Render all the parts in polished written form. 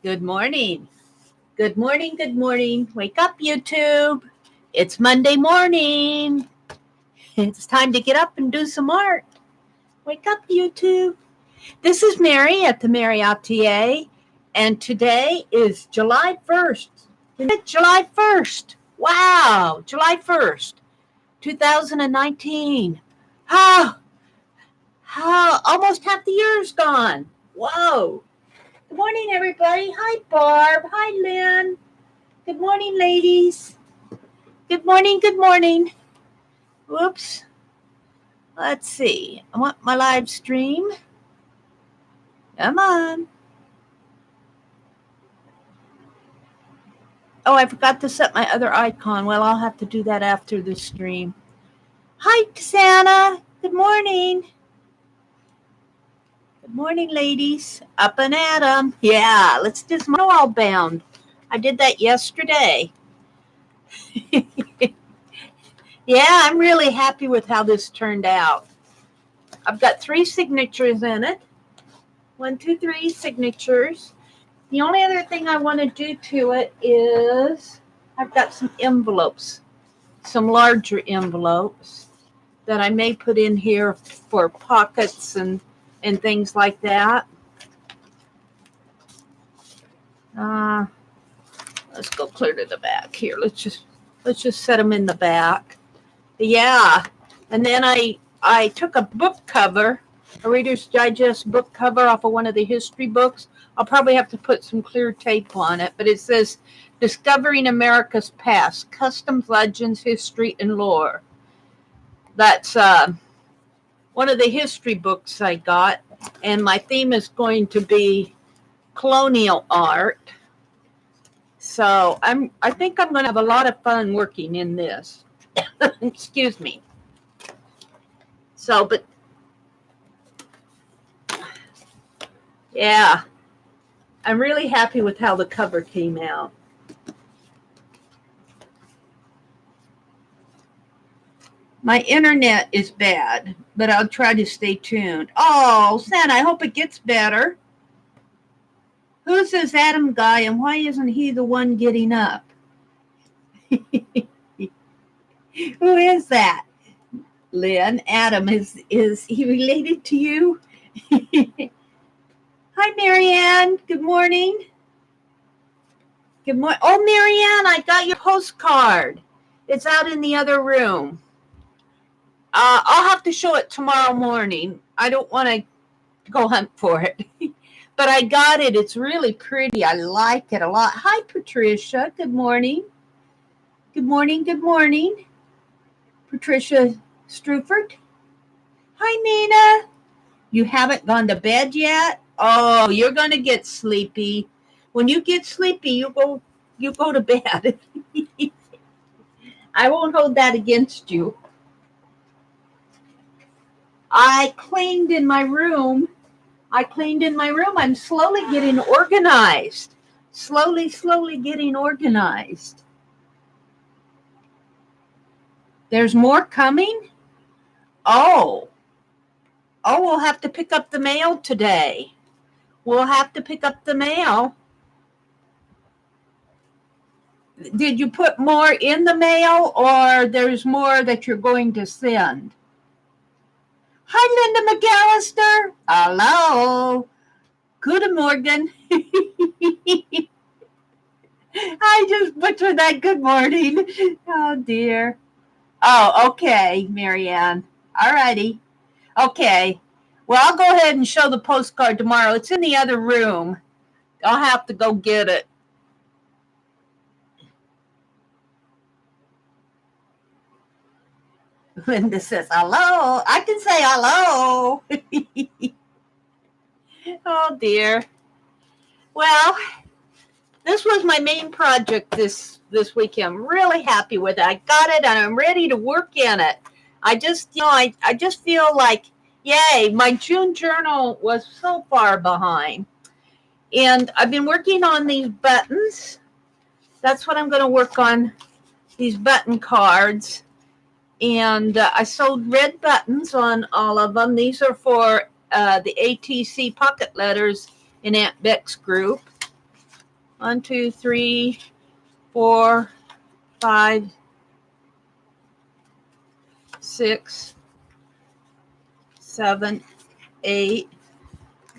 Good morning. Good morning. Good morning. Wake up, YouTube. It's Monday morning. It's time to get up and do some art. Wake up, YouTube. This is Mary at the.meri.atelier, and today is July 1st. Is it July 1st? Wow, July 1st, 2019. How almost half the year's gone. Whoa. Good morning, everybody. Hi, Barb. Hi, Lynn. Good morning, ladies. Good morning. Good morning. Whoops. Let's see. I want my live stream. Come on. Oh, I forgot to set my other icon. Well, I'll have to do that after the stream. Hi, Santa. Good morning. Good morning, ladies. Up and at 'em. Yeah, let's do some wall bound. I did that yesterday. Yeah, I'm really happy with how this turned out. I've got 3 signatures in it. 1, 2, 3 signatures. The only other thing I want to do to it is I've got some envelopes, some larger envelopes that I may put in here for pockets and things like that. Let's go clear to the back here. Let's just set them in the back. Yeah, and then I took a book cover, a Reader's Digest book cover off of one of the history books. I'll probably have to put some clear tape on it, but it says Discovering America's Past, Customs, Legends, History, and Lore. That's one of the history books I got, and my theme is going to be colonial art. So I think I'm going to have a lot of fun working in this. Excuse me. So, but yeah, I'm really happy with how the cover came out. My internet is bad, but I'll try to stay tuned. Oh, Santa, I hope it gets better. Who's this Adam guy, and why isn't he the one getting up? Who is that? Lynn, Adam, is he related to you? Hi, Marianne. Good morning. Good morning. Oh, Marianne, I got your postcard. It's out in the other room. I'll have to show it tomorrow morning. I don't want to go hunt for it. But I got it. It's really pretty. I like it a lot. Hi, Patricia. Good morning. Good morning. Good morning. Patricia Strufert. Hi, Nina. You haven't gone to bed yet? Oh, you're going to get sleepy. When you get sleepy, you go to bed. I won't hold that against you. I cleaned in my room. I'm slowly getting organized. Slowly getting organized. There's more coming? Oh, we'll have to pick up the mail today. We'll have to pick up the mail. Did you put more in the mail, or there's more that you're going to send? Hi, Linda McAllister. Hello. Good morning. I just butchered that good morning. Oh, dear. Oh, okay, Marianne. All righty. Okay. Well, I'll go ahead and show the postcard tomorrow. It's in the other room. I'll have to go get it. Linda says, hello. I can say hello. Oh, dear. Well, this was my main project this weekend. I'm really happy with it. I got it, and I'm ready to work in it. I just feel like, yay, my June journal was so far behind. And I've been working on these buttons. That's what I'm going to work on, these button cards. And I sewed red buttons on all of them. These are for the ATC pocket letters in Aunt Beck's group. 1, 2, 3, 4, 5, 6, 7, 8,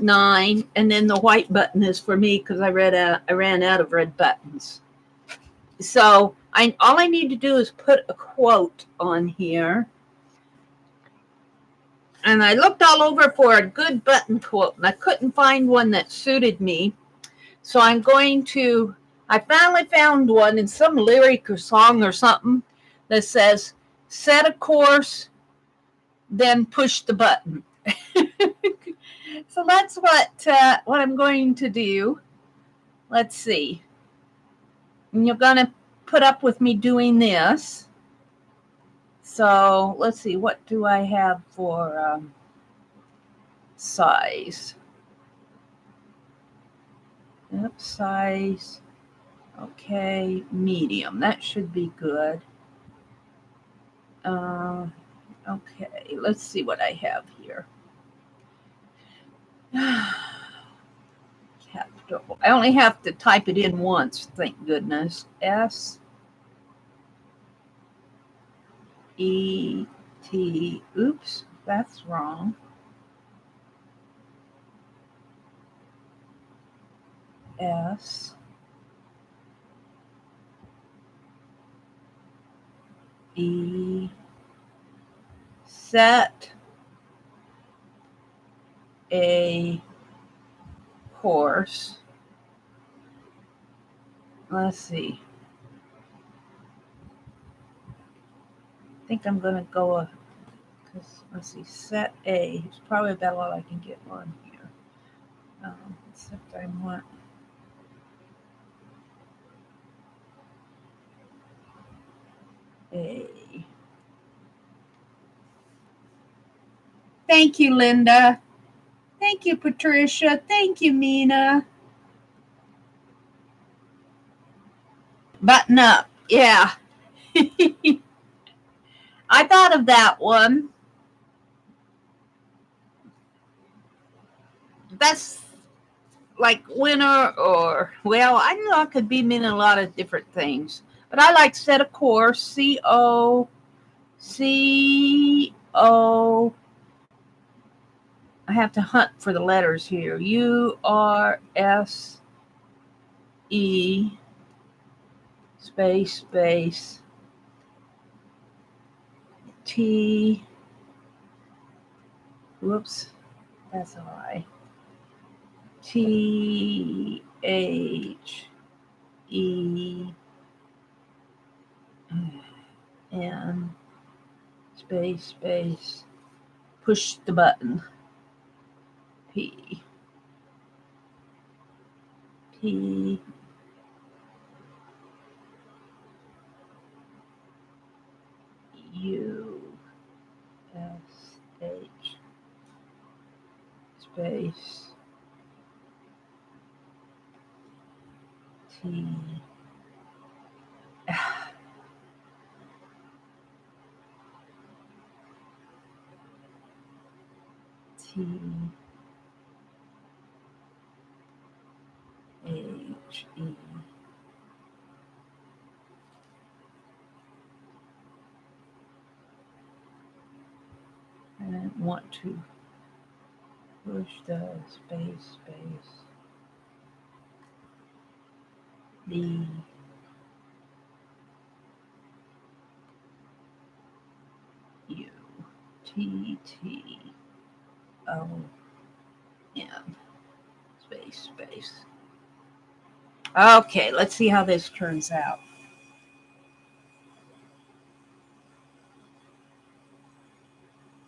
9, and then the white button is for me because I ran out of red buttons. So all I need to do is put a quote on here. And I looked all over for a good button quote, and I couldn't find one that suited me. So I finally found one in some lyric or song or something that says, set a course, then push the button. So that's what I'm going to do. Let's see. And you're going to put up with me doing this. So let's see, what do I have for size? Yep, size. Okay, medium. That should be good. Okay, let's see what I have here. Capital. I only have to type it in once, thank goodness. S E T. Oops, that's wrong. S E. Set a course. Let's see. I think I'm going to go, because let's see, set A. It's probably about all I can get on here. Except I want A. Thank you, Linda. Thank you, Patricia. Thank you, Mina. Button up. Yeah. I thought of that one. That's like winter or, well, I know it could be meaning a lot of different things. But I like set a course. C-O. I have to hunt for the letters here. U-R-S-E space T. Whoops. That's a lie. T-H-E and space, push the button. P U S H space T T-H-E. I want to push the space the U T T O M space. Okay, let's see how this turns out.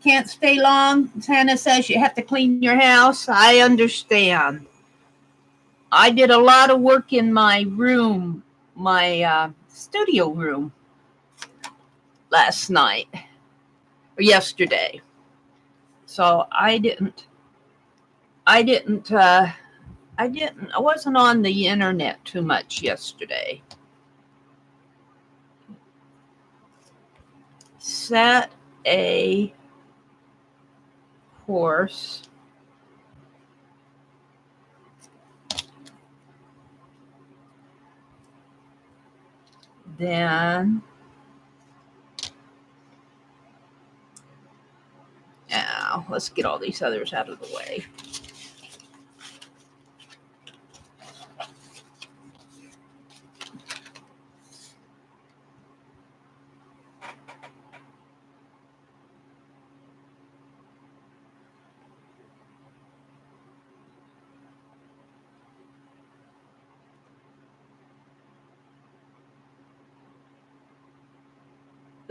Can't stay long. Hannah says you have to clean your house. I understand. I did a lot of work in my room, my studio room last night or yesterday. So I wasn't on the internet too much yesterday. Set a course Then, now let's get all these others out of the way.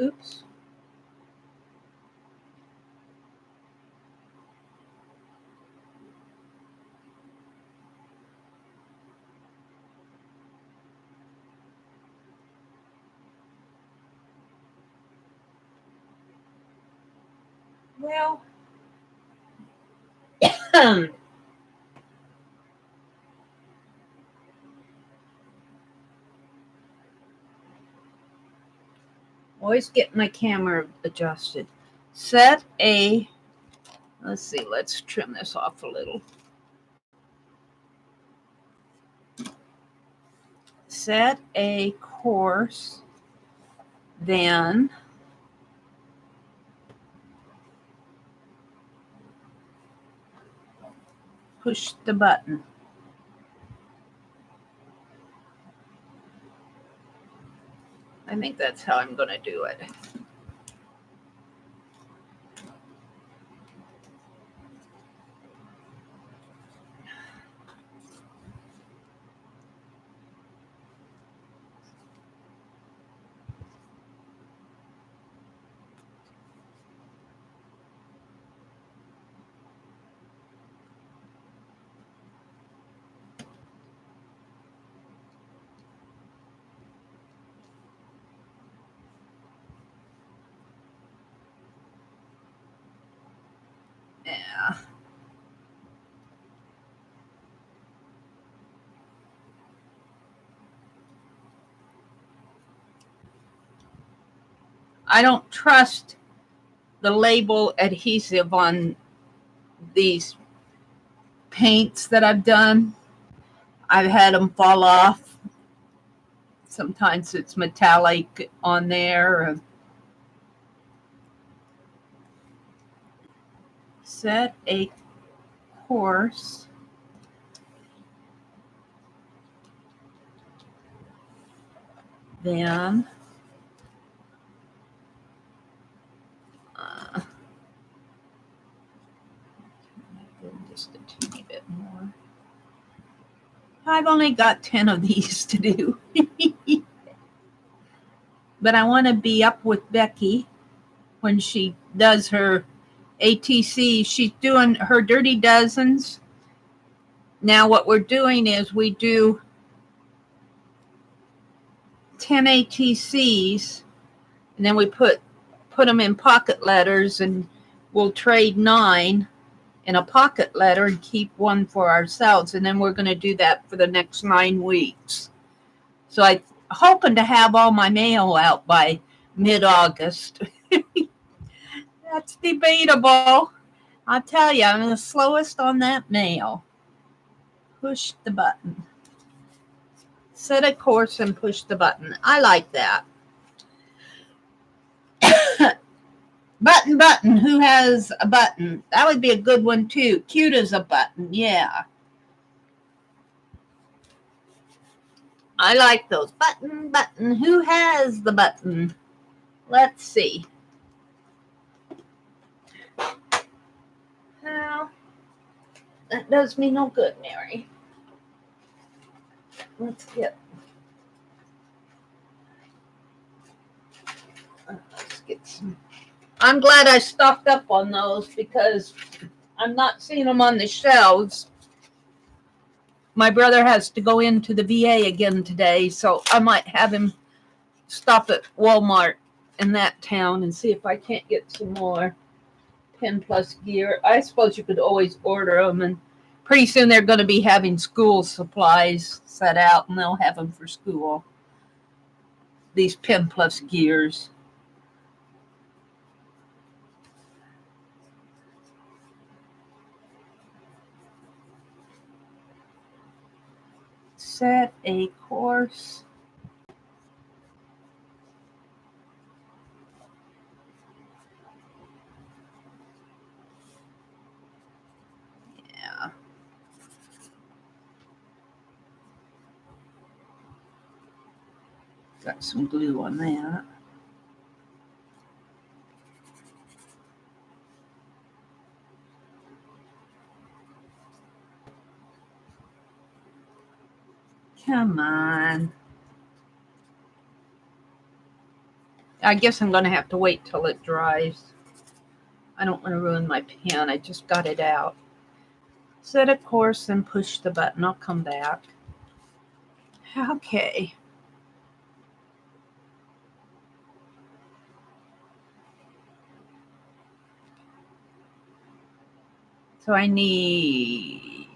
Oops. Well, always get my camera adjusted. Let's see, let's trim this off a little. Set a course, then push the button. I think that's how I'm going to do it. Yeah. I don't trust the label adhesive on these paints that I've done. I've had them fall off. Sometimes it's metallic on there. Set a course. Then just a teeny bit more. I've only got 10 of these to do. But I want to be up with Becky when she does her ATC. She's doing her dirty dozens. Now what we're doing is we do 10 ATCs, and then we put them in pocket letters, and we'll trade 9 in a pocket letter and keep 1 for ourselves. And then we're going to do that for the next 9 weeks. So I'm hoping to have all my mail out by mid-August. That's debatable. I'll tell you, I'm the slowest on that mail. Push the button. Set a course and push the button. I like that. Button. Who has a button? That would be a good one too. Cute as a button. Yeah. I like those. Button. Who has the button? Let's see. Well, that does me no good, Mary. Let's get some. I'm glad I stocked up on those because I'm not seeing them on the shelves. My brother has to go into the VA again today, so I might have him stop at Walmart in that town and see if I can't get some more Pen Plus gear. I suppose you could always order them, and pretty soon they're going to be having school supplies set out, and they'll have them for school. These Pen Plus gears. Set a course. got some glue on that. Come on. I guess I'm going to have to wait till it dries. I don't want to ruin my pen. I just got it out. Set a course and push the button. I'll come back. Okay. So I need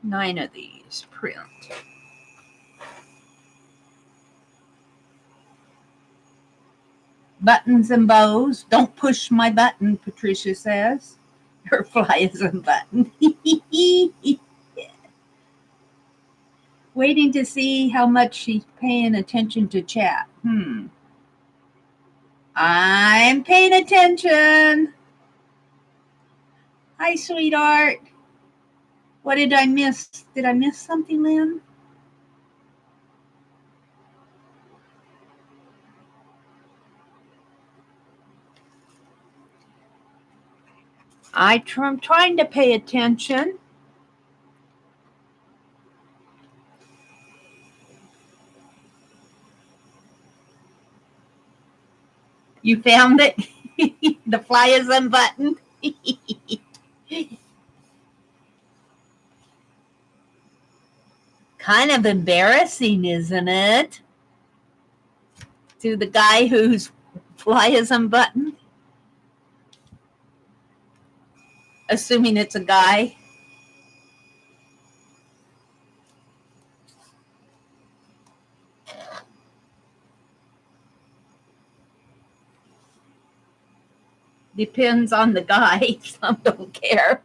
9 of these. Print. Buttons and bows. Don't push my button, Patricia says. Her fly is a button. Waiting to see how much she's paying attention to chat. I'm paying attention. Hi, sweetheart. What did I miss? Did I miss something, Lynn? I'm trying to pay attention. You found it? The fly is unbuttoned. Kind of embarrassing, isn't it? To the guy whose fly is unbuttoned. Assuming it's a guy. Depends on the guy. Some don't care.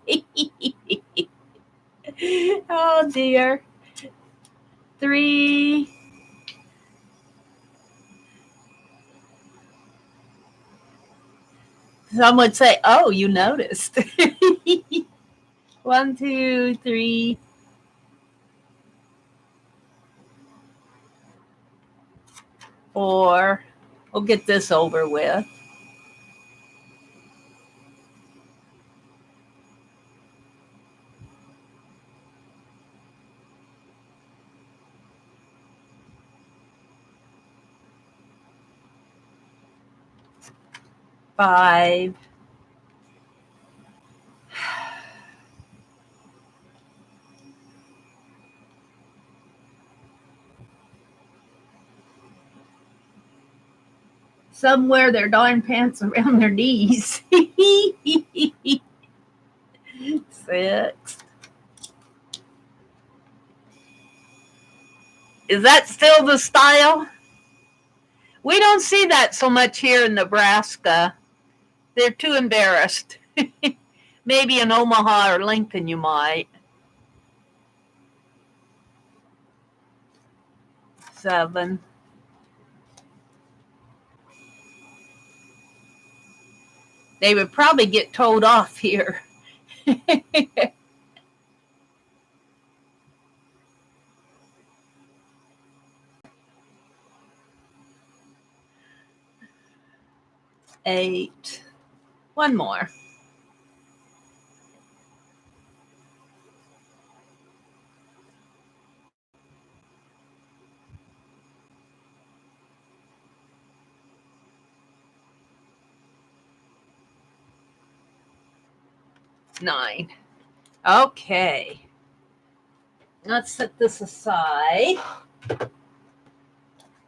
Oh dear. 3. Some would say, oh, you noticed. 1, 2, 3. 4. We'll get this over with. 5. Some wear their darn pants around their knees. 6. Is that still the style? We don't see that so much here in Nebraska. They're too embarrassed. Maybe in Omaha or Lincoln you might. 7. They would probably get told off here. 8. One more. 9. Okay. Let's set this aside.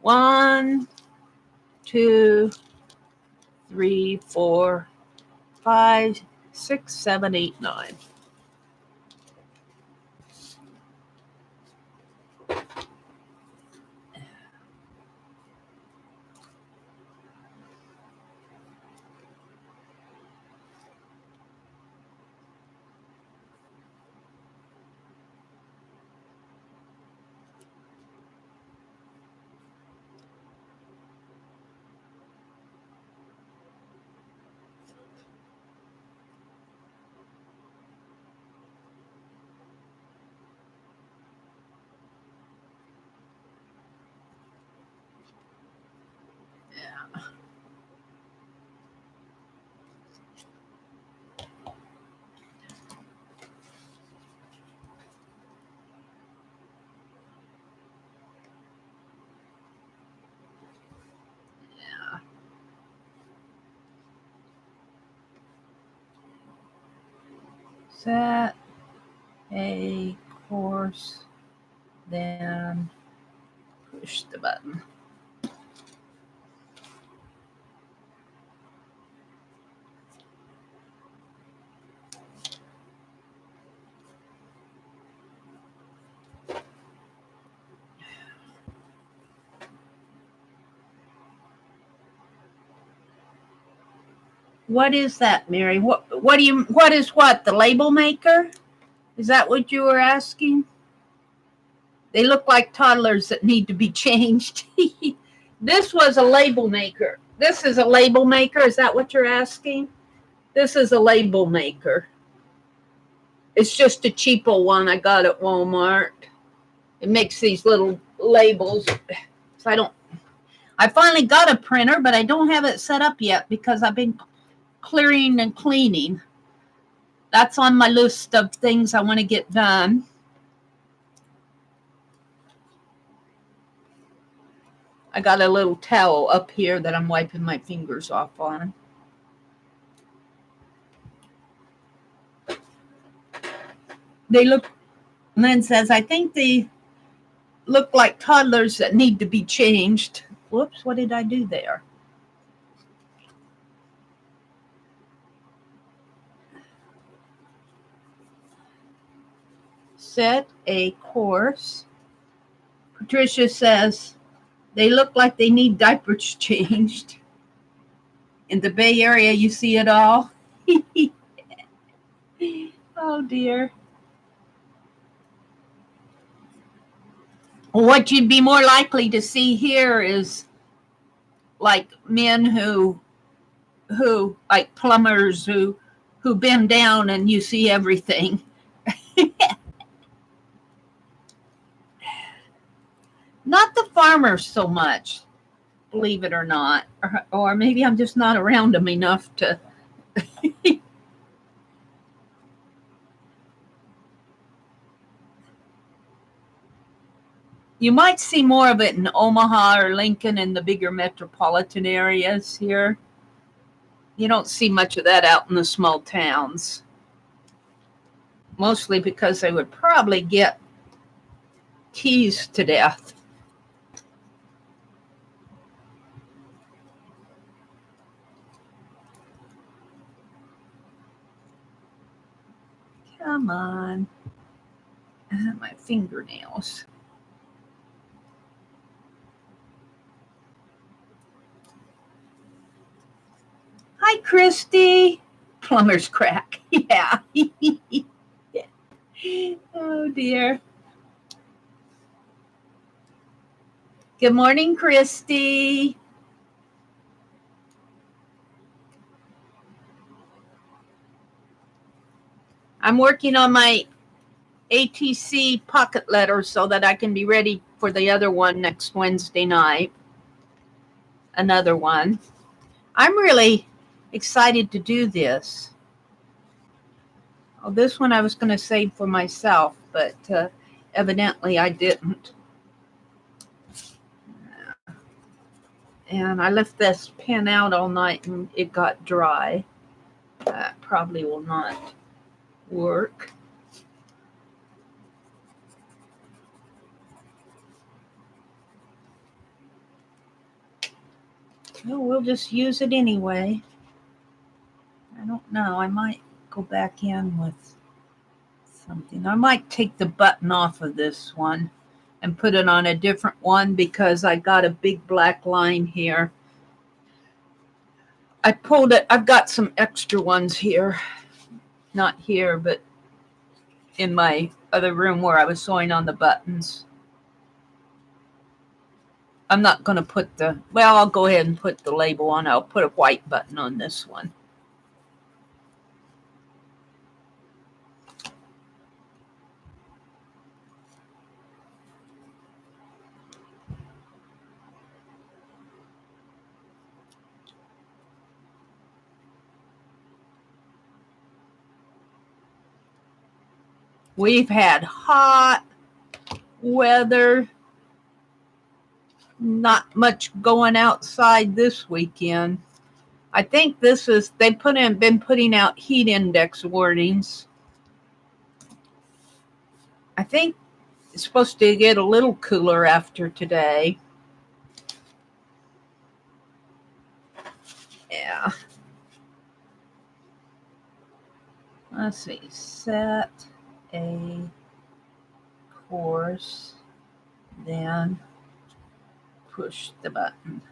1, 2, 3, 4, 5, 6, 7, 8, 9. Set a course, then push the button. What is that, Mary? What is the label maker? Is that what you were asking? They look like toddlers that need to be changed. This was a label maker. This is a label maker. Is that what you're asking? This is a label maker. It's just a cheapo one I got at Walmart. It makes these little labels. So I finally got a printer, but I don't have it set up yet because I've been clearing and cleaning. That's on my list of things I want to get done. I got a little towel up here that I'm wiping my fingers off on. They look, Lynn says, I think they look like toddlers that need to be changed. Whoops, what did I do there? Set a course. Patricia says, they look like they need diapers changed. In the Bay Area, you see it all. Oh, dear. What you'd be more likely to see here is like men who like plumbers who bend down and you see everything. Not the farmers so much, believe it or not. Or maybe I'm just not around them enough to. You might see more of it in Omaha or Lincoln and the bigger metropolitan areas here. You don't see much of that out in the small towns. Mostly because they would probably get teased to death. Come on. My fingernails. Hi, Christy. Plumber's crack. Yeah. Oh, dear. Good morning, Christy. I'm working on my ATC pocket letter so that I can be ready for the other one next Wednesday night. Another one. I'm really excited to do this. Oh, this one I was going to save for myself, but evidently I didn't. And I left this pen out all night and it got dry. That probably will not work. Well, we'll just use it anyway. I don't know. I might go back in with something. I might take the button off of this one and put it on a different one because I got a big black line here. I pulled it. I've got some extra ones here. Not here, but in my other room where I was sewing on the buttons. I'm not going to put I'll go ahead and put the label on. I'll put a white button on this one. We've had hot weather. Not much going outside this weekend. I think they've been putting out heat index warnings. I think it's supposed to get a little cooler after today. Yeah. Let's see. Set a course, then push the button.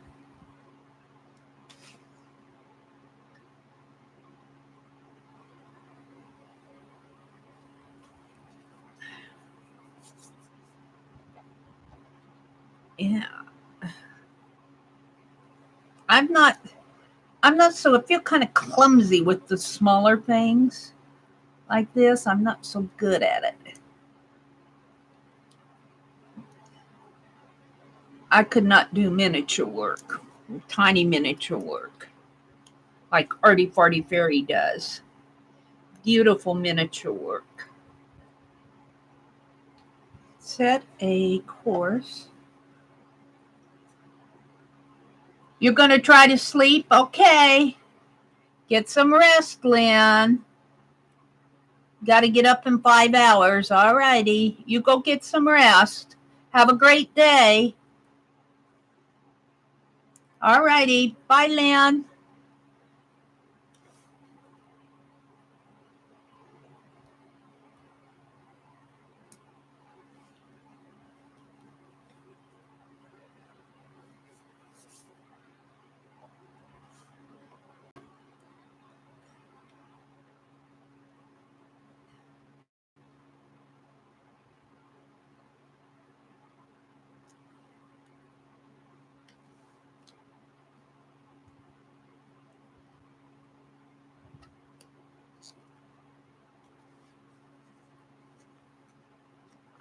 Yeah. I'm not so, I feel kind of clumsy with the smaller things like this. I'm not so good at it. I could not do miniature work, tiny miniature work, like Artie Farty Fairy does. Beautiful miniature work. Set a course. You're going to try to sleep? Okay. Get some rest, Lynn. Got to get up in 5 hours. All righty. You go get some rest. Have a great day. All righty. Bye, Lynn.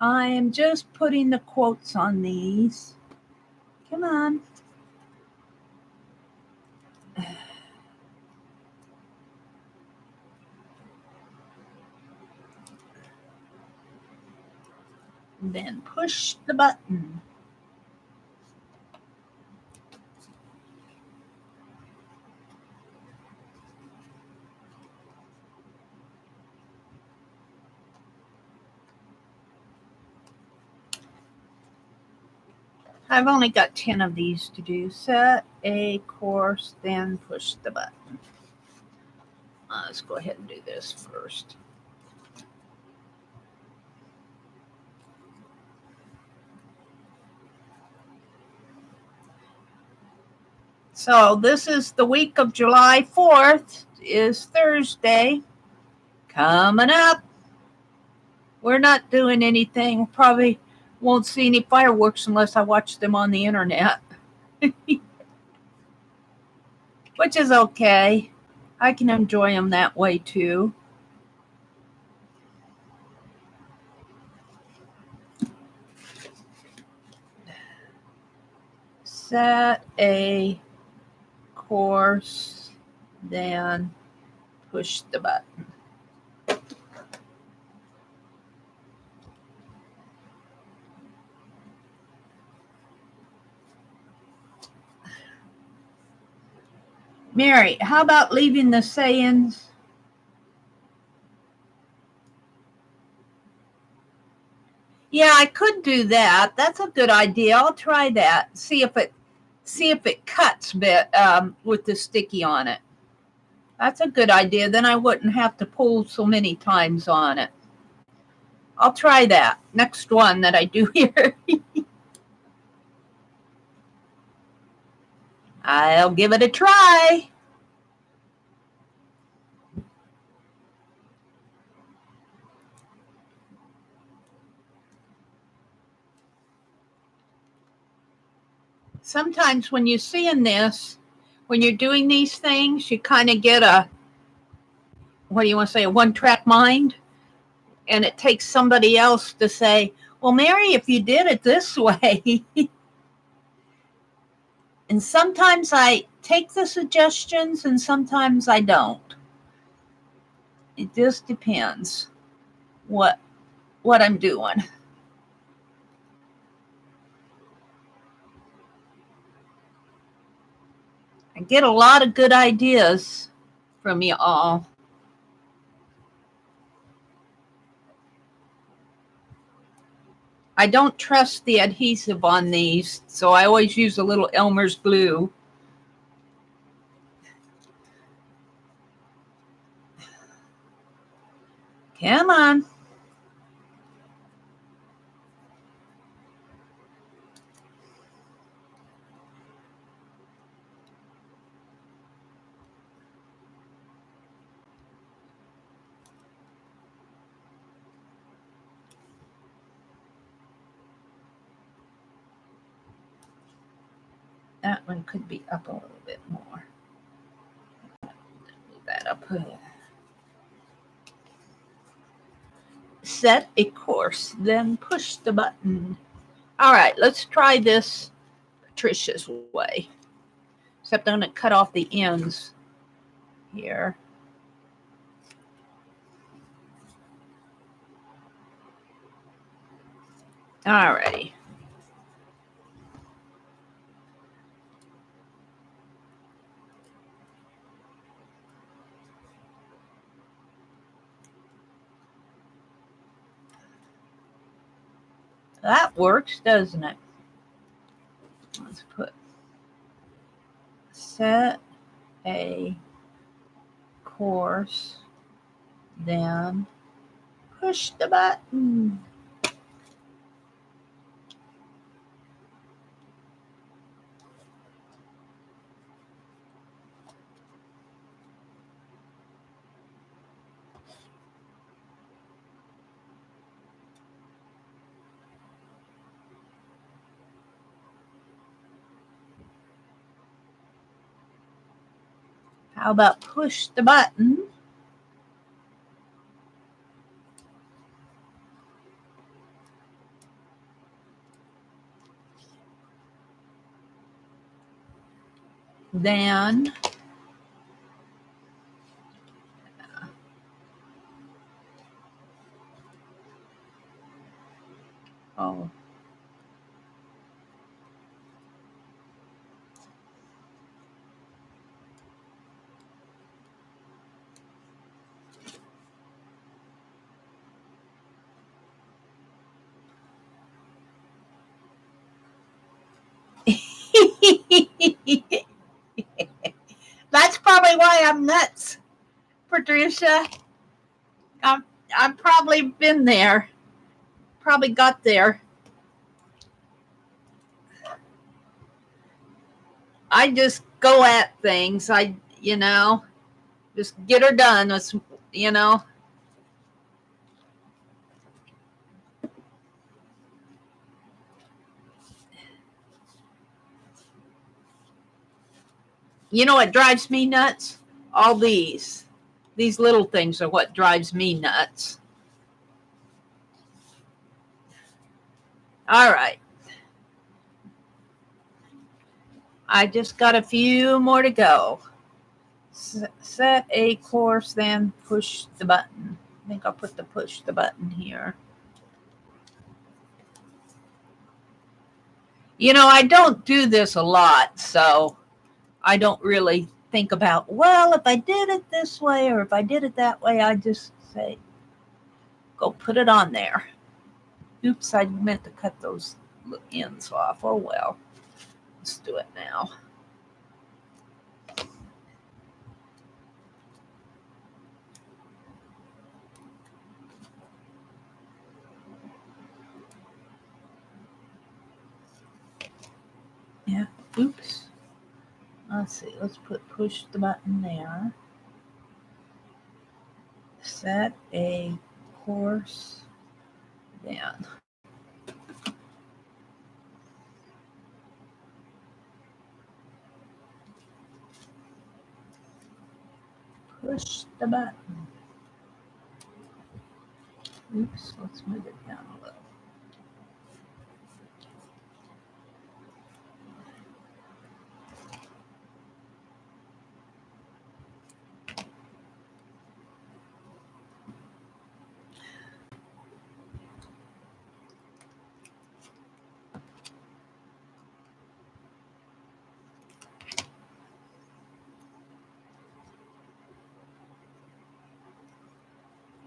I am just putting the quotes on these. Come on. Then push the button. I've only got 10 of these to do. Set a course, then push the button. Let's go ahead and do this first. So this is the week of July 4th, is Thursday. Coming up. We're not doing anything. Probably won't see any fireworks unless I watch them on the internet. Which is okay. I can enjoy them that way too. Set a course, then push the button. Mary, how about leaving the sayings? Yeah, I could do that. That's a good idea. I'll try that. See if it cuts with the sticky on it. That's a good idea. Then I wouldn't have to pull so many times on it. I'll try that next one that I do here. I'll give it a try. Sometimes when you're seeing this, when you're doing these things, you kind of get a one-track mind. And it takes somebody else to say, well, Mary, if you did it this way. And sometimes I take the suggestions and sometimes I don't. It just depends what I'm doing. I get a lot of good ideas from you all. I don't trust the adhesive on these, so I always use a little Elmer's glue. Come on. That one could be up a little bit more. Move that up. Set a course, then push the button. All right, let's try this Patricia's way. Except I'm going to cut off the ends here. All righty. That works, doesn't it? Let's put set a course, then push the button. How about push the button? Then oh, that's probably why I'm nuts, Patricia. I've probably been there. Probably got there. I just go at things. Just get her done. You know. You know what drives me nuts? All these. These little things are what drives me nuts. All right. I just got a few more to go. Set a course, then push the button. I think I'll put the push the button here. You know, I don't do this a lot, so I don't really think about, well, if I did it this way or if I did it that way, I just say, go put it on there. Oops, I meant to cut those ends off. Oh, well. Let's do it now. Yeah, oops. Let's see, let's push the button there. Set a course, then push the button. Oops, let's move it down a little.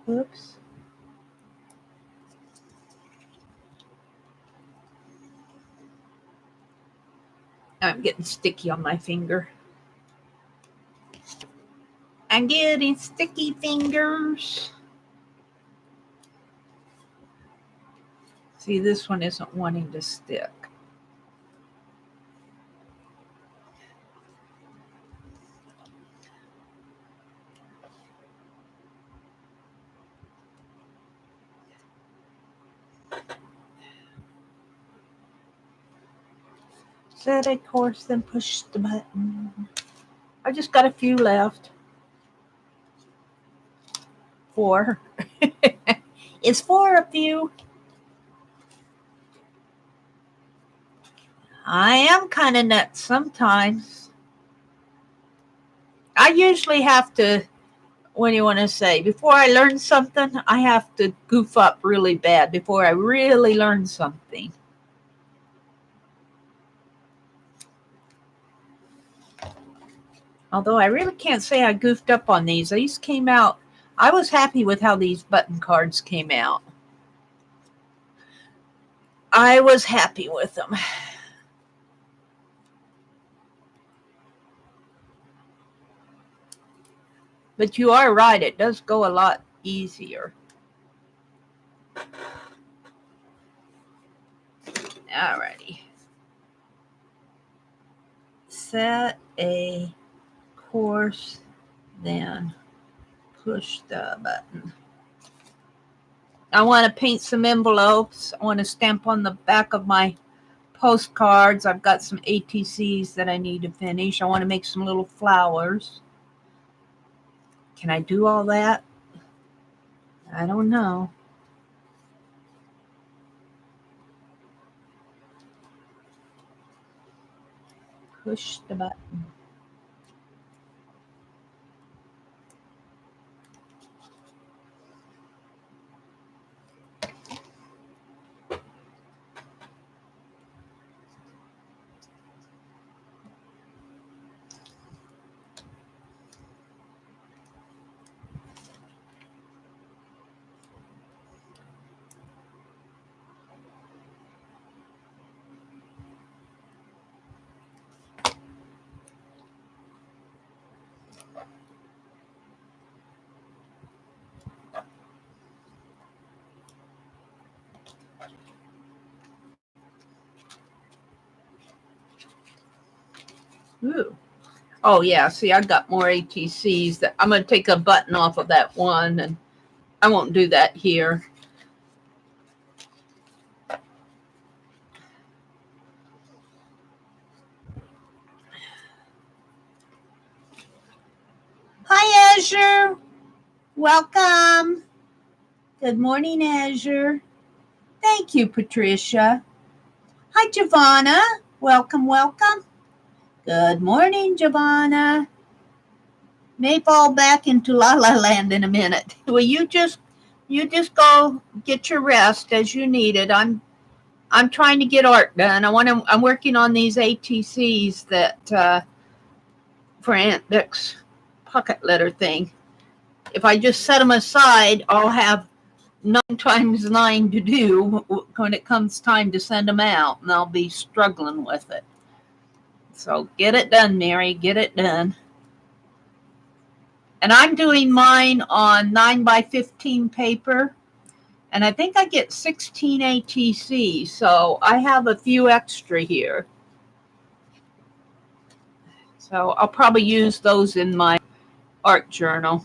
Oops. I'm getting sticky on my finger. I'm getting sticky fingers. See, this one isn't wanting to stick. Set a course, then push the button. I just got a few left. 4. Is 4 a few? I am kind of nuts sometimes. I usually have to, what do you want to say? Before I learn something, I have to goof up really bad before I really learn something. Although I really can't say I goofed up on these. These came out, I was happy with how these button cards came out. I was happy with them. But you are right, it does go a lot easier. Alrighty. Set a course, then push the button. I want to paint some envelopes. I want to stamp on the back of my postcards. I've got some ATCs that I need to finish. I want to make some little flowers. Can I do all that? I don't know. Push the button. Ooh. Oh yeah, see, I got more ATCs. That I'm going to take a button off of that one, and I won't do that here. Hi, Azure. Welcome. Good morning, Azure. Thank you, Patricia. Hi, Giovanna. Welcome, welcome. Good morning, Giovanna. May fall back into La La Land in a minute. Well, you just go get your rest as you need it. I'm trying to get art done. I'm working on these ATCs that for Aunt Vic's pocket letter thing. If I just set them aside, I'll have 9 times 9 to do when it comes time to send them out, and I'll be struggling with it. So get it done, Mary. Get it done. And I'm doing mine on 9x15 paper, and I think I get 16 ATCs, so I have a few extra here. So I'll probably use those in my art journal.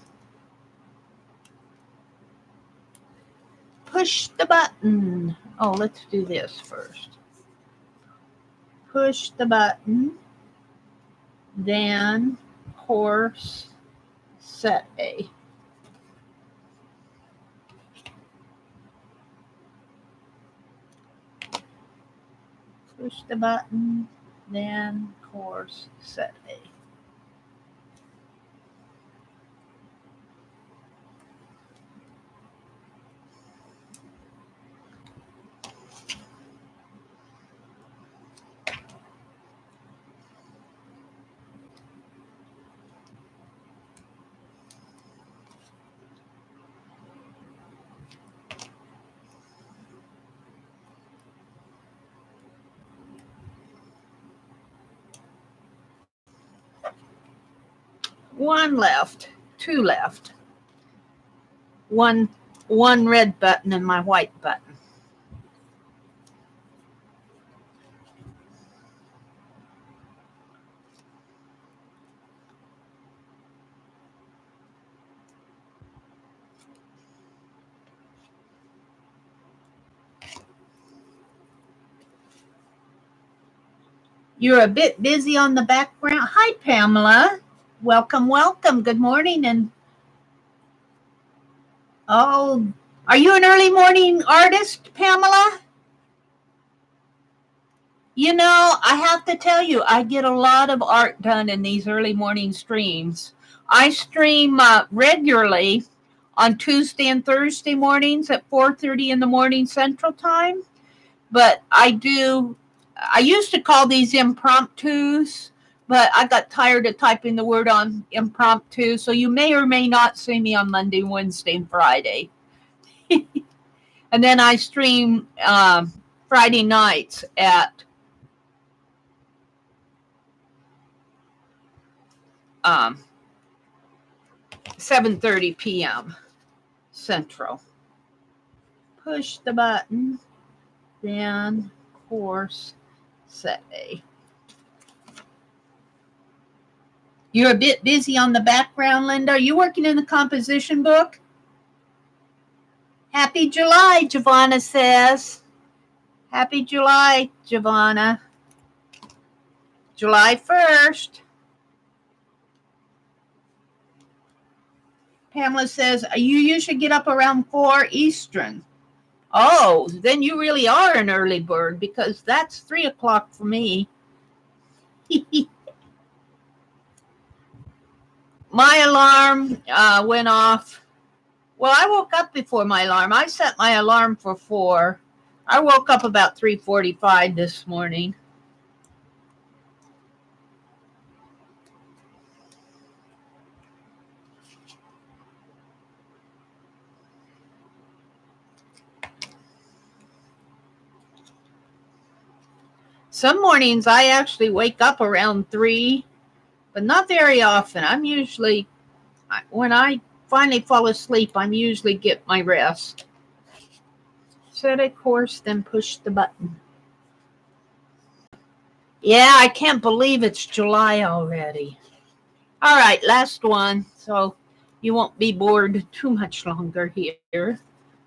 Push the button. Oh, let's do this first. Push the button, then course set A. Push the button, then course set A. One left, two left. One red button and my white button. You're a bit busy on the background. Hi, Pamela. Welcome, welcome. Good morning. And oh, are you an early morning artist, Pamela? You know, I have to tell you, I get a lot of art done in these early morning streams. I stream regularly on Tuesday and Thursday mornings at 4:30 in the morning Central Time. But I used to call these impromptus, but I got tired of typing the word on impromptu. So you may or may not see me on Monday, Wednesday, and Friday. And then I stream Friday nights at 7:30 p.m. Central. Push the button, then course say. You're a bit busy on the background, Linda. Are you working in the composition book? Happy July, Giovanna says. Happy July, Giovanna. July 1st. Pamela says, you usually get up around 4 Eastern. Oh, then you really are an early bird because that's 3 o'clock for me. My alarm went off. Well, I woke up before my alarm. I set my alarm for 4. I woke up about 3:45 this morning. Some mornings I actually wake up around 3, but not very often. I'm usually, when I finally fall asleep, I'm usually get my rest. Set a course, then push the button. Yeah, I can't believe it's July already. All right, last one, so you won't be bored too much longer here.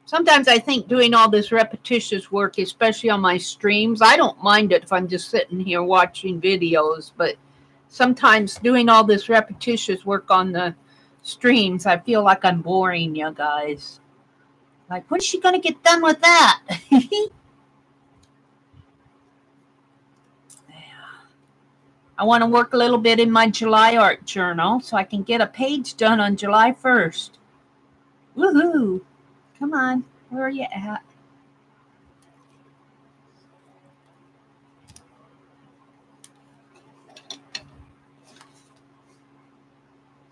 Sometimes I think doing all this repetitious work, especially on my streams, I don't mind it if I'm just sitting here watching videos, but sometimes doing all this repetitious work on the streams, I feel like I'm boring you guys. Like, when's she going to get done with that? I want to work a little bit in my July art journal so I can get a page done on July 1st. Woohoo! Come on, where are you at?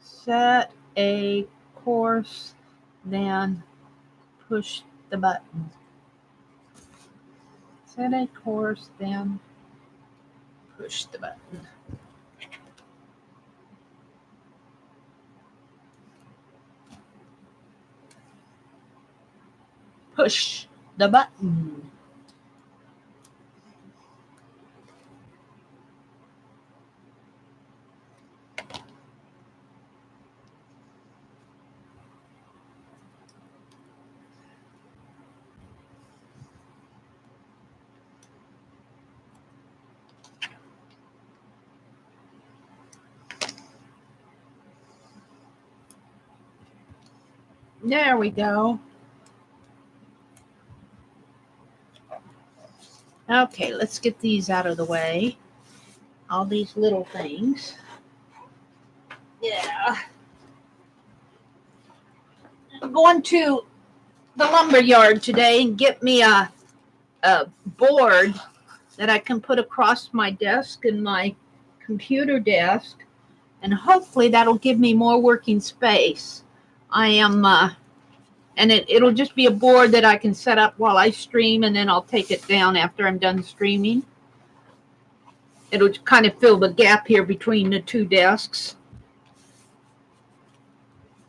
Set a course, then push the button. Set a course, then push the button. Push the button. There we go. Okay, let's get these out of the way. All these little things. Yeah. I'm going to the lumber yard today and get me a board that I can put across my desk and my computer desk, and hopefully that'll give me more working space. I am, and it'll just be a board that I can set up while I stream, and then I'll take it down after I'm done streaming. It'll kind of fill the gap here between the two desks.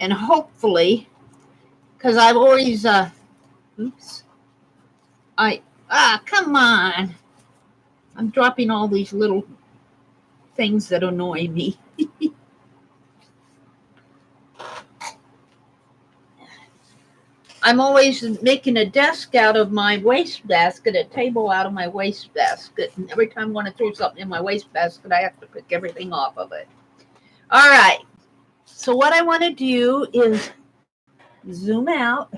And hopefully, because I've always, oops, come on. I'm dropping all these little things that annoy me. I'm always making a desk out of my wastebasket, a table out of my wastebasket. And every time I want to throw something in my wastebasket, I have to pick everything off of it. All right. So what I want to do is zoom out.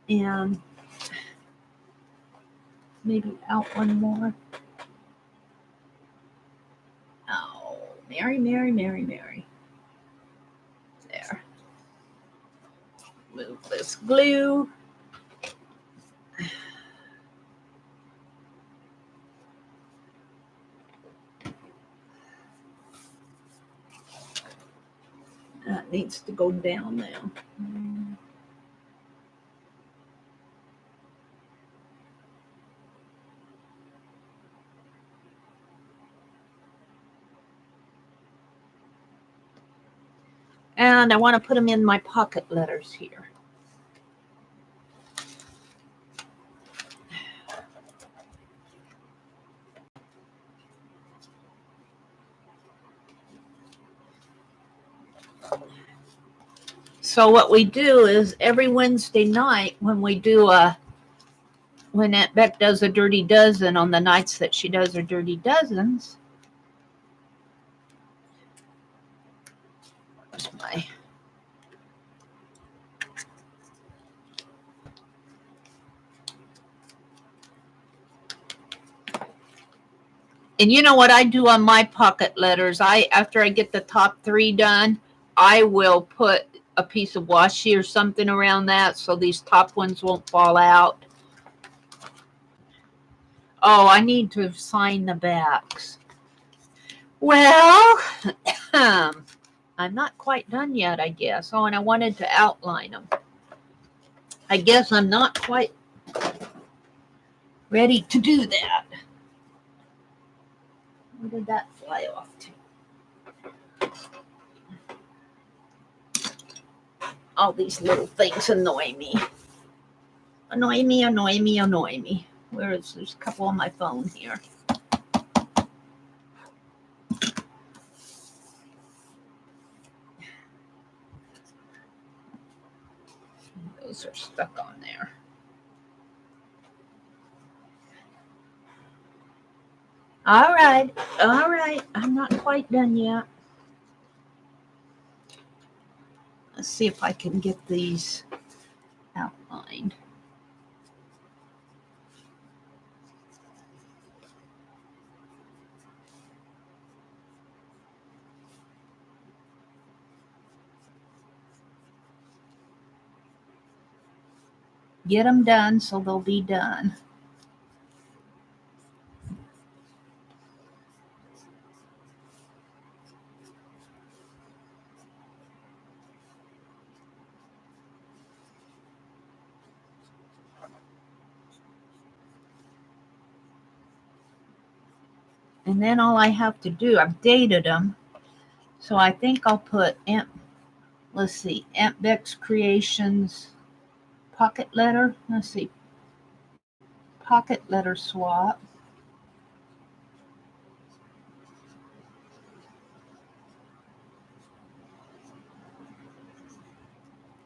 And maybe out one more. Oh, Mary. There. Move this glue. That needs to go down now. And I want to put them in my pocket letters here. So what we do is every Wednesday night when we do when Aunt Beck does a dirty dozen on the nights that she does her dirty dozens. Where's my... And you know what I do on my pocket letters? After I get the top 3 done, I will put a piece of washi or something around that so these top ones won't fall out. Oh, I need to sign the backs. Well, I'm not quite done yet, I guess. Oh, and I wanted to outline them. I guess I'm not quite ready to do that. Where did that fly off to? All these little things annoy me. Annoy me. Where is there's a couple on my phone here. Those are stuck on there. All right. I'm not quite done yet. Let's see if I can get these outlined. Get them done so they'll be done. And then all I have to do, I've dated them. So I think I'll put let's see, Aunt Beck's Creations pocket letter. Let's see, pocket letter swap.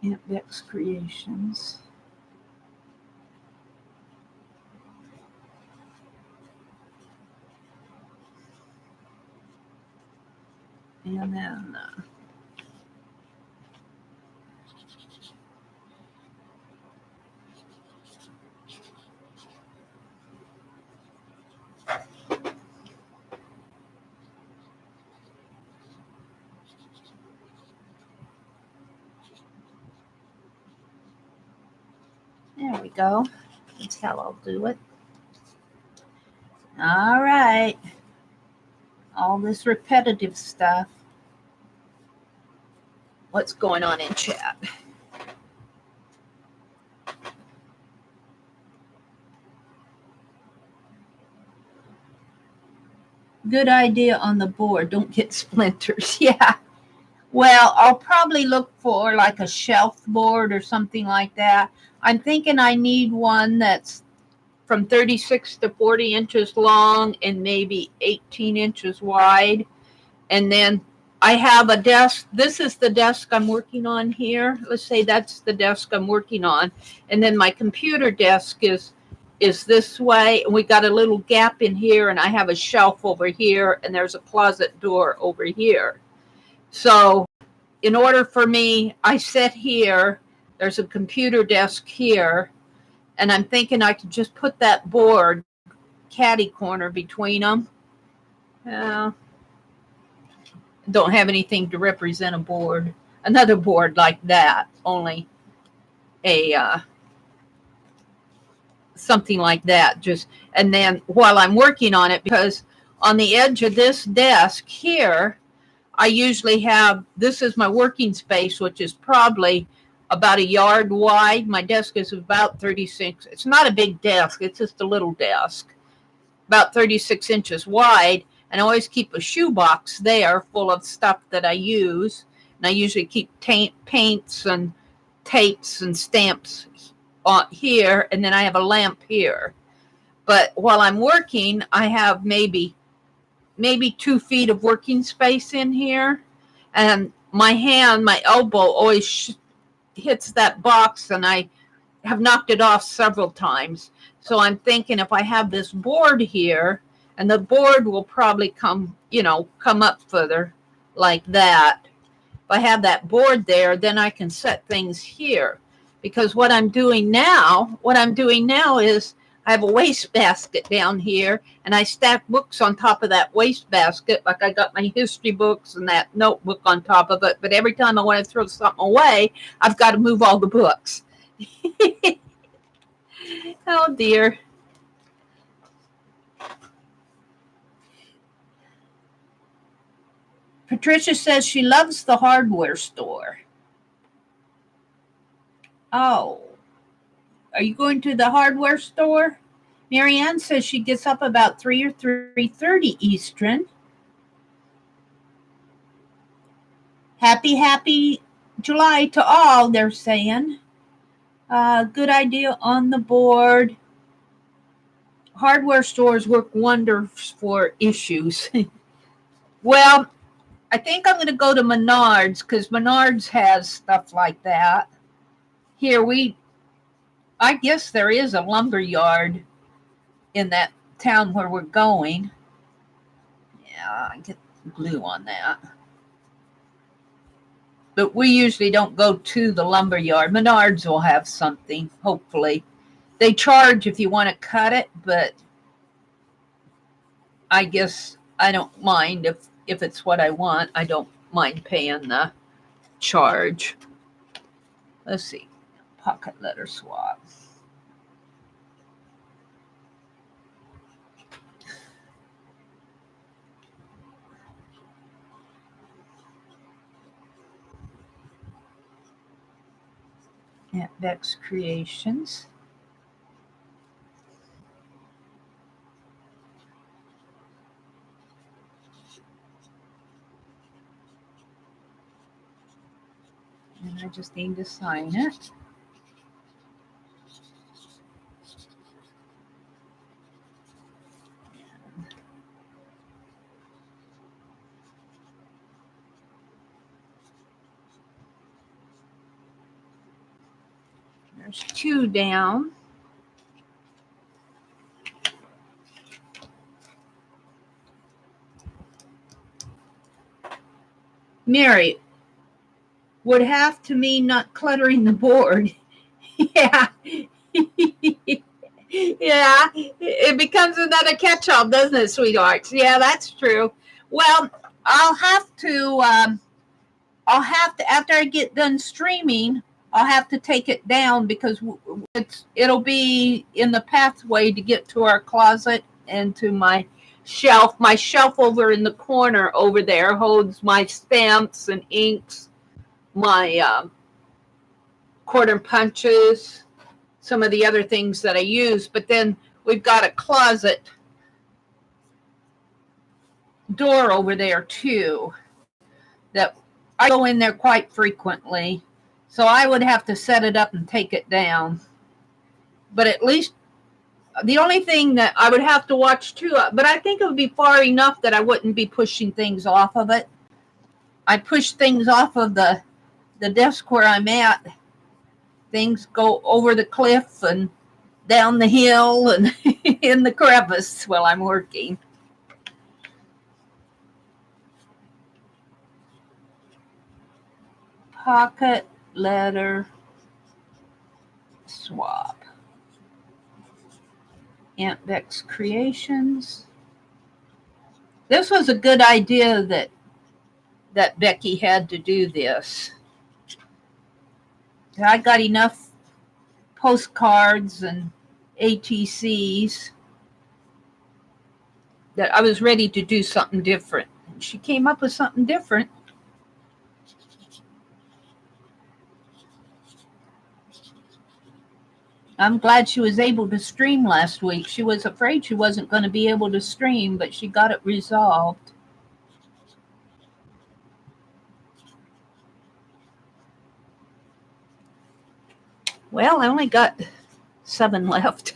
Aunt Beck's Creations. And then there we go. That's how I'll do it. All right. All this repetitive stuff. what's going on in chat. Good idea on the board. Don't get splinters. Yeah. Well, I'll probably look for like a shelf board or something like that. I'm thinking I need one that's from 36 to 40 inches long and maybe 18 inches wide. And then I have a desk. This is the desk I'm working on here. Let's say that's the desk I'm working on. And then my computer desk is this way. And we got a little gap in here, and I have a shelf over here, and there's a closet door over here. So in order for me, I sit here, there's a computer desk here, and I'm thinking I could just put that board catty corner between them. Don't have anything to represent a board, another board like that, only a something like that. Just, and then while I'm working on it, because on the edge of this desk here, I usually have, this is my working space, which is probably about a yard wide. My desk is about 36. It's not a big desk. It's just a little desk, about 36 inches wide. And I always keep a shoebox there full of stuff that I use. And I usually keep paints and tapes and stamps on here. And then I have a lamp here. But while I'm working, I have maybe 2 feet of working space in here. And my hand, my elbow always hits that box, and I have knocked it off several times. So I'm thinking if I have this board here, and the board will probably come up further like that. If I have that board there, then I can set things here. Because what I'm doing now is I have a wastebasket down here, and I stack books on top of that wastebasket. Like I got my history books and that notebook on top of it. But every time I want to throw something away, I've got to move all the books. Oh, dear. Patricia says she loves the hardware store. Oh, are you going to the hardware store? Marianne says she gets up about 3 or 3:30 Eastern. Happy July to all, they're saying. Good idea on the board. Hardware stores work wonders for issues. Well, I think I'm going to go to Menards, because Menards has stuff like that. Here, I guess there is a lumber yard in that town where we're going. Yeah, I get glue on that. But we usually don't go to the lumber yard. Menards will have something, hopefully. They charge if you want to cut it, but I guess I don't mind if it's what I want. I don't mind paying the charge. Let's see. Pocket letter swap. At Beck's Creations. And I just need to sign it. There's 2 down. Mary, would have to mean not cluttering the board. Yeah. Yeah, it becomes another catch-all, doesn't it, sweethearts? Yeah, that's true. Well, I'll have to, after I get done streaming, I'll have to take it down, because it'll be in the pathway to get to our closet and to my shelf. My shelf over in the corner over there holds my stamps and inks my quarter punches, some of the other things that I use. But then we've got a closet door over there too that I go in there quite frequently. So I would have to set it up and take it down. But at least the only thing that I would have to watch too, but I think it would be far enough that I wouldn't be pushing things off of it. I push things off of the desk where I'm at. Things go over the cliff and down the hill and in the crevice while I'm working. Pocket letter swap. Aunt Beck's Creations. This was a good idea that Becky had to do this. I got enough postcards and ATCs that I was ready to do something different. She came up with something different. I'm glad she was able to stream last week. She was afraid she wasn't going to be able to stream, but she got it resolved. Well, I only got 7 left.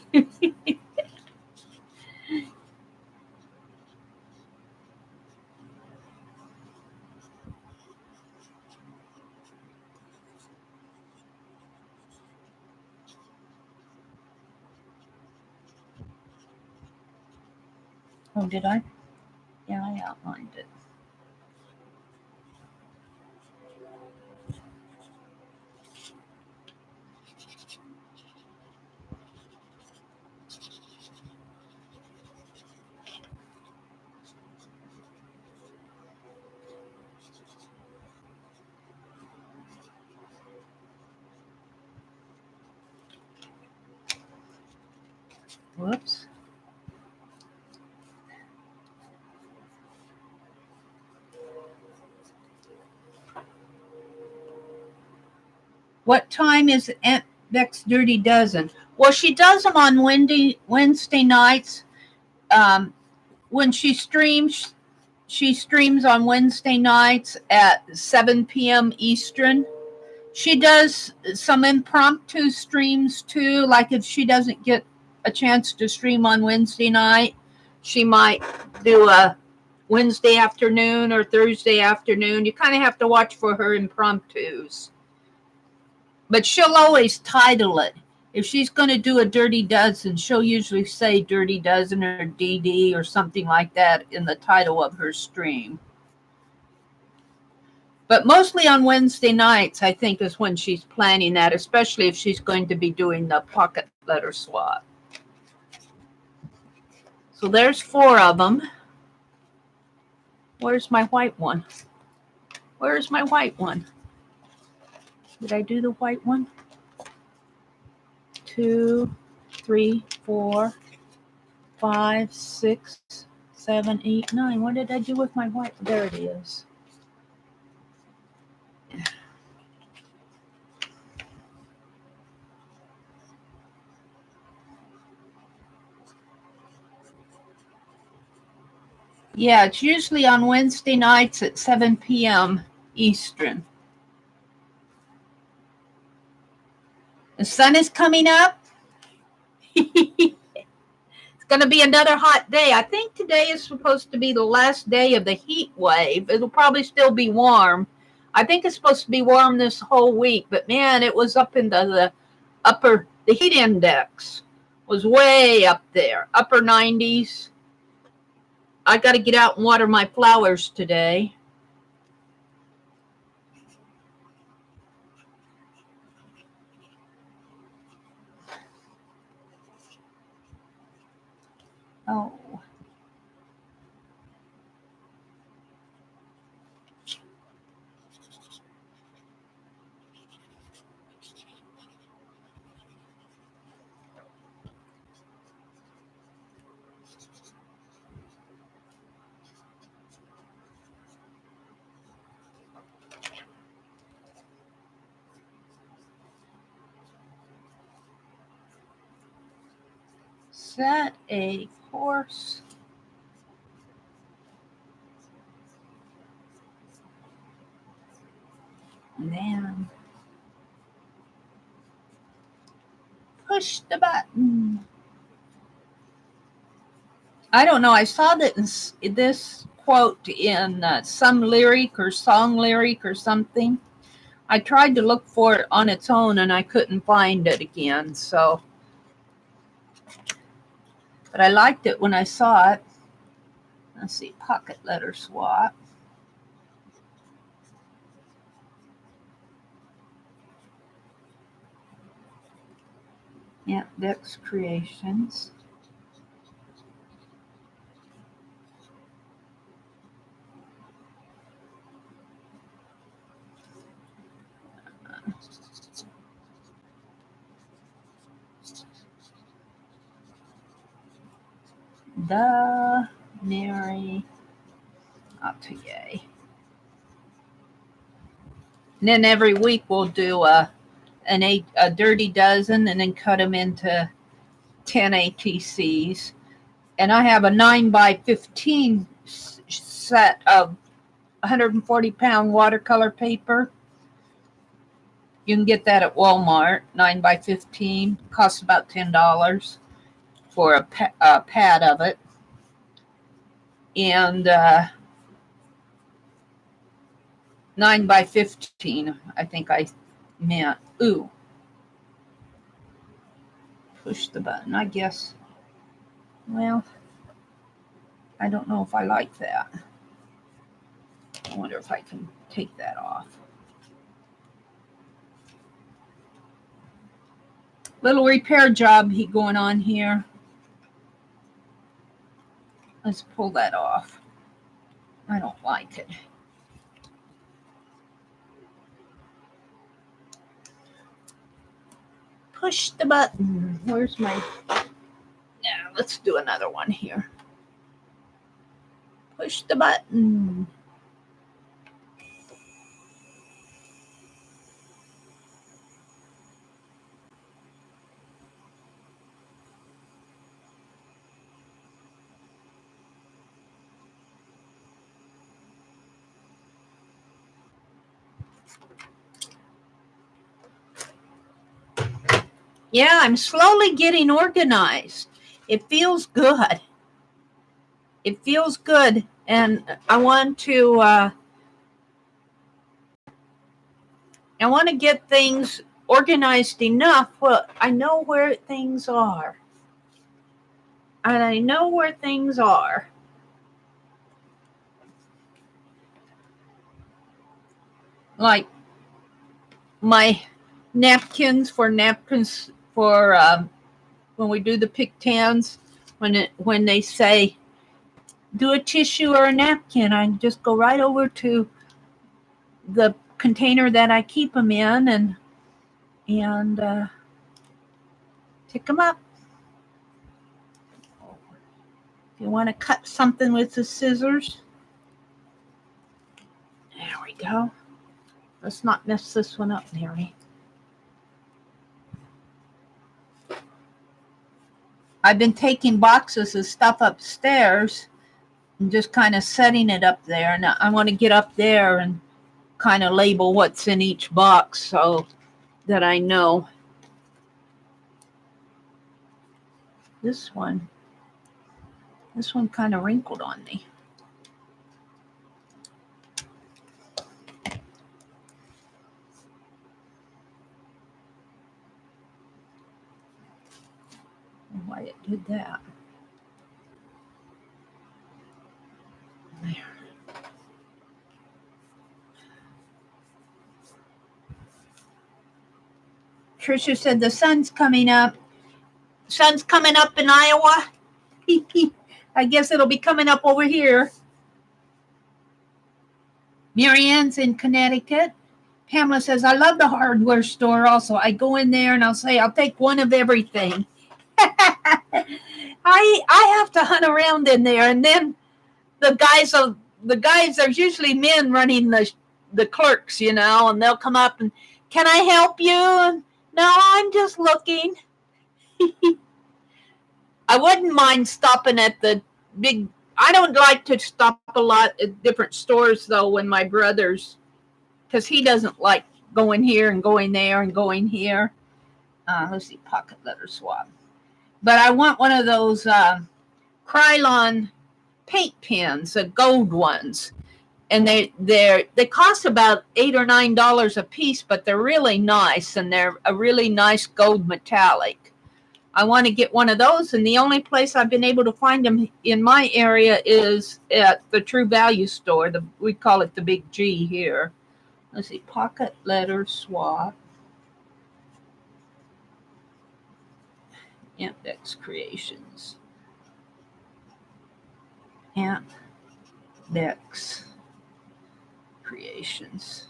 Oh, did I? Yeah, I outlined it. Whoops. What time is Aunt Beck's Dirty Dozen? Well, she does them on Wednesday nights. When she streams on Wednesday nights at 7 p.m. Eastern. She does some impromptu streams too. Like if she doesn't get a chance to stream on Wednesday night, she might do a Wednesday afternoon or Thursday afternoon. You kind of have to watch for her impromptus. But she'll always title it. If she's going to do a Dirty Dozen, she'll usually say Dirty Dozen or DD or something like that in the title of her stream. But mostly on Wednesday nights, I think, is when she's planning that, especially if she's going to be doing the pocket letter swap. So there's 4 of them. Where's my white one? Where's my white one? Did I do the white one? 2, 3, 4, 5, 6, 7, 8, 9. What did I do with my white? There it is. Yeah, it's usually on Wednesday nights at 7 p.m. Eastern. The sun is coming up. It's going to be another hot day. I think today is supposed to be the last day of the heat wave. It'll probably still be warm. I think it's supposed to be warm this whole week, but man, it was up into the heat index was way up there, upper 90s. I got to get out and water my flowers today. Oh. Set a course. And then push the button. I don't know. I saw that this quote in some lyric or song lyric or something. I tried to look for it on its own and I couldn't find it again. So, but I liked it when I saw it. Let's see, pocket letter swap. Yeah, Dex Creations. TheMeriAtelier. And then every week we'll do a dirty dozen and then cut them into 10 ATCs. And I have a 9x15 set of 140-pound watercolor paper. You can get that at Walmart, 9x15. Costs about $10 for a pad of it. And 9x15, I think I meant. Ooh. Push the button, I guess. Well, I don't know if I like that. I wonder if I can take that off. Little repair job going on here. Let's pull that off. I don't like it. Push the button. Where's my... Yeah, let's do another one here. Push the button. Yeah, I'm slowly getting organized. It feels good. It feels good. And I want to get things organized enough. Well, I know where things are. And I know where things are. Like my napkins for when we do the pictans, when they say do a tissue or a napkin, I just go right over to the container that I keep them in and pick them up. If you want to cut something with the scissors, there we go. Let's not mess this one up, Mary. I've been taking boxes of stuff upstairs and just kind of setting it up there. And I want to get up there and kind of label what's in each box so that I know. This one kind of wrinkled on me. Why it did that. There. Tricia said the sun's coming up. Sun's coming up in Iowa. I guess it'll be coming up over here. Marianne's in Connecticut. Pamela says, I love the hardware store also. I go in there and I'll say, I'll take one of everything. I have to hunt around in there, and then the guys, there's usually men running the clerks, and they'll come up and, can I help you? And, no, I'm just looking. I wouldn't mind stopping at the big. I don't like to stop a lot at different stores though when my brother's, because he doesn't like going here and going there and going here. Let's see, pocket letter swab. But I want one of those Krylon paint pens, the gold ones, and they cost about $8 or $9 a piece, but they're really nice, and they're a really nice gold metallic. I want to get one of those, and the only place I've been able to find them in my area is at the True Value store. We call it the Big G here. Let's see, pocket letter swab. Index Creations. Index Creations.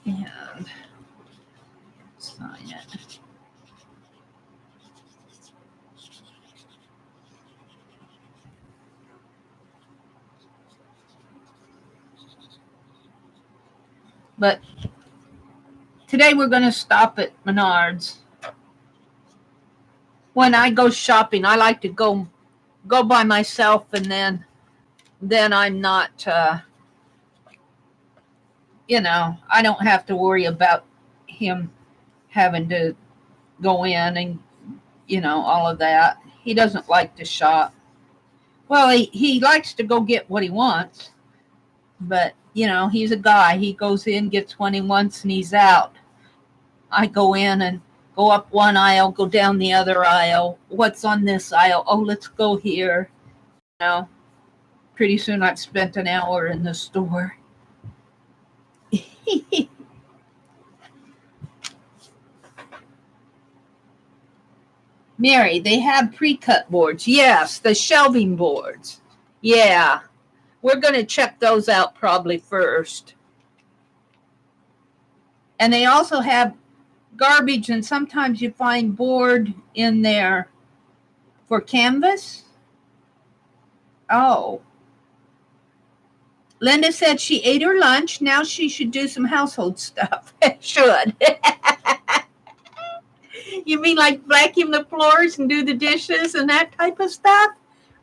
And sign it. But today we're going to stop at Menards. When I go shopping, I like to go by myself, and then I'm not, I don't have to worry about him having to go in and, all of that. He doesn't like to shop. Well, he likes to go get what he wants, but, he's a guy. He goes in, gets what he wants, and he's out. I go in and go up one aisle, go down the other aisle. What's on this aisle? Oh, let's go here. Pretty soon I've spent an hour in the store. Mary, they have pre-cut boards. Yes, the shelving boards. Yeah, we're going to check those out probably first. And they also have garbage, and sometimes you find board in there for canvas. Oh. Linda said she ate her lunch. Now she should do some household stuff. Should. You mean like vacuum the floors and do the dishes and that type of stuff?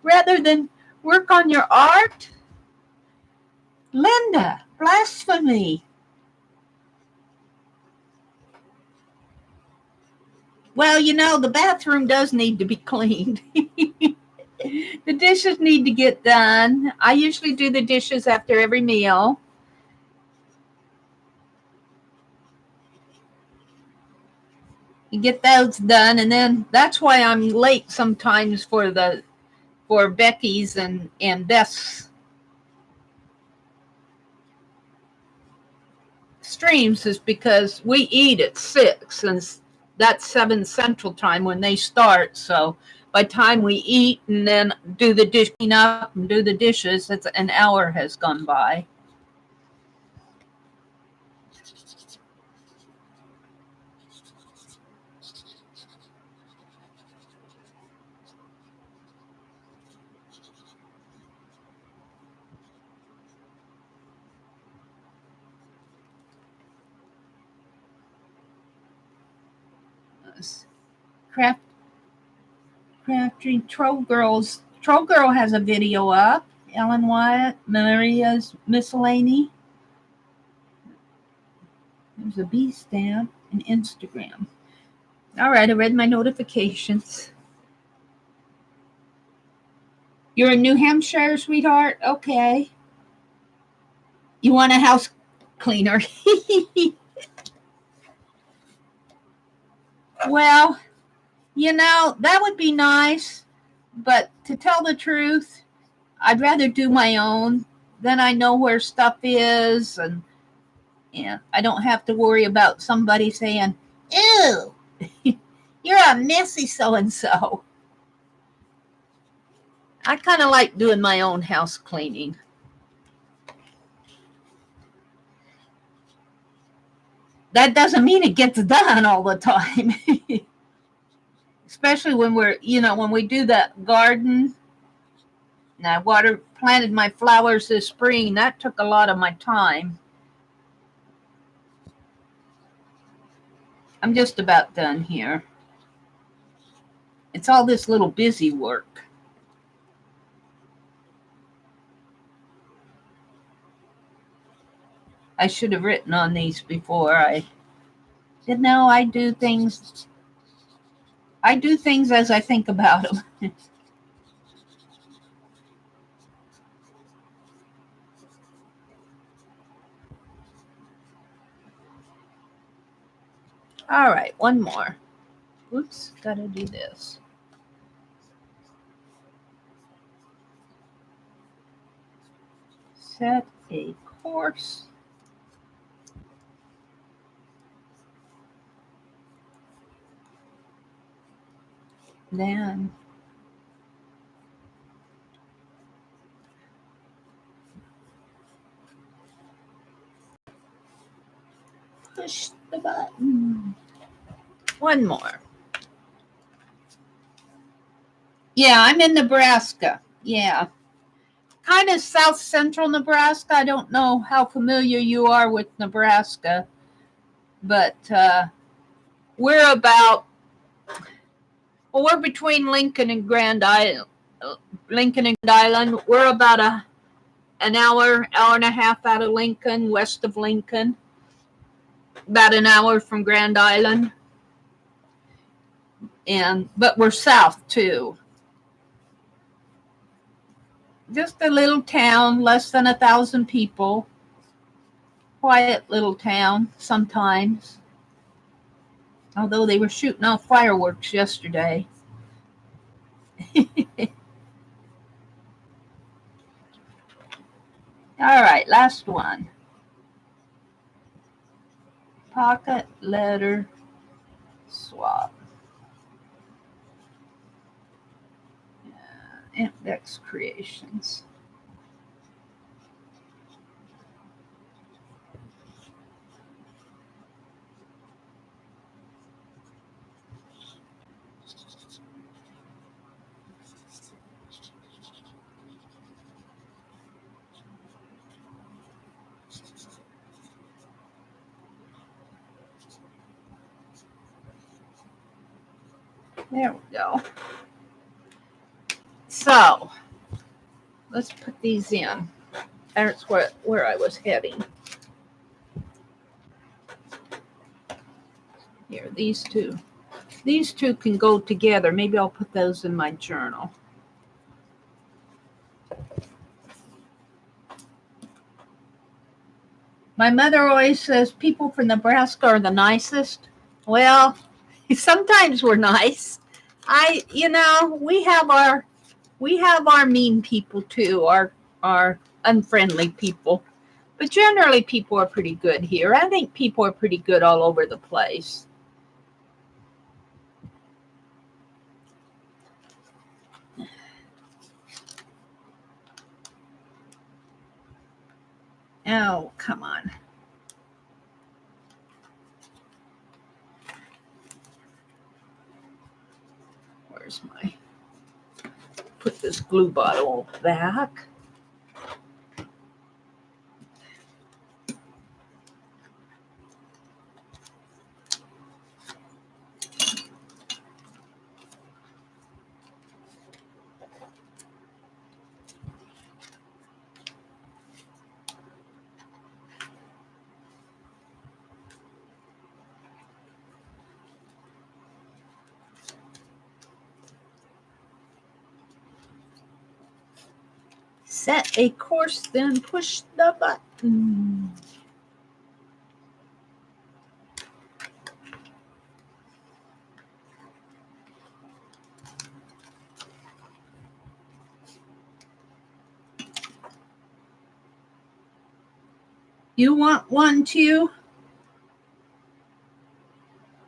Rather than work on your art? Linda, blasphemy. Well, the bathroom does need to be cleaned. The dishes need to get done. I usually do the dishes after every meal. You get those done, and then that's why I'm late sometimes for Becky's and Beth's streams, is because we eat at 6, and that's 7 Central Time when they start. So by the time we eat and then do the dishing up and do the dishes, it's an hour has gone by. Crafting Troll Girls. Troll Girl has a video up. Ellen Wyatt, Maria's Miscellany. There's a bee stamp and Instagram. All right, I read my notifications. You're in New Hampshire, sweetheart? Okay. You want a house cleaner? Well, that would be nice, but to tell the truth, I'd rather do my own. Then I know where stuff is, and I don't have to worry about somebody saying, ew, you're a messy so-and-so. I kind of like doing my own house cleaning. That doesn't mean it gets done all the time. Especially when when we do that garden. And I planted my flowers this spring. That took a lot of my time. I'm just about done here. It's all this little busy work. I should have written on these before. I said, no, I do things as I think about them. All right, one more. Oops, gotta do this. Set a course. Then push the button. One more. Yeah, I'm in Nebraska. Yeah. Kind of south central Nebraska. I don't know how familiar you are with Nebraska, but we're between Lincoln and Grand Island. We're about an hour and a half out of Lincoln, west of Lincoln. About an hour from Grand Island. But we're south too. Just a little town, less than 1,000 people. Quiet little town sometimes. Although they were shooting off fireworks yesterday. All right, last one. Pocket letter swap. Index creations. There we go. So let's put these in. That's where I was heading. Here, these two. These two can go together. Maybe I'll put those in my journal. My mother always says people from Nebraska are the nicest. Well, sometimes we're nice. We have our mean people too, our unfriendly people. But generally people are pretty good here. I think people are pretty good all over the place. Oh, come on. Where's my... Put this glue bottle back. Set a course, then push the button. You want one too,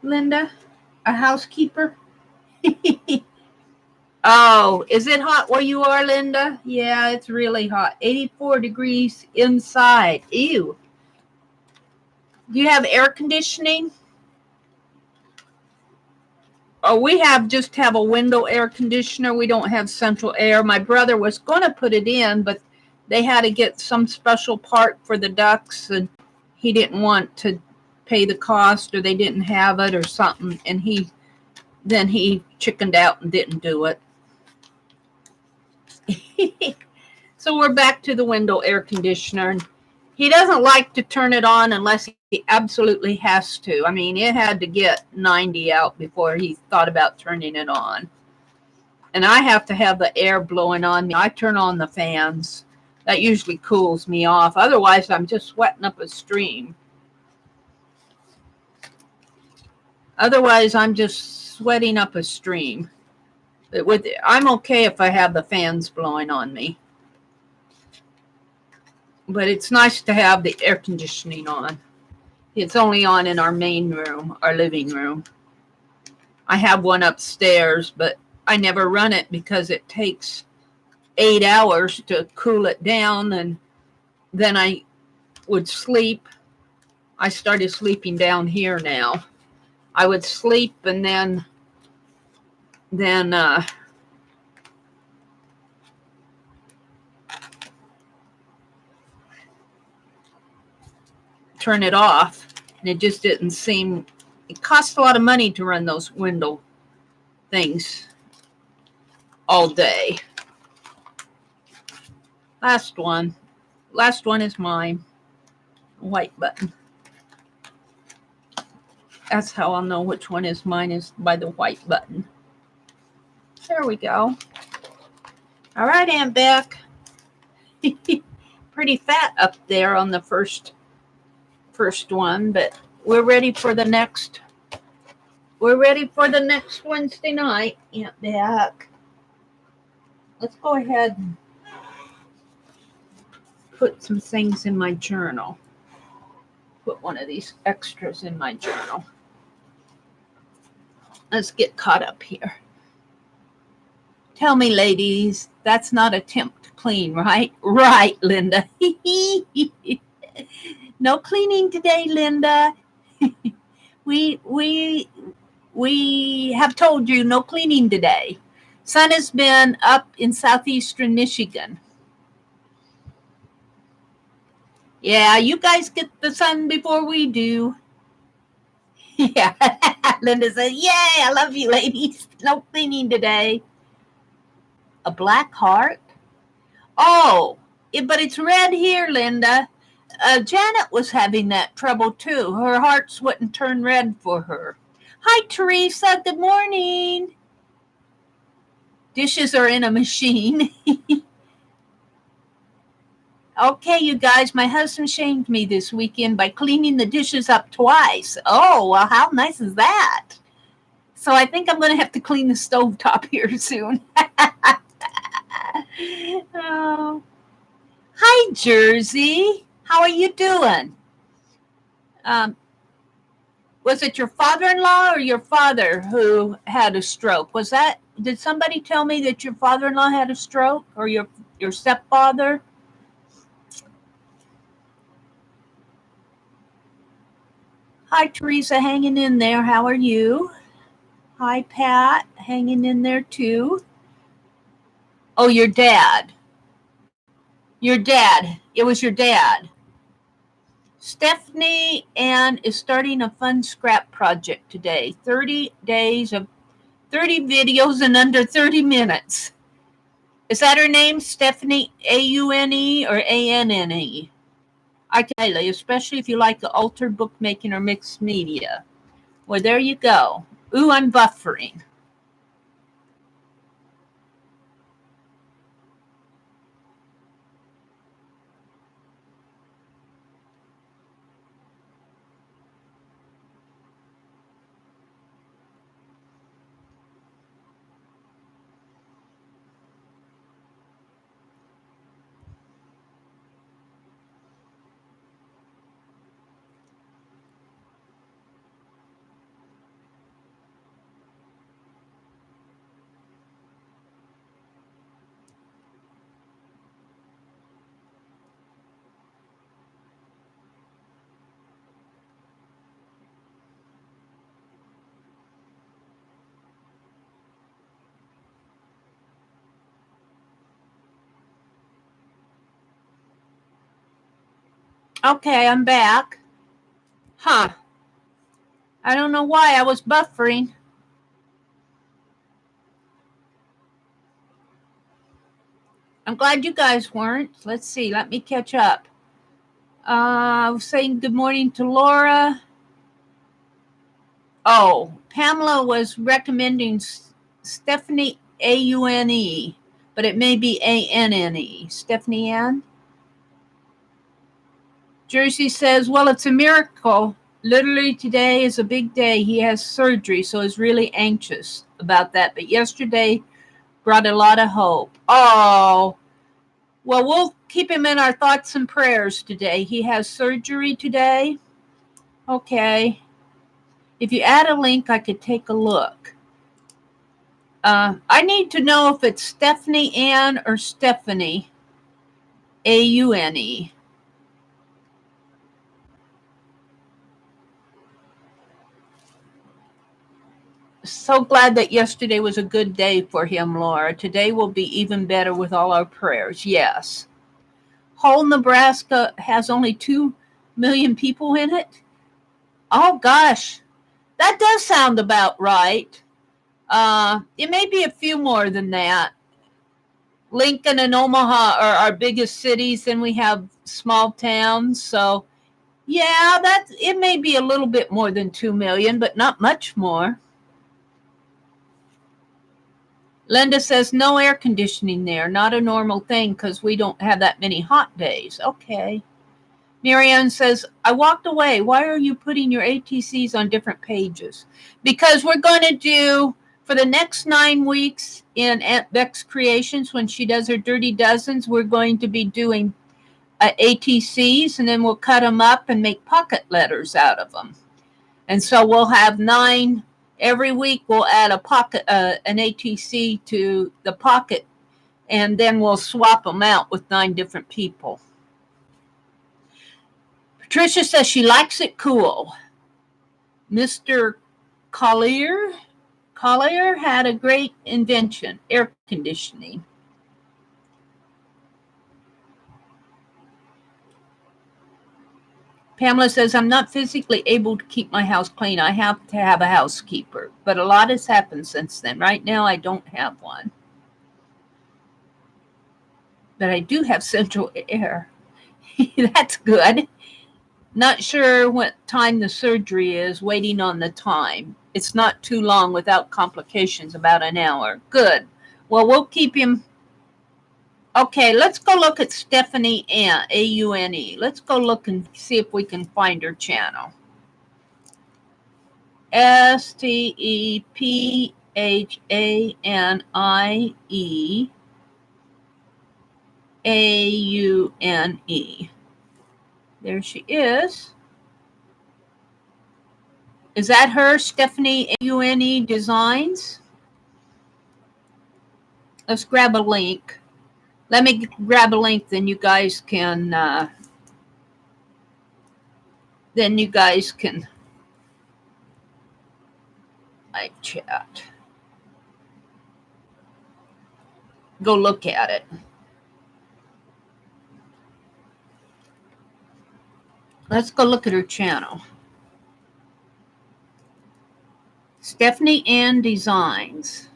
Linda? A housekeeper? Oh, is it hot where you are, Linda? Yeah, it's really hot. 84 degrees inside. Ew. Do you have air conditioning? Oh, we just have a window air conditioner. We don't have central air. My brother was going to put it in, but they had to get some special part for the ducts, and he didn't want to pay the cost, or they didn't have it or something, and then he chickened out and didn't do it. So we're back to the window air conditioner. He doesn't like to turn it on unless he absolutely has to. I mean, it had to get 90 out before he thought about turning it on. And I have to have the air blowing on me. I turn on the fans. That usually cools me off. Otherwise, I'm just sweating up a stream. Otherwise, I'm just sweating up a stream. I'm okay if I have the fans blowing on me. But it's nice to have the air conditioning on. It's only on in our main room, our living room. I have one upstairs, but I never run it because it takes 8 hours to cool it down, and then I would sleep. I started sleeping down here now. I would sleep and then turn it off, and it just didn't seem. It costs a lot of money to run those window things all day. Last one is mine. White button. That's how I'll know which one is mine, is by the white button. There we go. All right, Aunt Beck. Pretty fat up there on the first one, but we're ready for the next. We're ready for the next Wednesday night, Aunt Beck. Let's go ahead and put some things in my journal. Put one of these extras in my journal. Let's get caught up here. Tell me, ladies, that's not attempt to clean, right? Right, Linda. No cleaning today, Linda. We have told you no cleaning today. Sun has been up in southeastern Michigan. Yeah, you guys get the sun before we do. Yeah, Linda says, yay, I love you, ladies. No cleaning today. A black heart? Oh, but it's red here, Linda. Janet was having that trouble too. Her hearts wouldn't turn red for her. Hi, Teresa. Good morning. Dishes are in a machine. Okay, you guys, my husband shamed me this weekend by cleaning the dishes up twice. Oh, well, how nice is that? So I think I'm going to have to clean the stovetop here soon. Oh. Hi, Jersey. How are you doing? Was it your father-in-law or your father who had a stroke? Did somebody tell me that your father-in-law had a stroke, or your stepfather? Hi, Teresa, hanging in there. How are you? Hi, Pat, hanging in there too. Oh, your dad. Your dad. It was your dad. Stephanie Ann is starting a fun scrap project today. 30 days of 30 videos in under 30 minutes. Is that her name, Stephanie, A-U-N-E or A-N-N-E? I tell you, especially if you like the altered bookmaking or mixed media. Well, there you go. Ooh, I'm buffering. Okay, I'm back. Huh. I don't know why I was buffering. I'm glad you guys weren't. Let's see. Let me catch up. I was saying good morning to Laura. Oh, Pamela was recommending Stephanie Aune, but it may be Anne. Stephanie Ann. Jersey says, well, it's a miracle. Literally today is a big day. He has surgery, so he's really anxious about that. But yesterday brought a lot of hope. Oh, well, we'll keep him in our thoughts and prayers today. He has surgery today. Okay. If you add a link, I could take a look. I need to know if it's Stephanie Ann or Stephanie Aune. So glad that yesterday was a good day for him, Laura. Today will be even better with all our prayers. Yes. Whole Nebraska has only 2 million people in it. Oh, gosh. That does sound about right. It may be a few more than that. Lincoln and Omaha are our biggest cities, and we have small towns. So, yeah, it may be a little bit more than 2 million, but not much more. Linda says no air conditioning there. Not a normal thing because we don't have that many hot days. Okay. Marianne says, I walked away. Why are you putting your ATCs on different pages? Because we're going to do, for the next 9 weeks in Aunt Beck's Creations, when she does her Dirty Dozens, we're going to be doing ATCs, and then we'll cut them up and make pocket letters out of them. And so we'll have 9. Every week we'll add a pocket, an ATC to the pocket, and then we'll swap them out with 9 different people. Patricia says she likes it cool. Mr. Collier had a great invention, air conditioning. Pamela says, I'm not physically able to keep my house clean. I have to have a housekeeper. But a lot has happened since then. Right now, I don't have one. But I do have central air. That's good. Not sure what time the surgery is, waiting on the time. It's not too long without complications, about an hour. Good. Well, we'll keep him. Okay, let's go look at Stephanie Ann, Aune. Let's go look and see if we can find her channel. Stephanie Aune. There she is. Is that her, Stephanie Aune Designs? Let's grab a link. Let me grab a link, then you guys can live chat. Go look at it. Let's go look at her channel. Stephanie Ann Designs.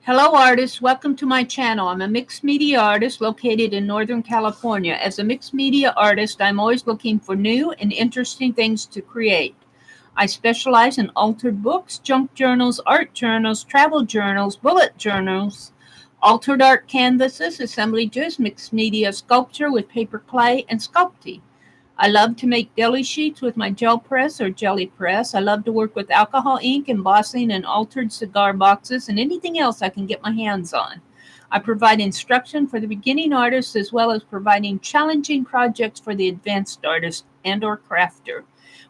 Hello, artists. Welcome to my channel. I'm a mixed media artist located in Northern California. As a mixed media artist, I'm always looking for new and interesting things to create. I specialize in altered books, junk journals, art journals, travel journals, bullet journals, altered art canvases, assemblages, mixed media sculpture with paper clay, and sculpting. I love to make deli sheets with my gel press or jelly press. I love to work with alcohol ink, embossing, and altered cigar boxes, and anything else I can get my hands on. I provide instruction for the beginning artist as well as providing challenging projects for the advanced artist and or crafter.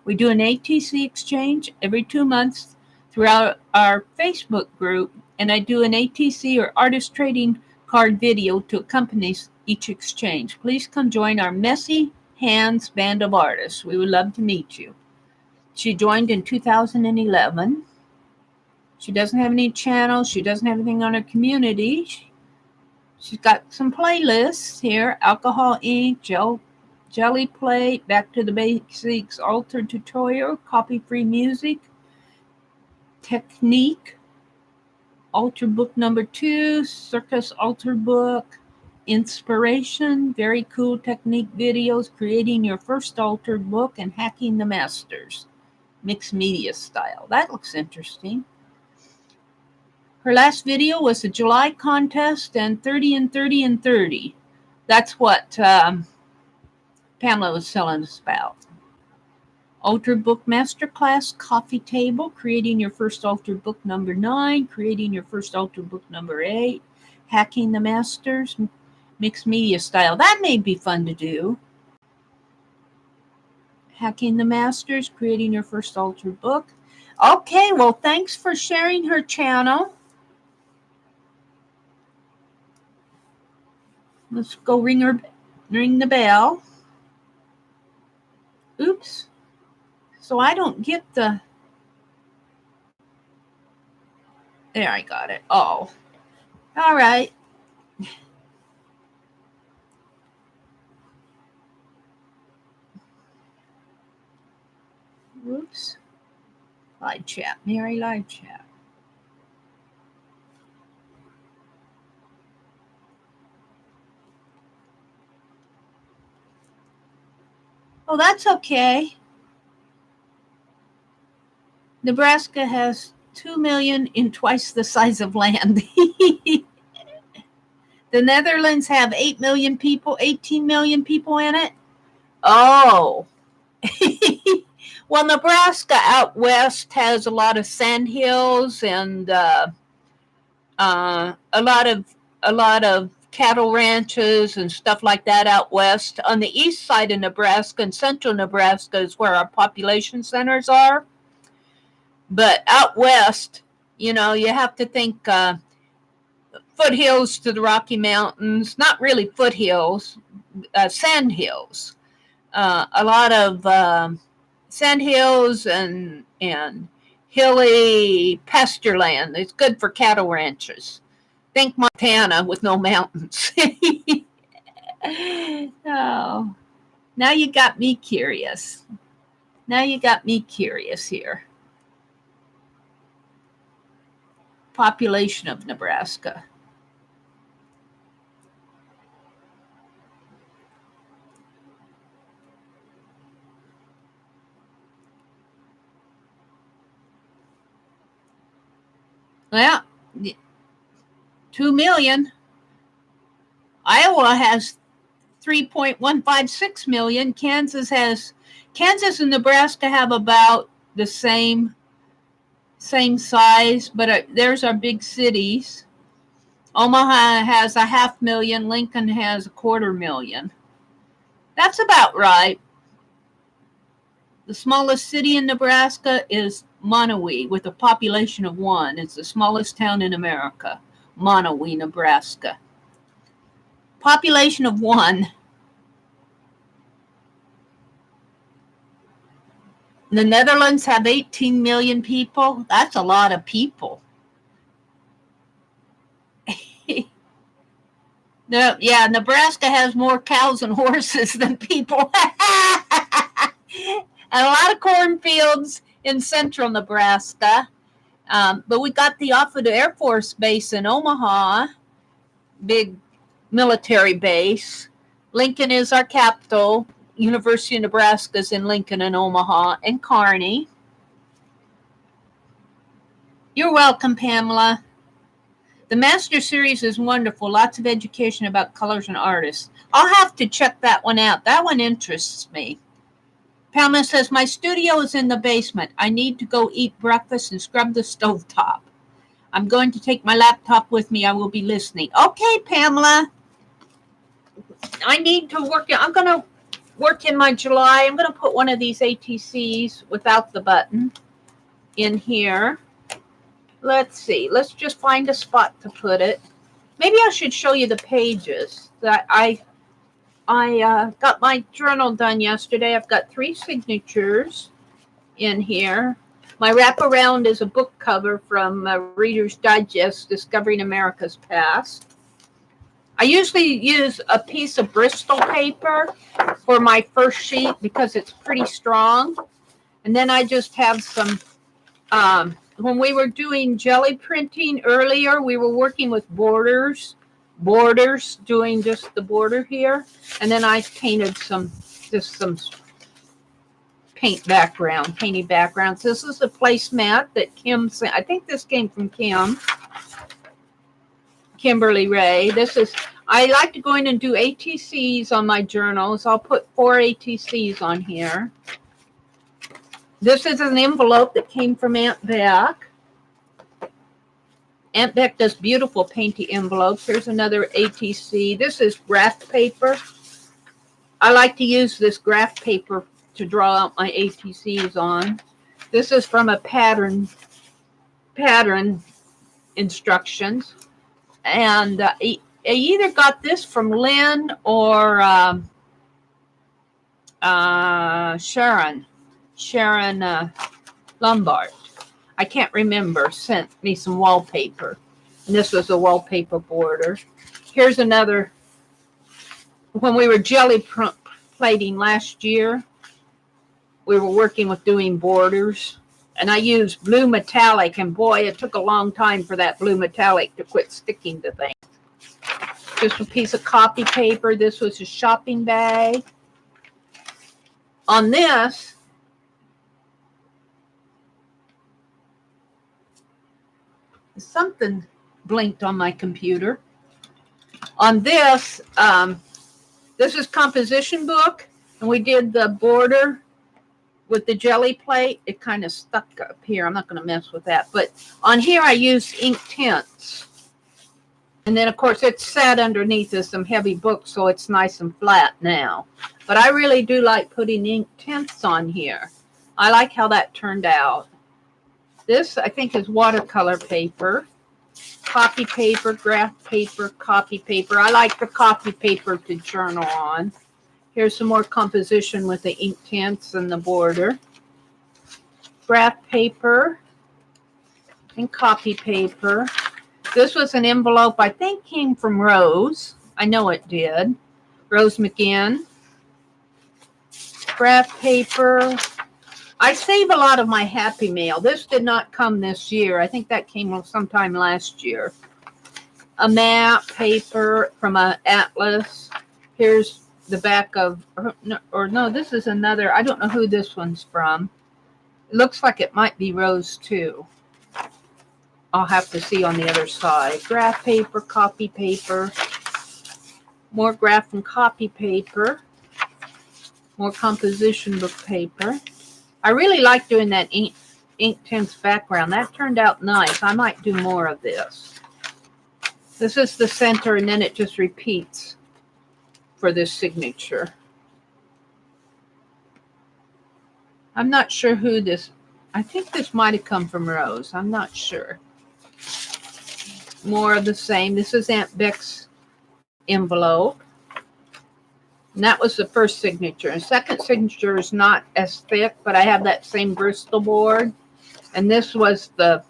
We do an ATC exchange every 2 months throughout our Facebook group, and I do an ATC or artist trading card video to accompany each exchange. Please come join our messy hands band of artists. We would love to meet you. She joined in 2011. She doesn't have any channels. She doesn't have anything on her community. She's got some playlists here. Alcohol ink, gel Jelly Plate, Back to the Basics, Altered Tutorial, Copy-Free Music, Technique, Alter Book number 2, Circus Alter Book, Inspiration, Very Cool Technique Videos, Creating Your First Altered Book, and Hacking the Masters, Mixed Media Style. That looks interesting. Her last video was the July contest and 30 and 30 and 30. That's what Pamela was telling us about. Altered Book Masterclass, Coffee Table, Creating Your First Altered Book number 9, Creating Your First Altered Book number 8, Hacking the Masters, Mixed Media Style. That may be fun to do. Hacking the Masters, Creating Your First Altered Book. Okay, well, thanks for sharing her channel. Let's go ring the bell. Oops. So I don't get the... There, I got it. Oh. All right. Whoops. Live chat. Mary live chat. Oh, that's okay. Nebraska has 2 million in twice the size of land. The Netherlands have 8 million people, 18 million people in it. Oh. Well, Nebraska out west has a lot of sand hills and a lot of cattle ranches and stuff like that out west. On the east side of Nebraska and central Nebraska is where our population centers are. But out west, you know, you have to think foothills to the Rocky Mountains, not really foothills, sand hills. A lot of sand hills and hilly pasture land. It's good for cattle ranches. Think Montana with no mountains. Oh, now you got me curious. Now you got me curious here. Population of Nebraska. Well, 2 million. Iowa has 3.156 million. Kansas and Nebraska have about the same size, but there's our big cities. Omaha has 500,000. Lincoln has 250,000. That's about right. The smallest city in Nebraska is Monowee with a population of 1. It's the smallest town in America, Monowee, Nebraska. Population of 1. The Netherlands have 18 million people. That's a lot of people. Yeah, Nebraska has more cows and horses than people. And a lot of cornfields in central Nebraska. But we got the Offutt Air Force Base in Omaha, big military base. Lincoln is our capital. University of Nebraska is in Lincoln and Omaha and Kearney. You're welcome, Pamela. The Master Series is wonderful. Lots of education about colors and artists. I'll have to check that one out. That one interests me. Pamela says, my studio is in the basement. I need to go eat breakfast and scrub the stovetop. I'm going to take my laptop with me. I will be listening. Okay, Pamela. I need to work. I'm going to work in my July. I'm going to put one of these ATCs without the button in here. Let's see. Let's just find a spot to put it. Maybe I should show you the pages that I got my journal done yesterday. I've got 3 signatures in here. My wraparound is a book cover from Reader's Digest, Discovering America's Past. I usually use a piece of Bristol paper for my first sheet because it's pretty strong. And then I just have some, when we were doing jelly printing earlier, we were working with borders, doing just the border here. And then I painted some painty backgrounds. This is a placemat that Kim sent. I think this came from Kimberly Ray. I like to go in and do ATCs on my journals. I'll put 4 ATCs on here. This is an envelope that came from Aunt Beck. Aunt Beck does beautiful painty envelopes. Here's another ATC. This is graph paper. I like to use this graph paper to draw out my ATCs on. This is from a pattern instructions. And I either got this from Lynn or Sharon Lombard. I can't remember, sent me some wallpaper. And this was a wallpaper border. Here's another. When we were jelly plating last year, we were working with doing borders. And I used blue metallic, and boy, it took a long time for that blue metallic to quit sticking to things. Just a piece of copy paper. This was a shopping bag. On this, something blinked on my computer. On this, this is composition book, and we did the border with the jelly plate. It kind of stuck up here. I'm not going to mess with that. But on here, I use ink tints. And then, of course, it's sat underneath some heavy books, so it's nice and flat now. But I really do like putting ink tints on here. I like how that turned out. This, I think, is watercolor paper. Copy paper, graph paper, copy paper. I like the copy paper to journal on. Here's some more composition with the ink tints and the border. Graph paper and copy paper. This was an envelope I think came from Rose. I know it did. Rose McGinn. Graph paper. I save a lot of my Happy Mail. This did not come this year. I think that came sometime last year. A map paper from an atlas. Here's the back of, no, this is another. I don't know who this one's from. It looks like it might be Rose too. I'll have to see on the other side. Graph paper, copy paper. More graph and copy paper. More composition book paper. I really like doing that ink tints background. That turned out nice. I might do more of this. This is the center, and then it just repeats for this signature. I'm not sure who this. I think this might have come from Rose. I'm not sure. More of the same. This is Aunt Beck's envelope. And that was the first signature. The second signature is not as thick, but I have that same Bristol board. And this was the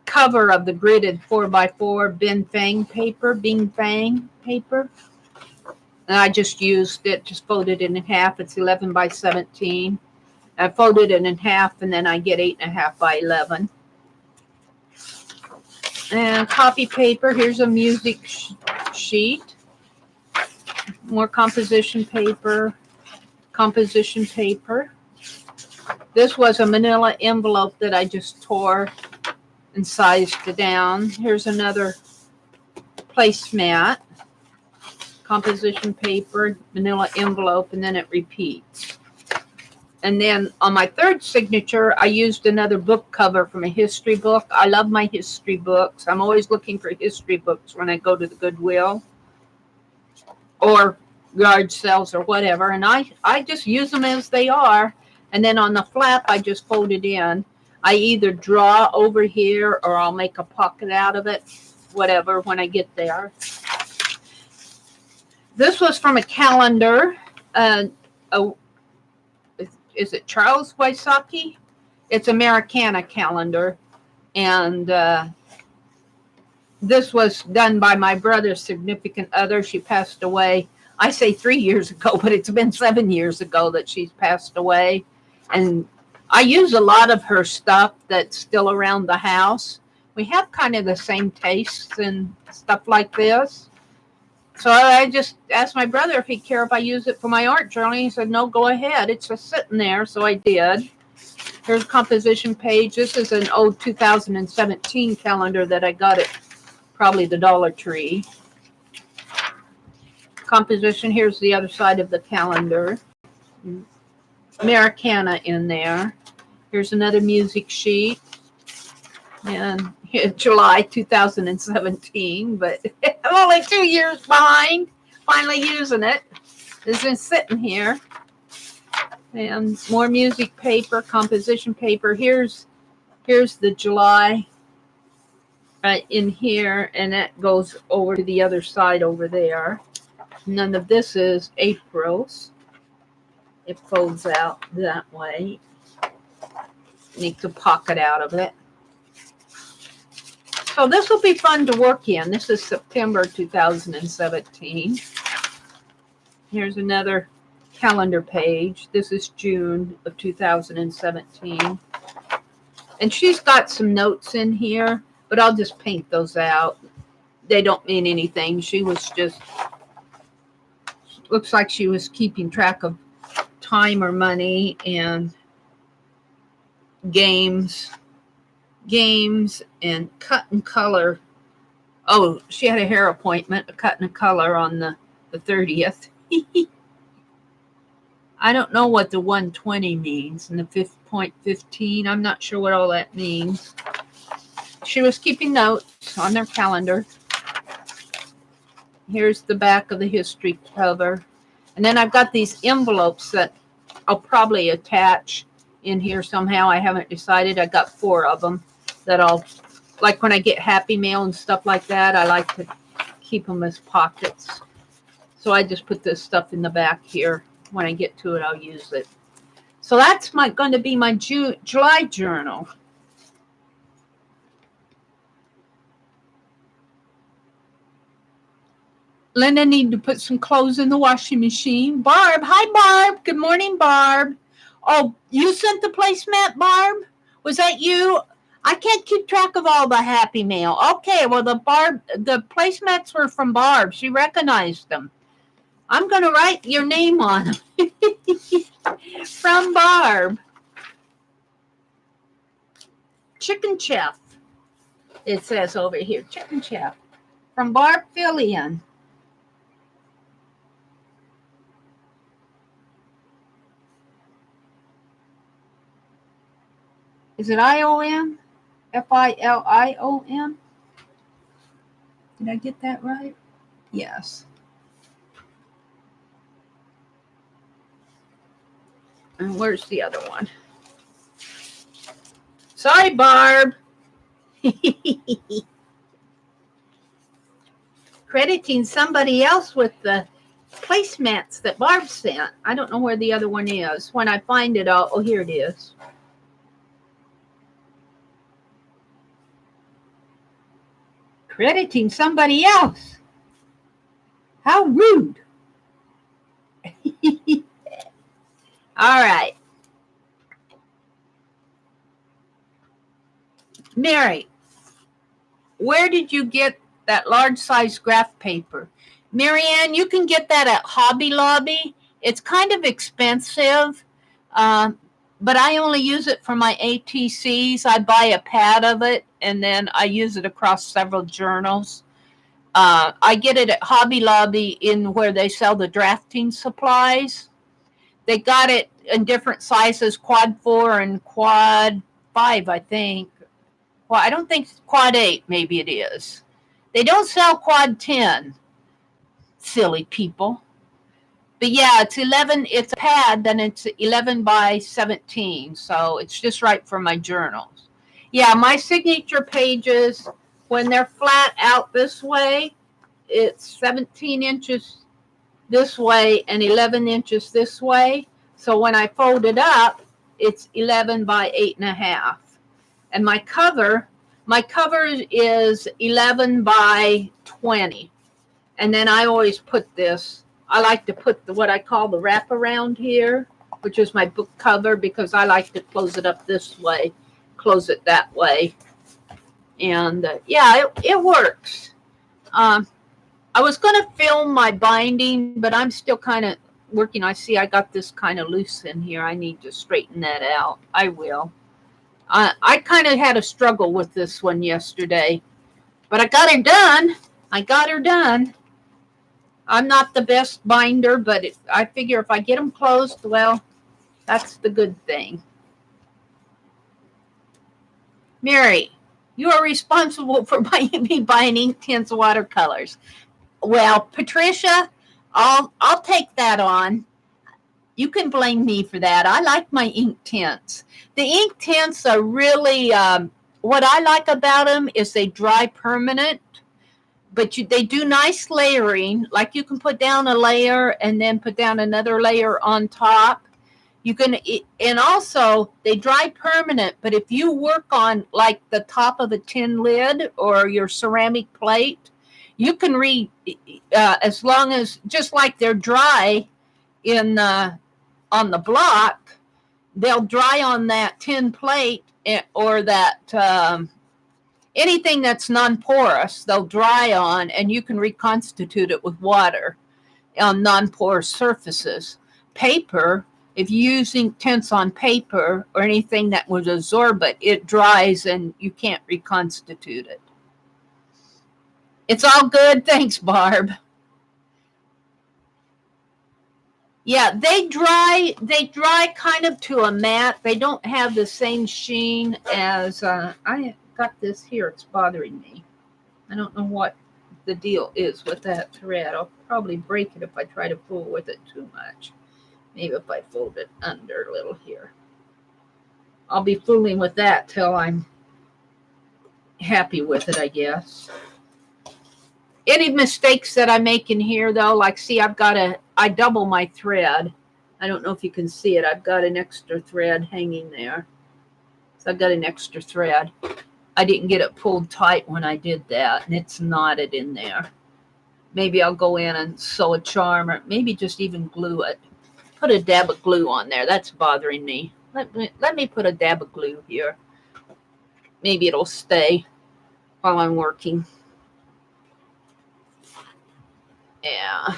cover of the gridded 4x4 Bing Fang paper. And I just used it, just folded it in half. It's 11 by 17. I folded it in half, and then I get 8.5 by 11. And copy paper. Here's a music sheet. More composition paper. Composition paper. This was a manila envelope that I just tore and sized it down. Here's another placemat. Composition paper, manila envelope, and then it repeats. And then on my third signature, I used another book cover from a history book. I love my history books. I'm always looking for history books when I go to the Goodwill or yard sales or whatever. And I just use them as they are. And then on the flap, I just fold it in. I either draw over here or I'll make a pocket out of it, whatever, when I get there. This was from a calendar. Is it Charles Wysocki? It's Americana calendar. And this was done by my brother's significant other. She passed away. I say 3 years ago, but it's been 7 years ago that she's passed away. And I use a lot of her stuff that's still around the house. We have kind of the same tastes and stuff like this. So I just asked my brother if he'd care if I use it for my art journal. He said, no, go ahead. It's just sitting there. So I did. Here's a composition page. This is an old 2017 calendar that I got at probably the Dollar Tree. Composition, here's the other side of the calendar. Americana in there. Here's another music sheet. And July 2017, but I'm only 2 years behind finally using it. It's been sitting here. And more music paper, composition paper. Here's the July right in here, and that goes over to the other side over there. None of this is April's. It folds out that way. Makes a pocket out of it. So this will be fun to work in. This is September 2017. Here's another calendar page. This is June of 2017. And she's got some notes in here, but I'll just paint those out. They don't mean anything. She was just, looks like she was keeping track of time or money and games and cut and color. Oh, she had a hair appointment, a cut and a color on the 30th. I don't know what the 120 means and the 5.15. I'm not sure what all that means. She was keeping notes on their calendar. Here's the back of the history cover. And then I've got these envelopes that I'll probably attach in here somehow. I haven't decided. I got 4 of them that I'll, like when I get Happy Mail and stuff like that, I like to keep them as pockets. So I just put this stuff in the back here. When I get to it, I'll use it. So that's going to be my July journal. Linda need to put some clothes in the washing machine. Barb, hi Barb. Good morning, Barb. Oh, you sent the placemat, Barb? Was that you? I can't keep track of all the Happy Mail. Okay, well the placemats were from Barb. She recognized them. I'm going to write your name on them. From Barb. Chicken Chef. It says over here, Chicken Chef. From Barb Fillion. Is it ION? Filion? Did I get that right? Yes. And where's the other one? Sorry, Barb. Crediting somebody else with the placemats that Barb sent. I don't know where the other one is. When I find it, oh, here it is. Crediting somebody else. How rude. All right. Mary, where did you get that large size graph paper? Marianne, you can get that at Hobby Lobby. It's kind of expensive, but I only use it for my ATCs. I buy a pad of it, and then I use it across several journals. I get it at Hobby Lobby in where they sell the drafting supplies. They got it in different sizes, quad 4 and quad 5, I think. Well, I don't think quad 8, maybe it is. They don't sell quad 10. Silly people. But yeah, it's 11. It's a pad, then it's 11 by 17. So it's just right for my journals. Yeah, my signature pages, when they're flat out this way, it's 17 inches this way and 11 inches this way. So when I fold it up, it's 11 by 8.5. And my cover, My cover is 11 by 20. And then I always put this, I like to put what I call the wraparound here, which is my book cover, because I like to close it up this way, close it that way. And yeah, it works. I was going to film my binding, but I'm still kind of working. I see I got this kind of loose in here. I need to straighten that out. I will. I kind of had a struggle with this one yesterday, but I got her done. I got her done. I'm not the best binder, but I figure if I get them closed, well, that's the good thing. Mary, you are responsible for me buying ink tints watercolors. Well, Patricia, I'll take that on. You can blame me for that. I like my ink tints. The ink tints are really, what I like about them is they dry permanent, but they do nice layering. Like you can put down a layer and then put down another layer on top. You can, and also they dry permanent, but if you work on like the top of a tin lid or your ceramic plate, you can as long as, just like they're dry in on the block, they'll dry on that tin plate or that anything that's non-porous, they'll dry on, and you can reconstitute it with water on non-porous surfaces. Paper, if you're using tints on paper or anything that would absorb it, it dries and you can't reconstitute it. It's all good. Thanks, Barb. Yeah, they dry kind of to a matte. They don't have the same sheen as I got this here. It's bothering me. I don't know what the deal is with that thread. I'll probably break it if I try to fool with it too much. Maybe if I fold it under a little here. I'll be fooling with that till I'm happy with it, I guess. Any mistakes that I make in here, though, like, see, I double my thread. I don't know if you can see it. I've got an extra thread hanging there. So I've got an extra thread. I didn't get it pulled tight when I did that, and it's knotted in there. Maybe I'll go in and sew a charm, or maybe just even glue it. Put a dab of glue on there. That's bothering me. Let me put a dab of glue here. Maybe it'll stay while I'm working. Yeah.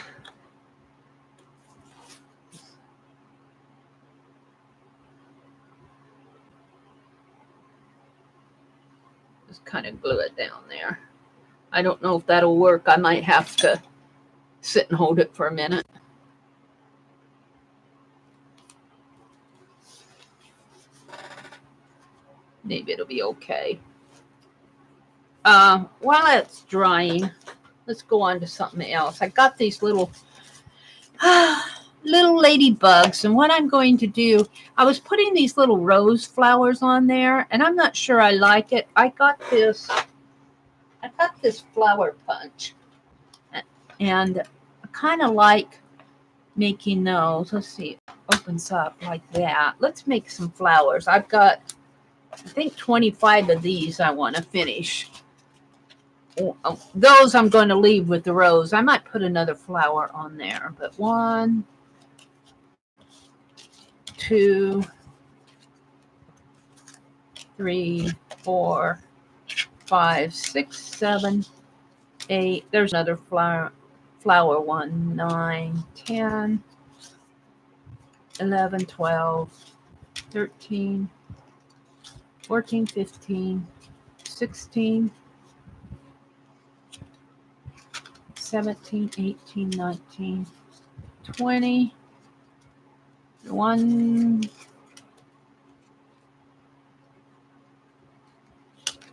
Just kind of glue it down there. I don't know if that'll work. I might have to sit and hold it for a minute. Maybe it'll be okay. While it's drying, let's go on to something else. I got these little ladybugs, and what I'm going to do, I was putting these little rose flowers on there, and I'm not sure I like it. I got this flower punch, and I kind of like making those. Let's see, it opens up like that. Let's make some flowers. I've got, I think, 25 of these I want to finish. Those I'm going to leave with the rose. I might put another flower on there, but 1, 2, 3, 4, 5, 6, 7, 8. There's another flower 1, 9, 10, 11, 12, 13, 14, 15, 16, 17, 18, 19, 20, 1,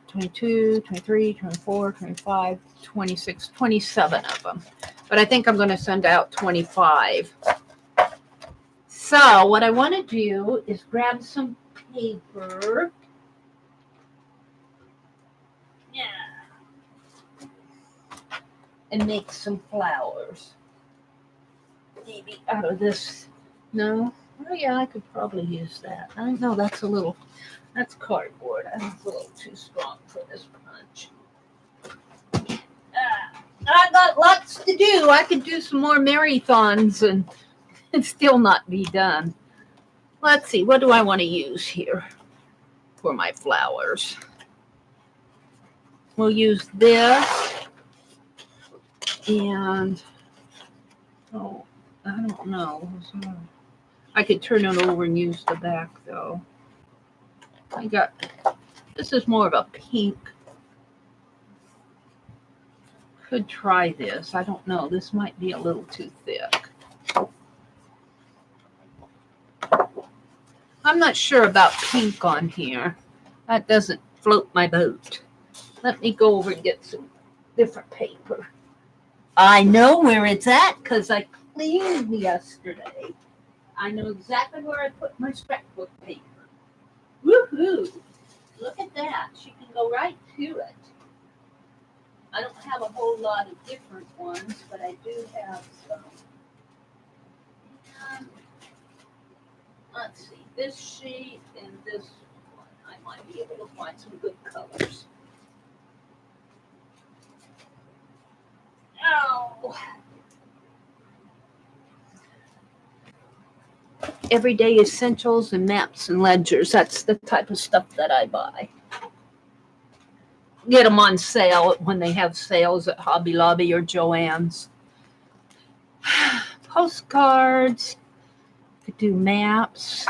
22, 23, 24, 25, 26, 27 of them. But I think I'm going to send out 25. So what I want to do is grab some paper. Yeah. And make some flowers. Maybe out of this. No? Oh yeah, I could probably use that. I know that's cardboard. That's a little too strong for this punch. I got lots to do. I could do some more marathons and still not be done. Let's see, what do I want to use here for my flowers? We'll use this, and oh, I don't know. I could turn it over and use the back though. This is more of a pink. Could try this. I don't know. This might be a little too thick. I'm not sure about pink on here. That doesn't float my boat. Let me go over and get some different paper. I know where it's at because I cleaned yesterday. I know exactly where I put my scrapbook paper. Woohoo! Look at that. She can go right to it. I don't have a whole lot of different ones, but I do have some. Let's see, this sheet and this one. I might be able to find some good colors. Oh. Everyday essentials and maps and ledgers. That's the type of stuff that I buy. Get them on sale when they have sales at Hobby Lobby or Joann's. Postcards. Could do maps.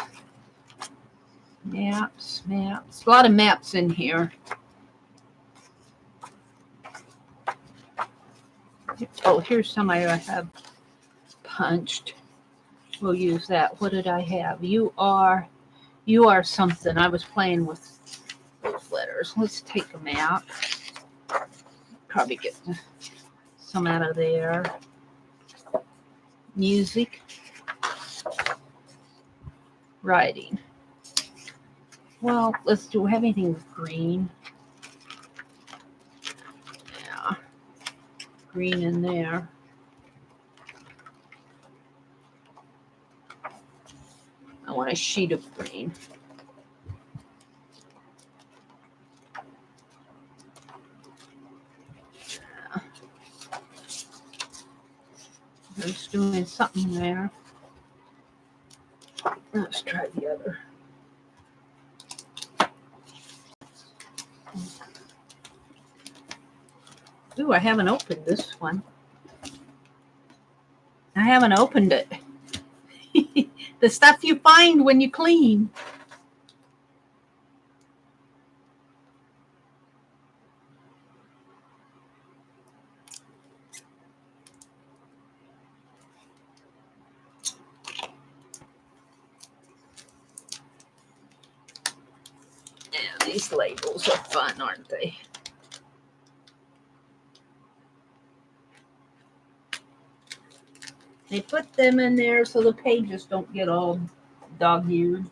Maps. A lot of maps in here. Oh, here's some I have punched. We'll use that. What did I have? You are something. I was playing with those letters. Let's take a map. Probably get some out of there. Music. Writing. Well, let's do anything with green. Yeah. Green in there. I want a sheet of green. Yeah. Just doing something there. Let's try the other. Ooh, I haven't opened this one. I haven't opened it. The stuff you find when you clean. Yeah, these labels are fun, aren't they? They put them in there so the pages don't get all dog-eared.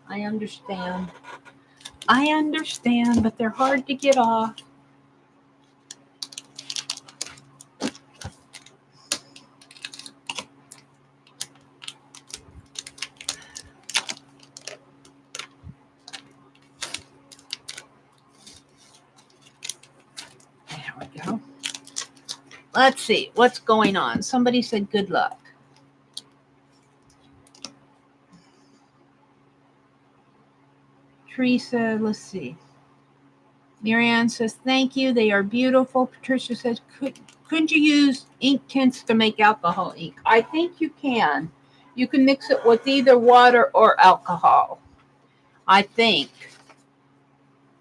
I understand, but they're hard to get off. There we go. Let's see what's going on. Somebody said good luck. Teresa, let's see. Marianne says, thank you. They are beautiful. Patricia says, couldn't you use ink tints to make alcohol ink? I think you can. You can mix it with either water or alcohol. I think.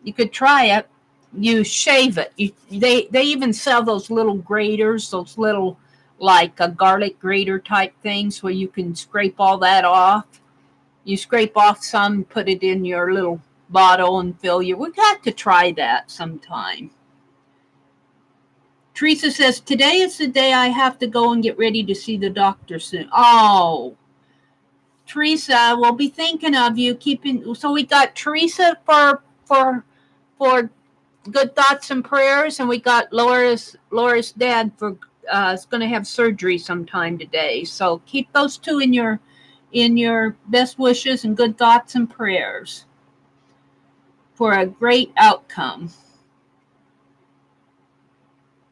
You could try it. You shave it. They even sell those little graters, those little like a garlic grater type things where you can scrape all that off. You scrape off some, put it in your little bottle and fill your. We got to try that sometime. Teresa says, today is the day I have to go and get ready to see the doctor soon. Oh, Teresa, we'll be thinking of you. So we got Teresa for good thoughts and prayers, and we got Laura's dad for is going to have surgery sometime today. So keep those two in your in your best wishes and good thoughts and prayers for a great outcome.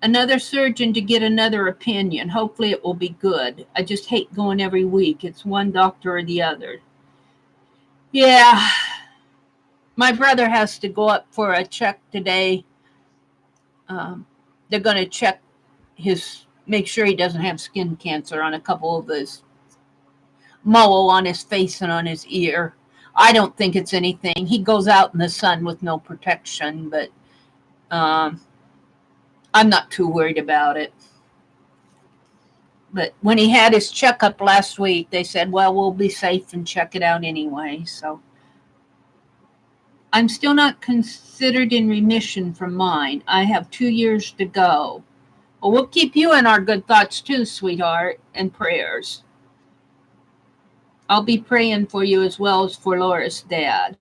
Another surgeon to get another opinion. Hopefully it will be good. I just hate going every week. It's one doctor or the other. Yeah. My brother has to go up for a check today. They're going to check make sure he doesn't have skin cancer on a couple of his mole on his face and on his ear. I don't think it's anything. He goes out in the sun with no protection, but I'm not too worried about it. But when he had his checkup last week, they said, well, we'll be safe and check it out anyway. So I'm still not considered in remission from mine. I have 2 years to go. Well, we'll keep you in our good thoughts too, sweetheart, and prayers. I'll be praying for you as well as for Laura's dad.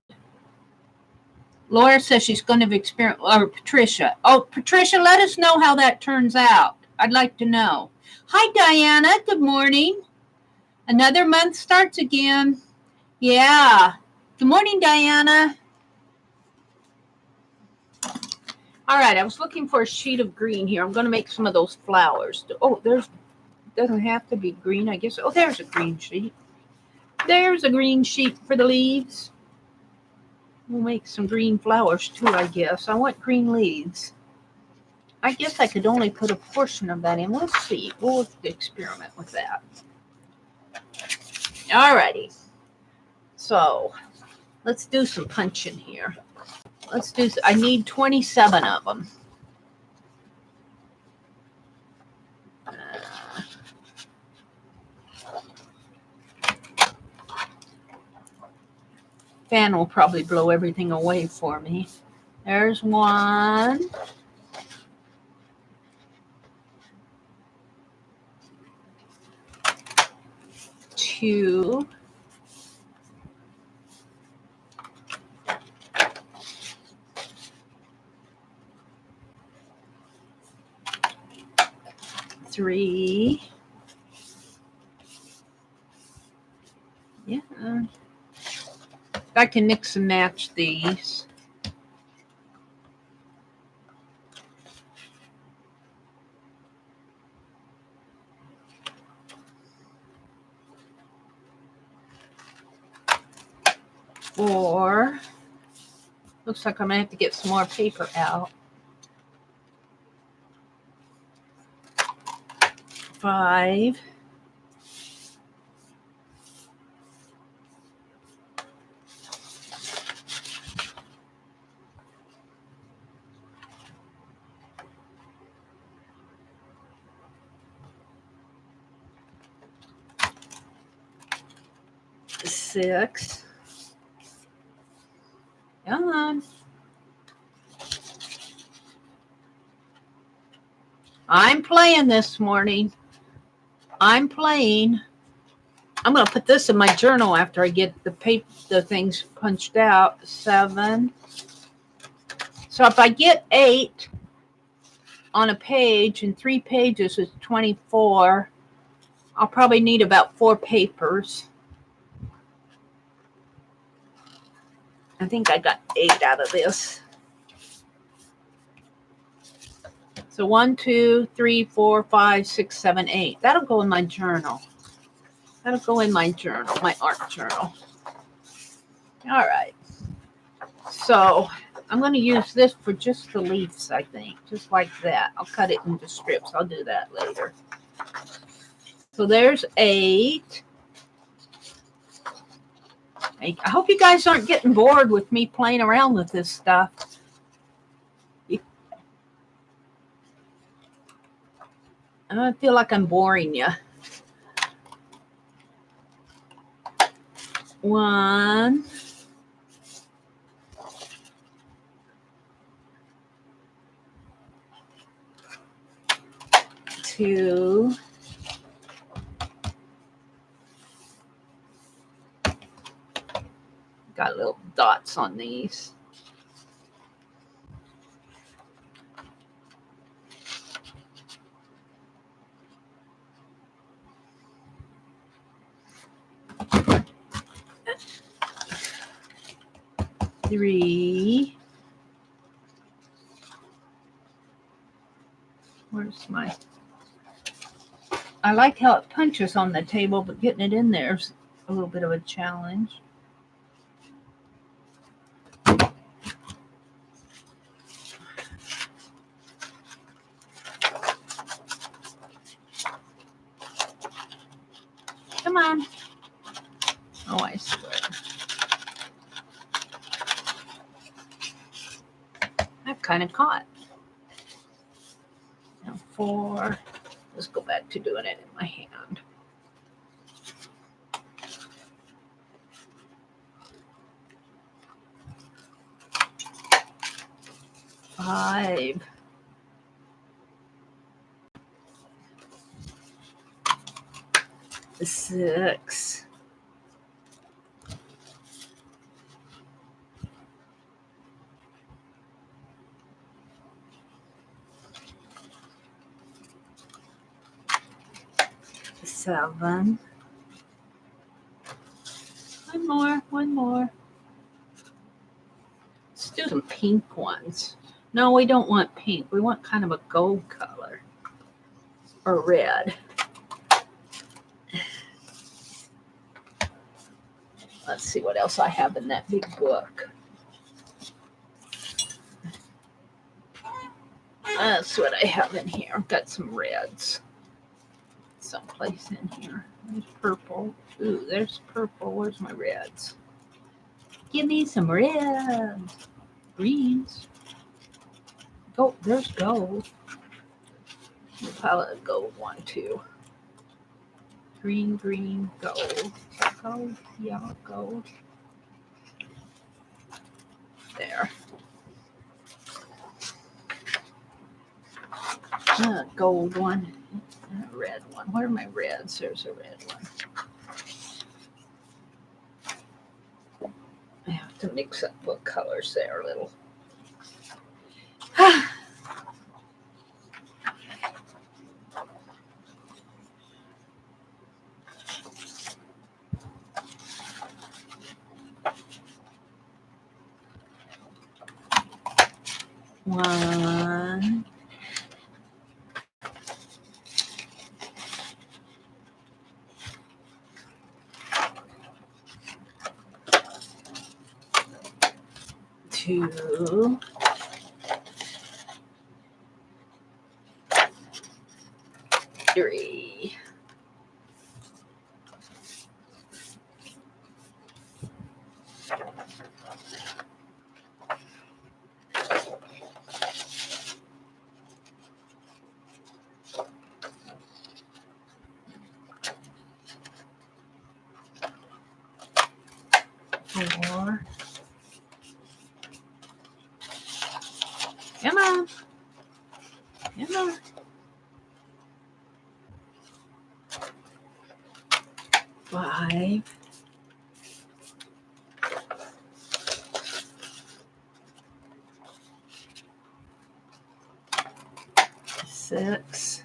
Laura says she's going to experience, or Patricia. Oh, Patricia, let us know how that turns out. I'd like to know. Hi, Diana. Good morning. Another month starts again. Yeah. Good morning, Diana. All right, I was looking for a sheet of green here. I'm going to make some of those flowers. Oh, doesn't have to be green, I guess. Oh, there's a green sheet. There's a green sheet for the leaves. We'll make some green flowers too, I guess. I want green leaves. I guess I could only put a portion of that in. Let's see. We'll experiment with that. All righty. So let's do some punching here. I need 27 of them. Fan will probably blow everything away for me. There's one. Two. Three. Yeah. I can mix and match these. Four. Looks like I'm going to have to get some more paper out. 5. 6. Come on. I'm playing this morning. I'm playing. I'm going to put this in my journal after I get the things punched out. 7. So if I get 8 on a page and 3 pages is 24, I'll probably need about 4 papers. I think I got 8 out of this. So 1, 2, 3, 4, 5, 6, 7, 8. That'll go in my journal. That'll go in my journal, my art journal. All right. So I'm going to use this for just the leaves, I think. Just like that. I'll cut it into strips. I'll do that later. So there's 8. I hope you guys aren't getting bored with me playing around with this stuff. I feel like I'm boring you. 1. 2. Got little dots on these. 3. 3. Where's my... I like how it punches on the table, but getting it in there is a little bit of a challenge. Come on. Oh, I swear. I've kind of caught. Now 4. Let's go back to doing it in my hand. 5. 6. 7. One more. Let's do some pink ones. No, we don't want pink. We want kind of a gold color or red. Let's see what else I have in that big book. That's what I have in here. I've got some reds someplace in here. There's purple. Ooh, there's purple. Where's my reds? Give me some reds. Greens. Oh, there's gold. We'll call it a gold one, too. Green, gold. Gold, yellow, gold. There. Gold one. And a red one. Where are my reds? There's a red one. I have to mix up what colors there a little. One. 2. 3. 4. Come on. Come on. 5. 6.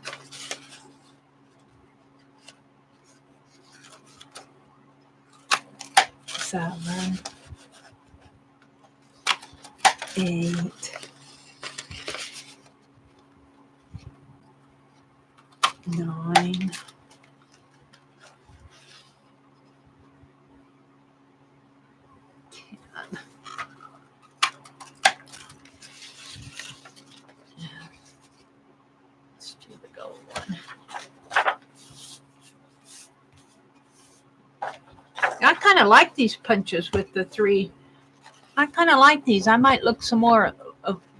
7. 8. 9. 10. Let's do the gold one. I kind of like these punches with the 3. I kind of like these. I might look some more.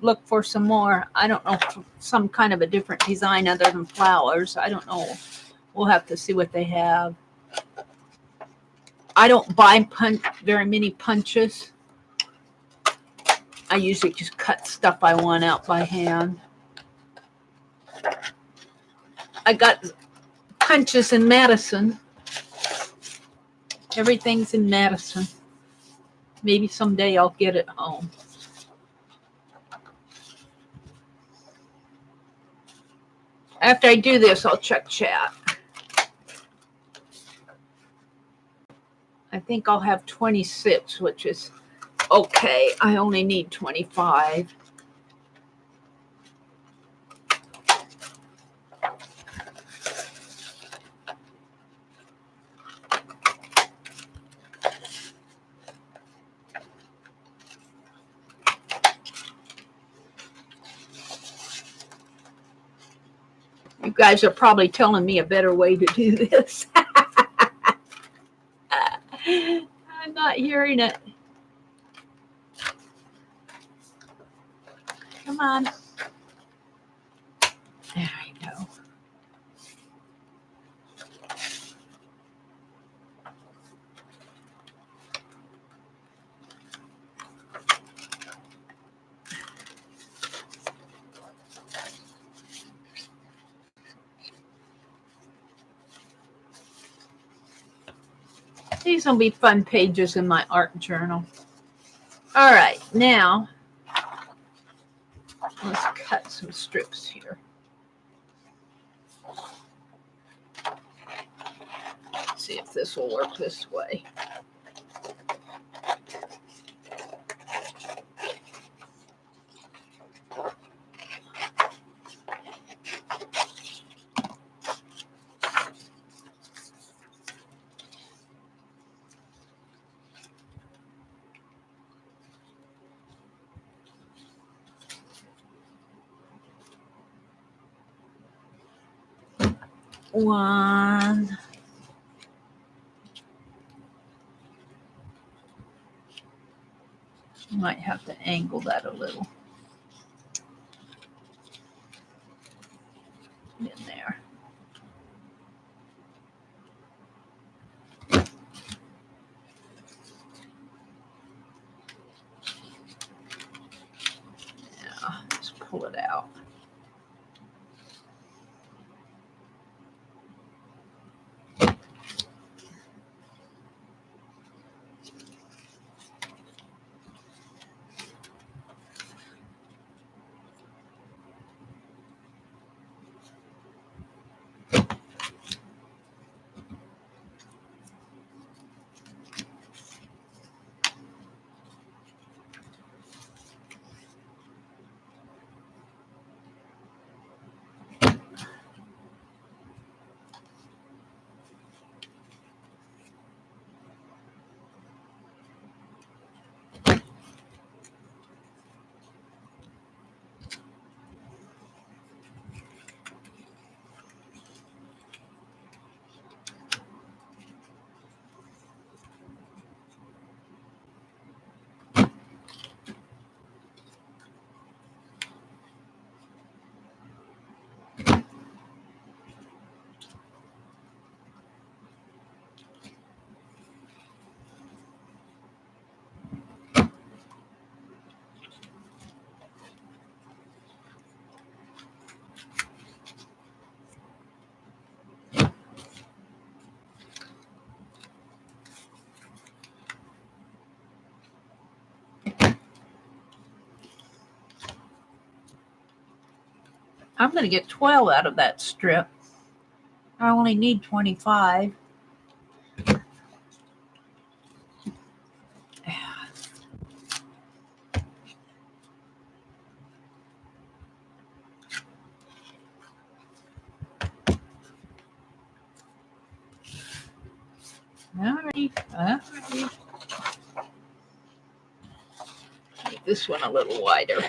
Look for some more. I don't know, some kind of a different design other than flowers. I don't know. We'll have to see what they have. I don't buy very many punches. I usually just cut stuff I want out by hand. I got punches in Madison. Everything's in Madison. Maybe someday I'll get it home. After I do this, I'll check chat. I think I'll have 26, which is Okay, I only need 25. You guys are probably telling me a better way to do this. I'm not hearing it. Come on. There you go. These will be fun pages in my art journal. All right, now let's cut some strips here. See if this will work this way. One. Might have to angle that a little. In there. Yeah, just pull it out. I'm going to get 12 out of that strip. I only need 25. Alrighty. Make this one a little wider.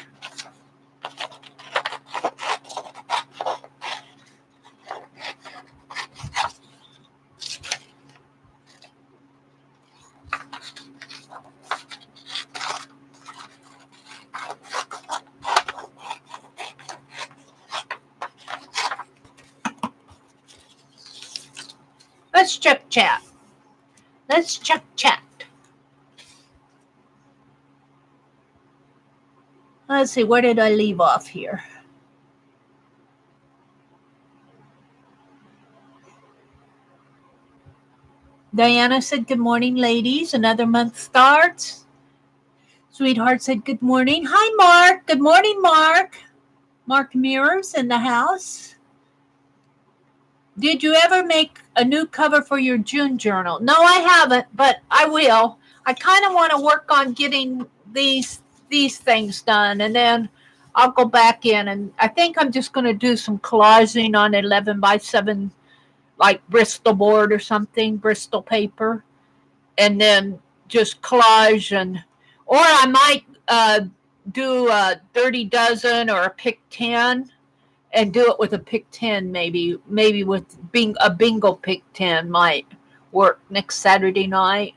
Let's check chat. Let's check chat. Let's see, where did I leave off here? Diana said, good morning, ladies. Another month starts. Sweetheart said, good morning. Hi, Mark. Good morning, Mark. Mark Mirrors in the house. Did you ever make a new cover for your June journal? No, I haven't, but I will. I kind of want to work on getting these things done, and then I'll go back in, and I think I'm just going to do some collaging on 11 by 7, like Bristol board or something, Bristol paper, and then just collage, or I might do a Dirty Dozen or a Pick 10 and do it with a Pick 10, maybe with a bingo Pick 10 might work next Saturday night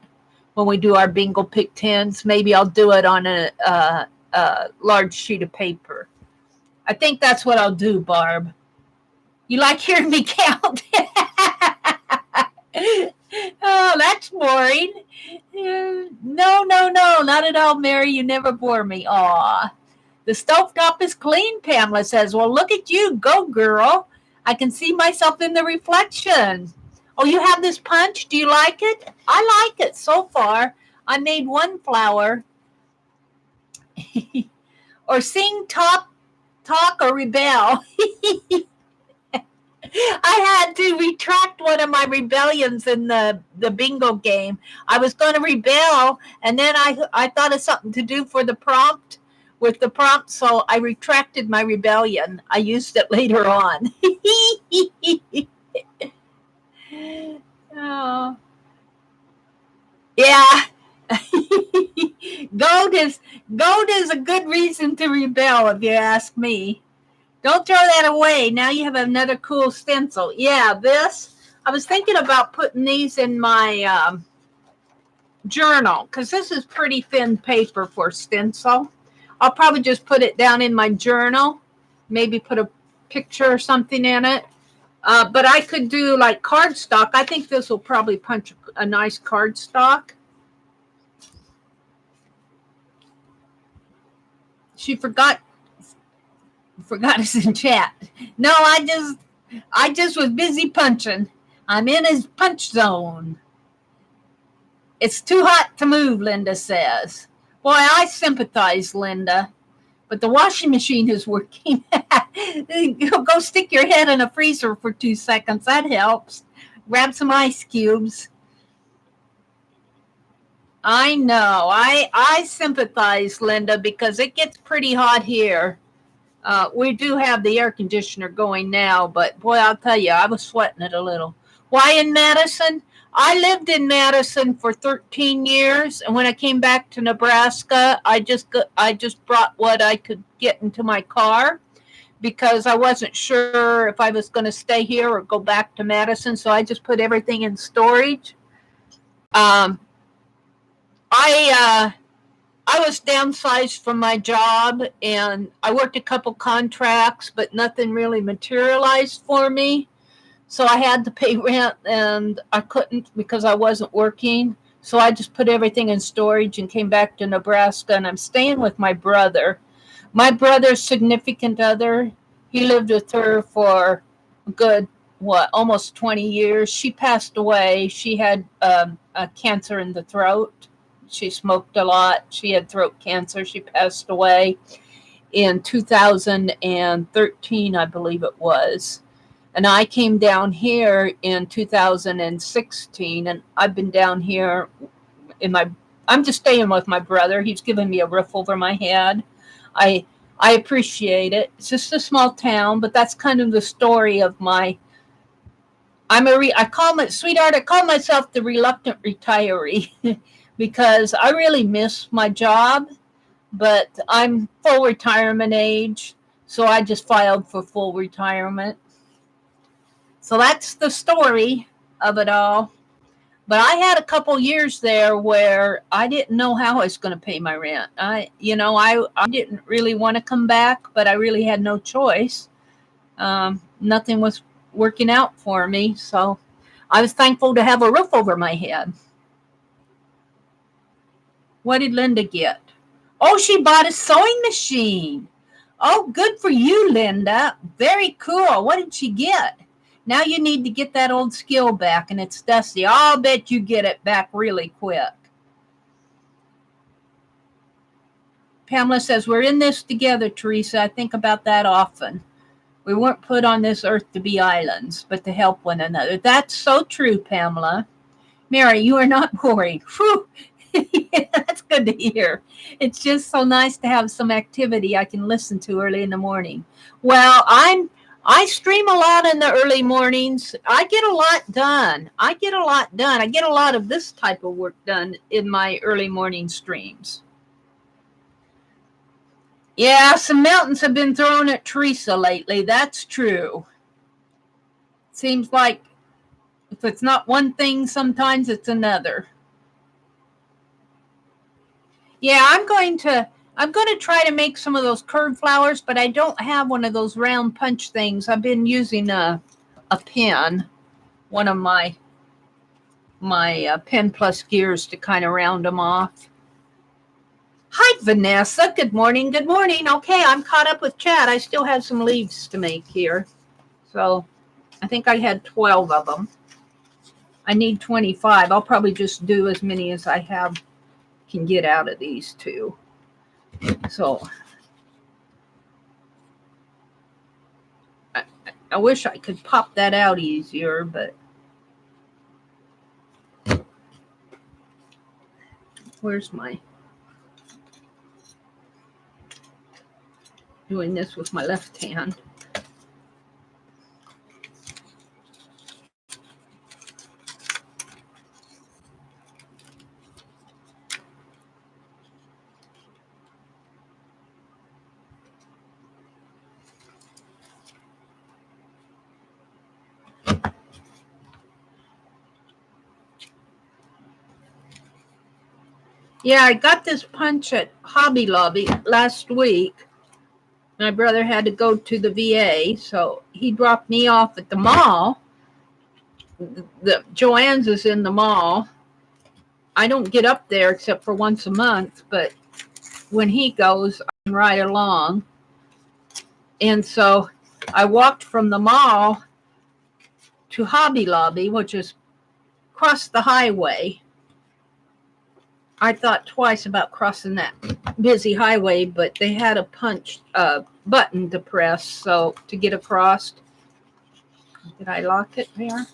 when we do our bingo Pick 10s. Maybe I'll do it on a large sheet of paper. I think that's what I'll do, Barb. You like hearing me count? Oh, that's boring. No, not at all, Mary. You never bore me. Aw. The stovetop is clean, Pamela says. Well, look at you. Go, girl. I can see myself in the reflection. Oh, you have this punch? Do you like it? I like it so far. I made one flower. Or sing, talk, or rebel. I had to retract one of my rebellions in the bingo game. I was going to rebel, and then I thought of something to do for the prompt, so I retracted my rebellion. I used it later on. Oh. Yeah. Gold is a good reason to rebel, if you ask me. Don't throw that away. Now you have another cool stencil. Yeah, I was thinking about putting these in my journal, because this is pretty thin paper for stencil. I'll probably just put it down in my journal, maybe put a picture or something in it. But I could do like cardstock. I think this will probably punch a nice cardstock. She forgot us in chat. No, I just was busy punching. I'm in his punch zone. It's too hot to move, Linda says. Boy, I sympathize, Linda. But the washing machine is working. Go stick your head in a freezer for 2 seconds. That helps. Grab some ice cubes. I know. I sympathize, Linda, because it gets pretty hot here. We do have the air conditioner going now, but boy, I'll tell you, I was sweating it a little. Why in Madison? I lived in Madison for 13 years, and when I came back to Nebraska, I just brought what I could get into my car because I wasn't sure if I was going to stay here or go back to Madison, so I just put everything in storage. I was downsized from my job, and I worked a couple contracts, but nothing really materialized for me. So I had to pay rent, and I couldn't because I wasn't working. So I just put everything in storage and came back to Nebraska, and I'm staying with my brother. My brother's significant other, he lived with her for a good, almost 20 years. She passed away. She had a cancer in the throat. She smoked a lot. She had throat cancer. She passed away in 2013, I believe it was. And I came down here in 2016, and I've been down here I'm just staying with my brother. He's given me a roof over my head. I appreciate it. It's just a small town, but that's kind of the story of I call myself the reluctant retiree because I really miss my job, but I'm full retirement age, so I just filed for full retirement. So that's the story of it all. But I had a couple years there where I didn't know how I was going to pay my rent. I didn't really want to come back, but I really had no choice. Nothing was working out for me, so I was thankful to have a roof over my head. What did Linda get? Oh, she bought a sewing machine. Oh, good for you, Linda. Very cool. What did she get? Now you need to get that old skill back, and it's dusty. I'll bet you get it back really quick. Pamela says, we're in this together, Teresa. I think about that often. We weren't put on this earth to be islands, but to help one another. That's so true, Pamela. Mary, you are not boring. Whew. That's good to hear. It's just so nice to have some activity I can listen to early in the morning. Well, I stream a lot in the early mornings. I get a lot done. I get a lot of this type of work done in my early morning streams. Yeah, some mountains have been thrown at Teresa lately. That's true. Seems like if it's not one thing, sometimes it's another. Yeah, I'm going to try to make some of those curved flowers, but I don't have one of those round punch things. I've been using a pen, one of my Pen Plus gears to kind of round them off. Hi, Vanessa. Good morning. Good morning. Okay, I'm caught up with chat. I still have some leaves to make here. So I think I had 12 of them. I need 25. I'll probably just do as many as I can get out of these two. So I wish I could pop that out easier, but where's my doing this with my left hand? Yeah, I got this punch at Hobby Lobby last week. My brother had to go to the VA, so he dropped me off at the mall. The Joann's is in the mall. I don't get up there except for once a month, but when he goes, I'm right along. And so I walked from the mall to Hobby Lobby, which is across the highway. I thought twice about crossing that busy highway, but they had a punch button to press, so to get across. Did I lock it there?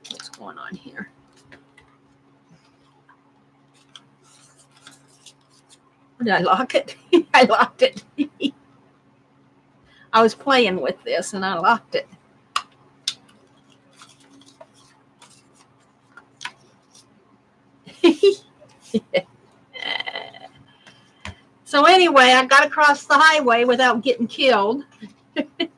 What's going on here? Did I lock it? I locked it. I was playing with this and I locked it. So anyway, I got across the highway without getting killed. But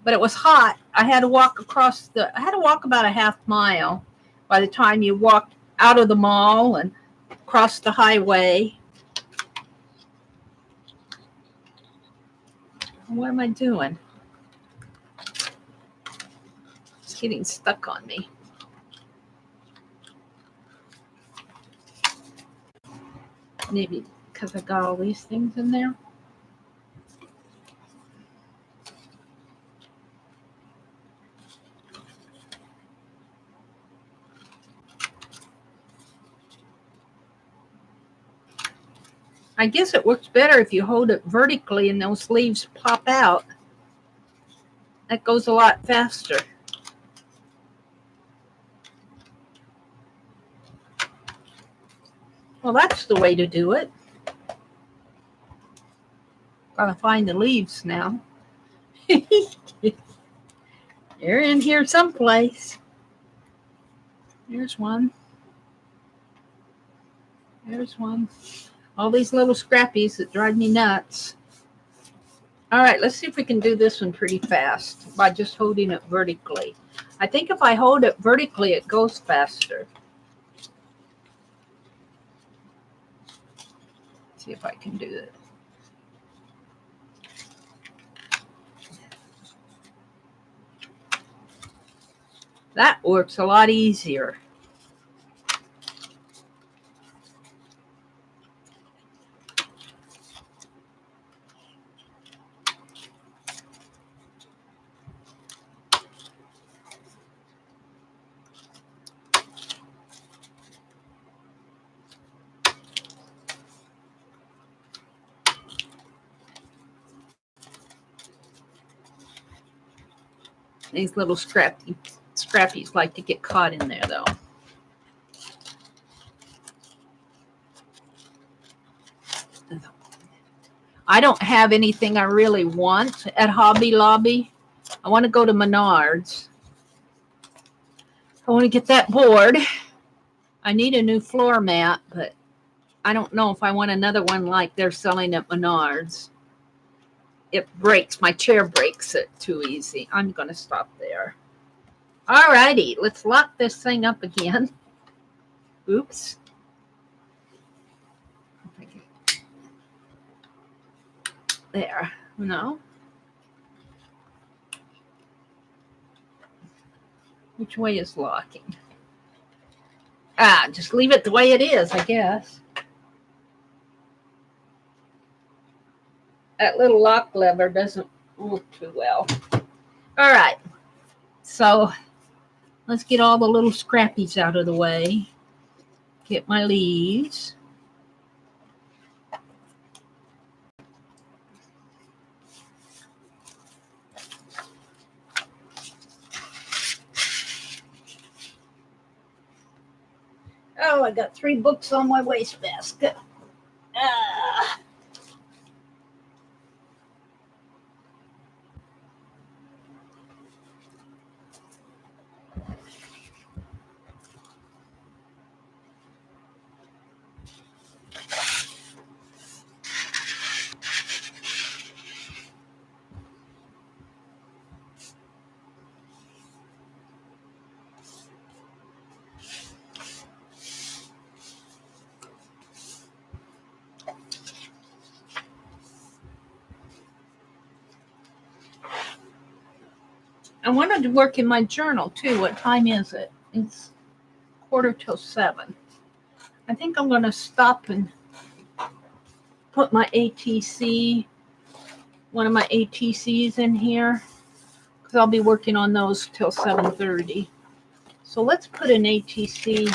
it was hot. I had to walk about a half mile by the time you walked out of the mall and across the highway. What am I doing? It's getting stuck on me. Maybe because I got all these things in there. I guess it works better if you hold it vertically and those leaves pop out. That goes a lot faster. Well, that's the way to do it. Gotta find the leaves now. They're in here someplace. There's one. There's one. All these little scrappies that drive me nuts. All right, let's see if we can do this one pretty fast by just holding it vertically. I think if I hold it vertically, it goes faster. Let's see if I can do it. That works a lot easier. These little scrappy scrappies like to get caught in there, though. I don't have anything I really want at Hobby Lobby. I want to go to Menards. I want to get that board. I need a new floor mat, but I don't know if I want another one like they're selling at Menards. It breaks. My chair breaks it too easy. I'm going to stop there. All righty. Let's lock this thing up again. Oops. There. No. Which way is locking? Just leave it the way it is, I guess. That little lock lever doesn't work too well. All right. So let's get all the little scrappies out of the way. Get my leaves. Oh, I got 3 books on my wastebasket. I wanted to work in my journal too. What time is it? It's 7:15. I think I'm going to stop and put my ATC, one of my ATCs in here, because I'll be working on those till 7:30. So let's put an ATC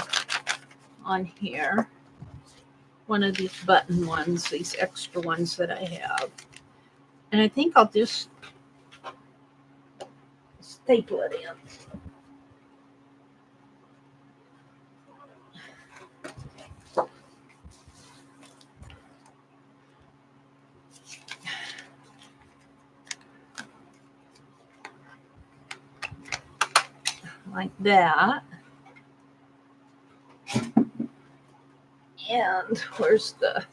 on here. One of these button ones, these extra ones that I have. And I think I'll just staple it in. Like that. And where's the...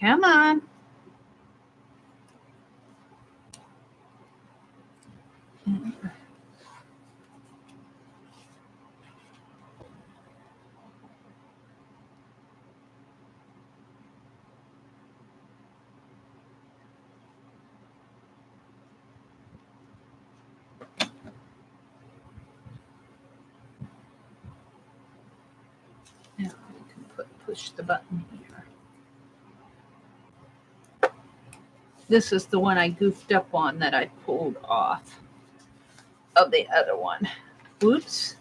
Come on. Now I can push the button here. This is the one I goofed up on that I pulled off of the other one. Oops.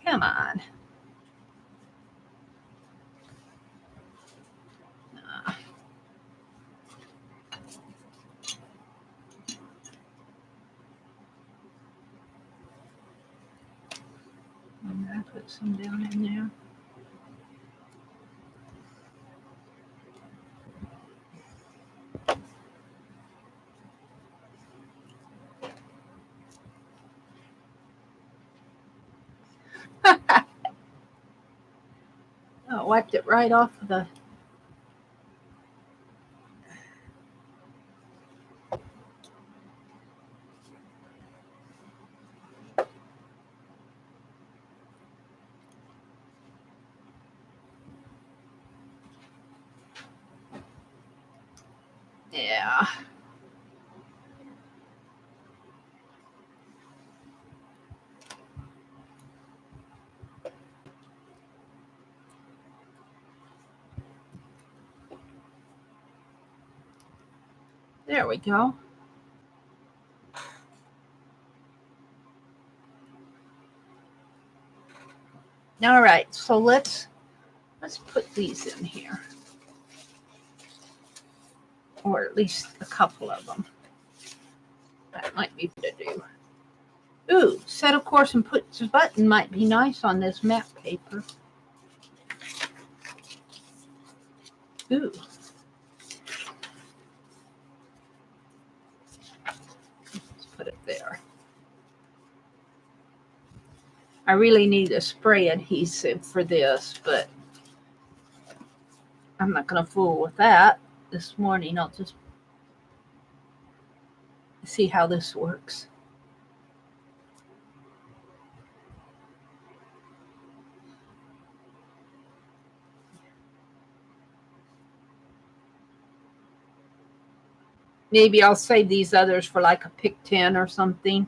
Come on. I'm going to put some down in there. Oh, wiped it right off of the... Yeah. There we go. All right, so let's put these in here, or at least a couple of them. That might be good to do. Ooh, set of course and put button might be nice on this map paper. Ooh. Let's put it there. I really need a spray adhesive for this, but I'm not going to fool with that this morning. I'll just see how this works. Maybe I'll save these others for like a pick 10 or something.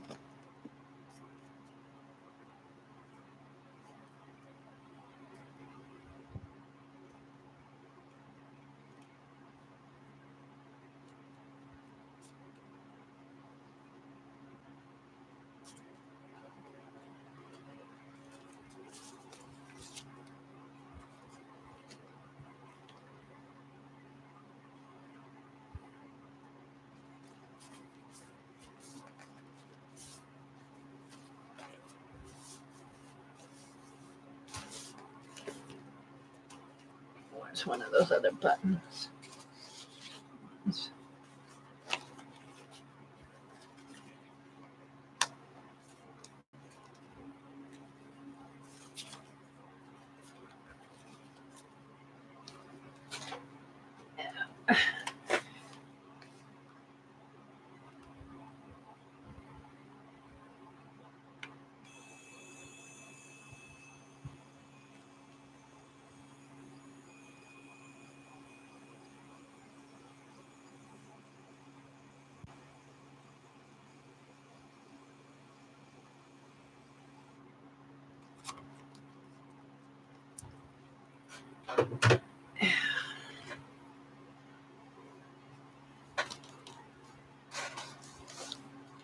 Where's one of those other buttons?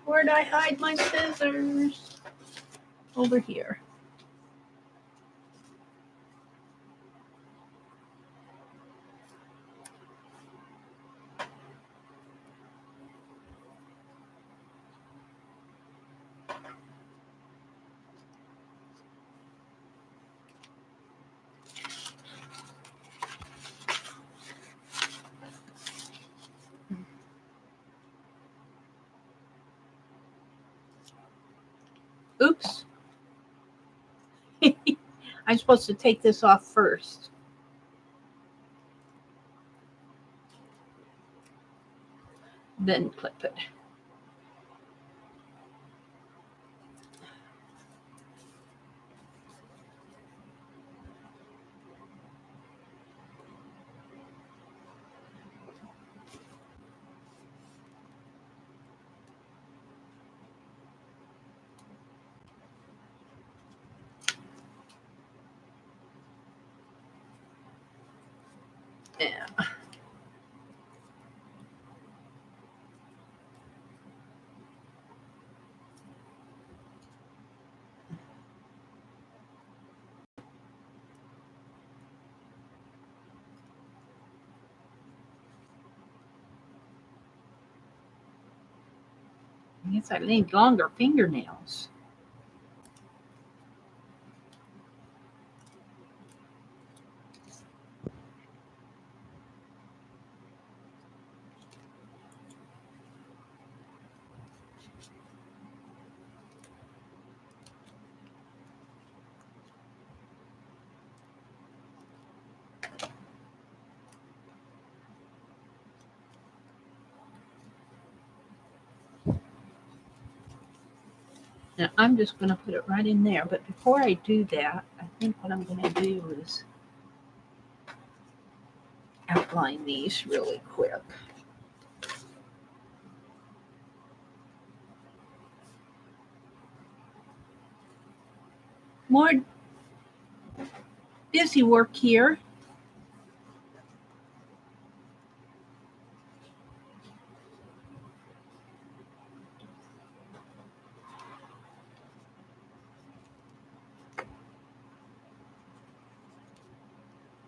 Where'd I hide my scissors? Over here. Oops. I'm supposed to take this off first. Then clip it. Yeah. I guess I need longer fingernails. Now I'm just going to put it right in there. But before I do that, I think what I'm going to do is outline these really quick. More busy work here.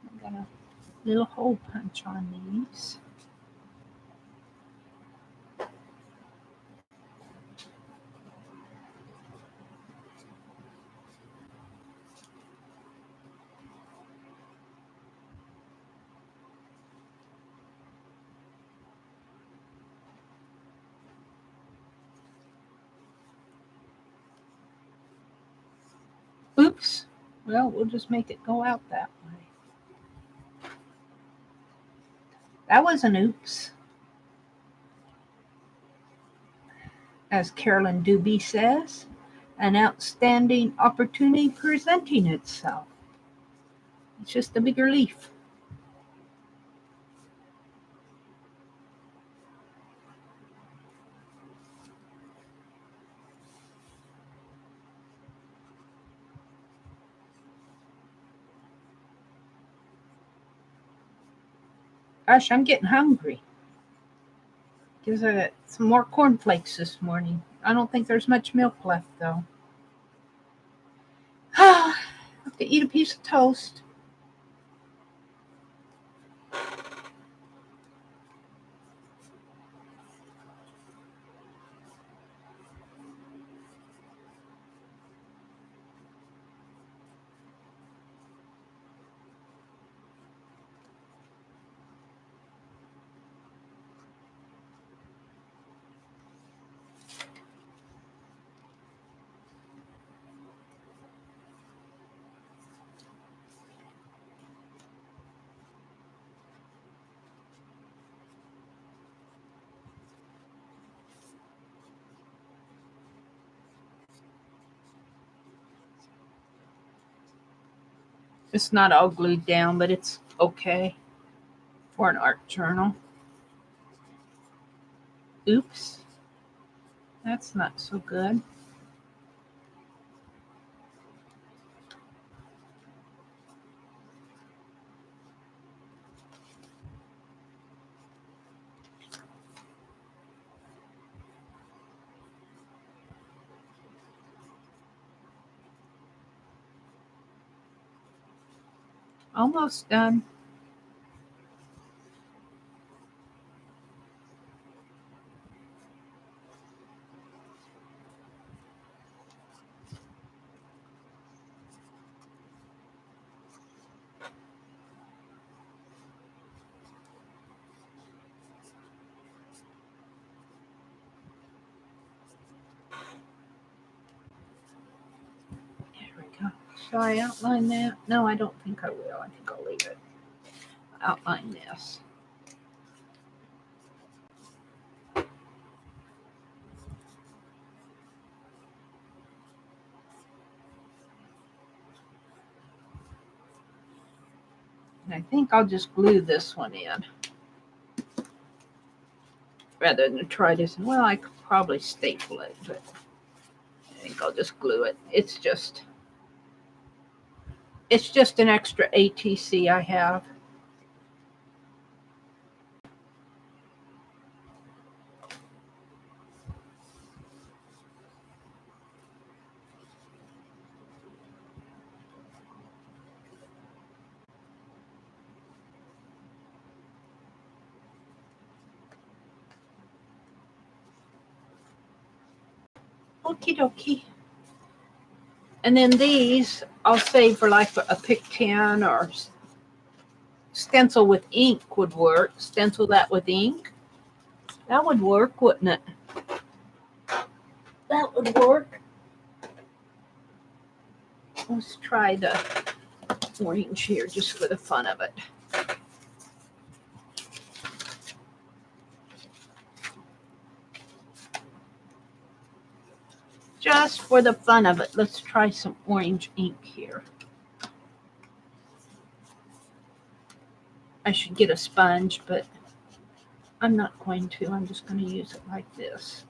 I've got a little hole punch on these. Oops. Well, we'll just make it go out that way. That was an oops. As Carolyn Doobie says, an outstanding opportunity presenting itself. It's just a bigger leaf. Gosh, I'm getting hungry. Because I got some more cornflakes this morning. I don't think there's much milk left, though. I have to eat a piece of toast. It's not all glued down, but it's okay for an art journal. Oops. That's not so good. Almost done. There we go. Shall I outline that? No, I don't think I will. I think I'll leave it. Outline this. And I think I'll just glue this one in. Rather than try this. Well, I could probably staple it, but I think I'll just glue it. It's just an extra ATC I have. Okie dokie. And then these I'll save for like a Pic 10 or stencil with ink would work. Stencil that with ink. That would work, wouldn't it? That would work. Let's try the orange here just for the fun of it. Just for the fun of it, let's try some orange ink here. I should get a sponge, but I'm not going to. I'm just going to use it like this.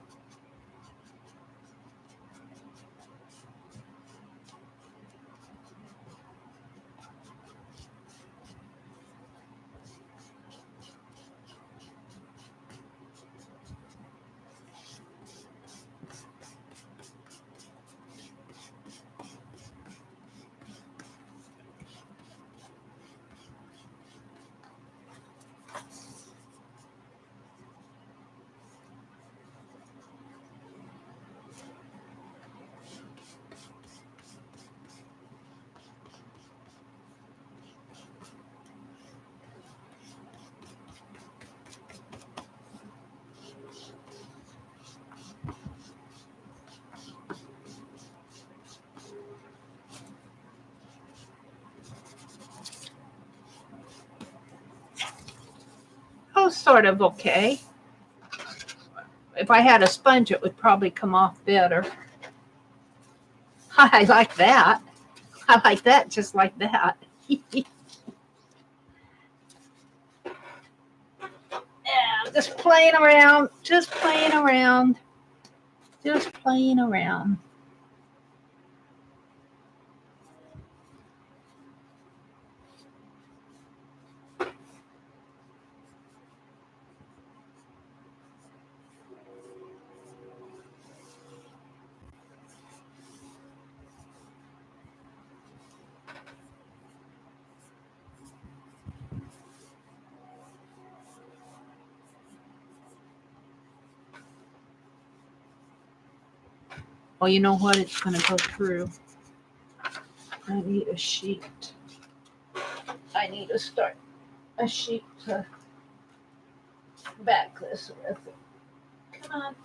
sort of okay. If I had a sponge, it would probably come off better. I like that. I like that just like that. Yeah, just playing around. Just playing around. Just playing around. Oh, you know what? It's going to go through. I need a sheet. I need to start a sheet to back this with. Come on.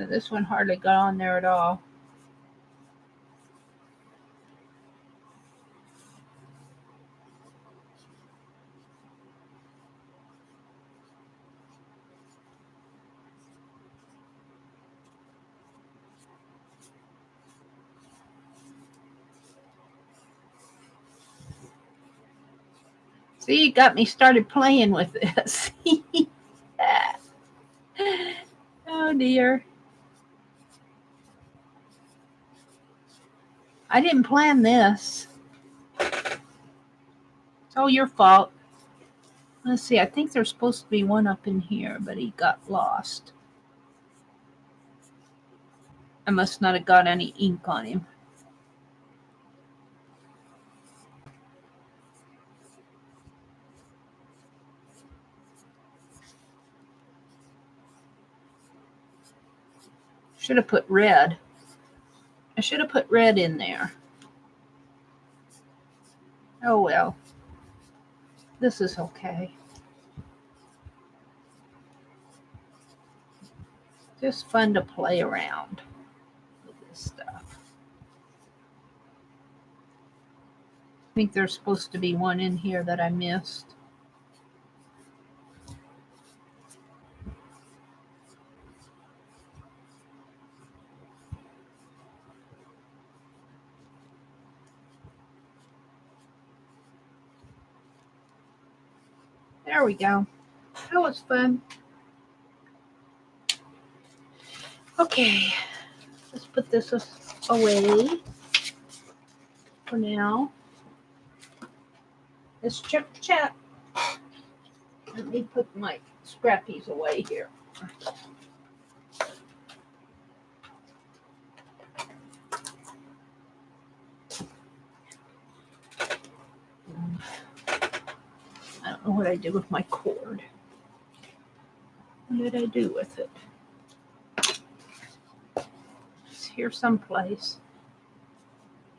This one hardly got on there at all. See, you got me started playing with this. Oh, dear. I didn't plan this. It's all your fault. Let's see. I think there's supposed to be one up in here, but he got lost. I must not have got any ink on him. Should have put red. I should have put red in there. Oh, well. This is okay. Just fun to play around with this stuff. I think there's supposed to be one in here that I missed. There we go. That was fun. Okay, let's put this away for now. Let's check the chat. Let me put my scrappies away here. I don't know what I did with my cord. What did I do with it? It's here someplace.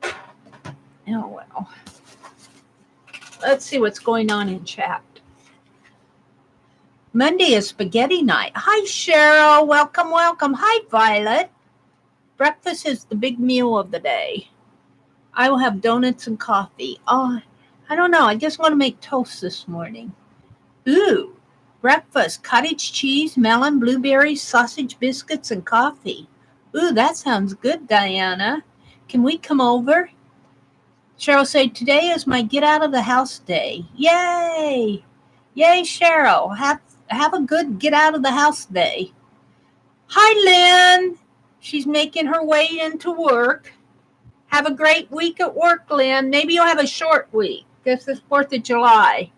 Oh, well. Let's see what's going on in chat. Monday is spaghetti night. Hi, Cheryl. Welcome, welcome. Hi, Violet. Breakfast is the big meal of the day. I will have donuts and coffee. Oh, I don't know. I just want to make toast this morning. Ooh, breakfast, cottage cheese, melon, blueberries, sausage biscuits, and coffee. Ooh, that sounds good, Diana. Can we come over? Cheryl said, today is my get out of the house day. Yay! Yay, Cheryl. Have a good get out of the house day. Hi, Lynn. She's making her way into work. Have a great week at work, Lynn. Maybe you'll have a short week. This is 4th of July.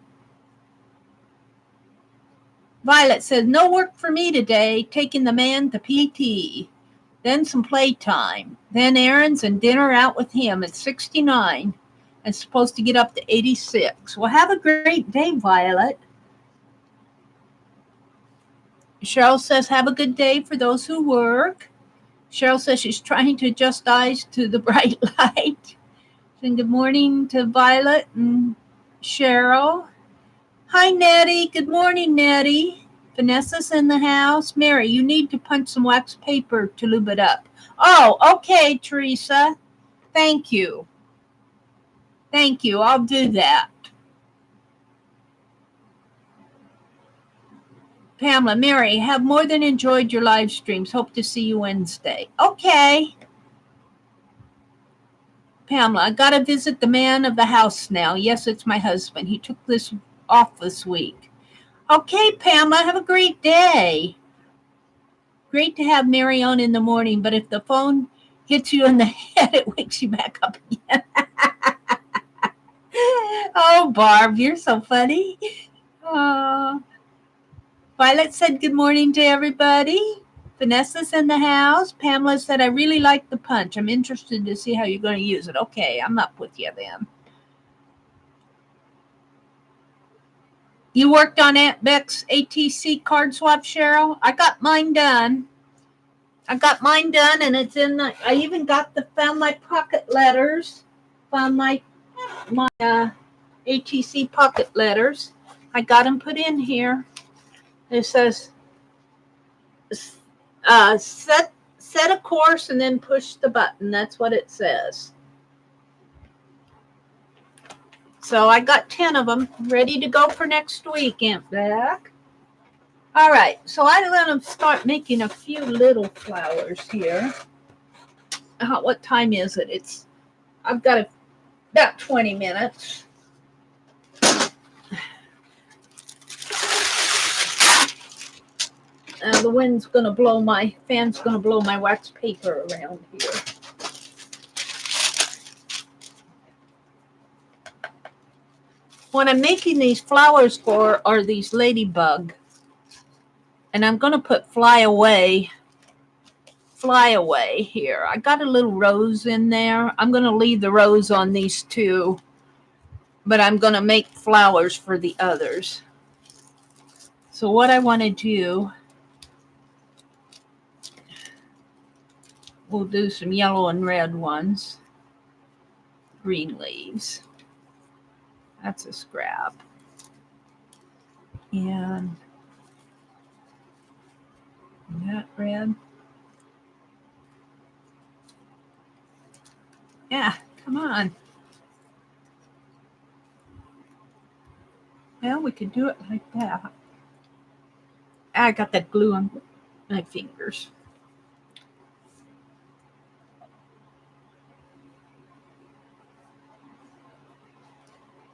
Violet says, no work for me today. Taking the man to PT. Then some playtime. Then errands and dinner out with him at 69. And supposed to get up to 86. Well, have a great day, Violet. Cheryl says, have a good day for those who work. Cheryl says she's trying to adjust eyes to the bright light. And good morning to Violet and Cheryl. Hi, Nettie. Good morning, Nettie. Vanessa's in the house. Mary, you need to punch some wax paper to lube it up. Oh, okay, Teresa. Thank you. Thank you. I'll do that. Pamela, Mary, have more than enjoyed your live streams. Hope to see you Wednesday. Okay. Pamela, I got to visit the man of the house now. Yes, it's my husband. He took this off this week. Okay, Pamela, have a great day. Great to have Mary on in the morning, but if the phone hits you in the head, it wakes you back up again. Oh, Barb, you're so funny. Violet said good morning to everybody. Vanessa's in the house. Pamela said, I really like the punch. I'm interested to see how you're going to use it. Okay, I'm up with you then. You worked on Aunt Beck's ATC card swap, Cheryl? I got mine done. And it's in the, I even found my pocket letters. Found my ATC pocket letters. I got them put in here. It says, set a course and then push the button. That's what it says. So I got 10 of them ready to go for next week, Aunt Beck. All right, so I'm going to start making a few little flowers here. What time is it? I've got about 20 minutes. The wind's going to blow fan's going to blow my wax paper around here. What I'm making these flowers for are these ladybug. And I'm going to put fly away here. I got a little rose in there. I'm going to leave the rose on these two, but I'm going to make flowers for the others. So what I want to do, we'll do some yellow and red ones. Green leaves. That's a scrap. And that red. Yeah, come on. Well, we could do it like that. I got that glue on my fingers.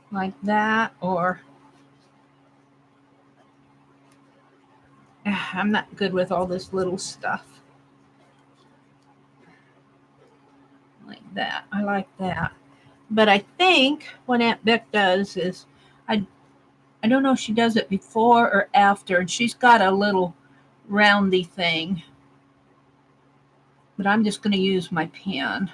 Like that, or I'm not good with all this little stuff. Like that. I like that. But I think what Aunt Beck does is, I don't know if she does it before or after, and she's got a little roundy thing. But I'm just going to use my pen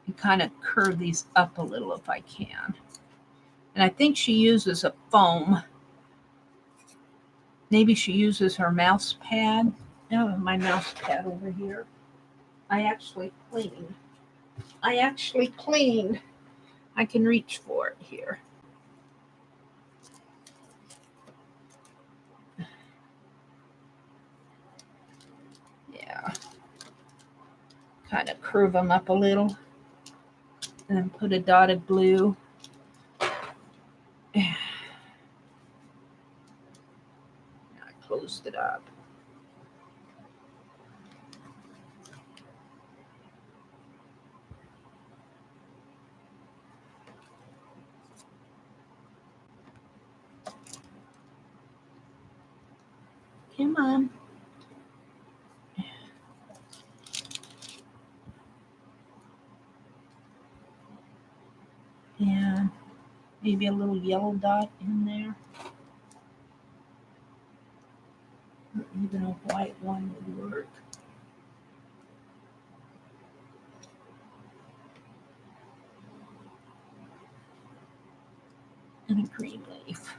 and kind of curve these up a little if I can. And I think she uses a foam. Maybe she uses her mouse pad. Oh, my mouse pad over here. I actually cleaned. I can reach for it here. Yeah. Kind of curve them up a little. And then put a dot of glue. I closed it up. Come on. And maybe a little yellow dot in there. Or even a white one would work. And a green leaf.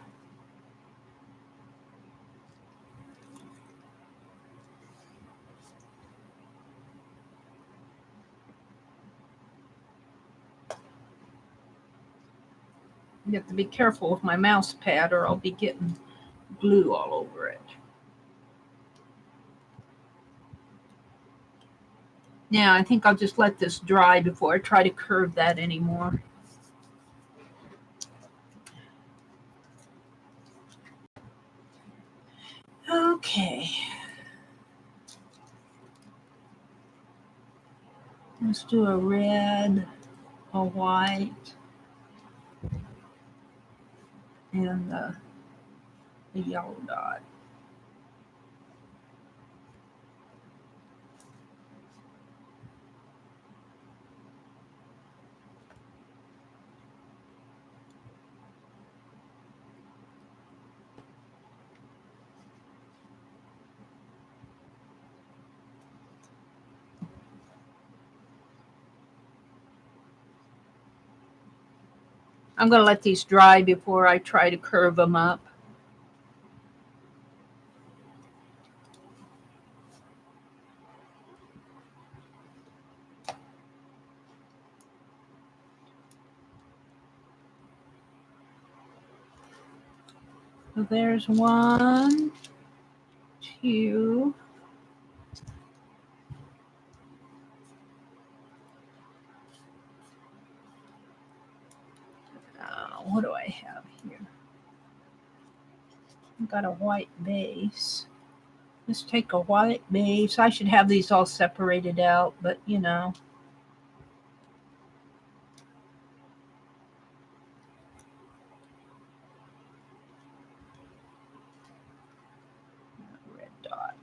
You have to be careful with my mouse pad or I'll be getting glue all over it. Yeah, I think I'll just let this dry before I try to curve that anymore. Okay. Let's do a red, a white, and the yellow dot. I'm going to let these dry before I try to curve them up. So there's 1, 2. What do I have here? I've got a white base. Let's take a white base. I should have these all separated out, but you know. Red dot.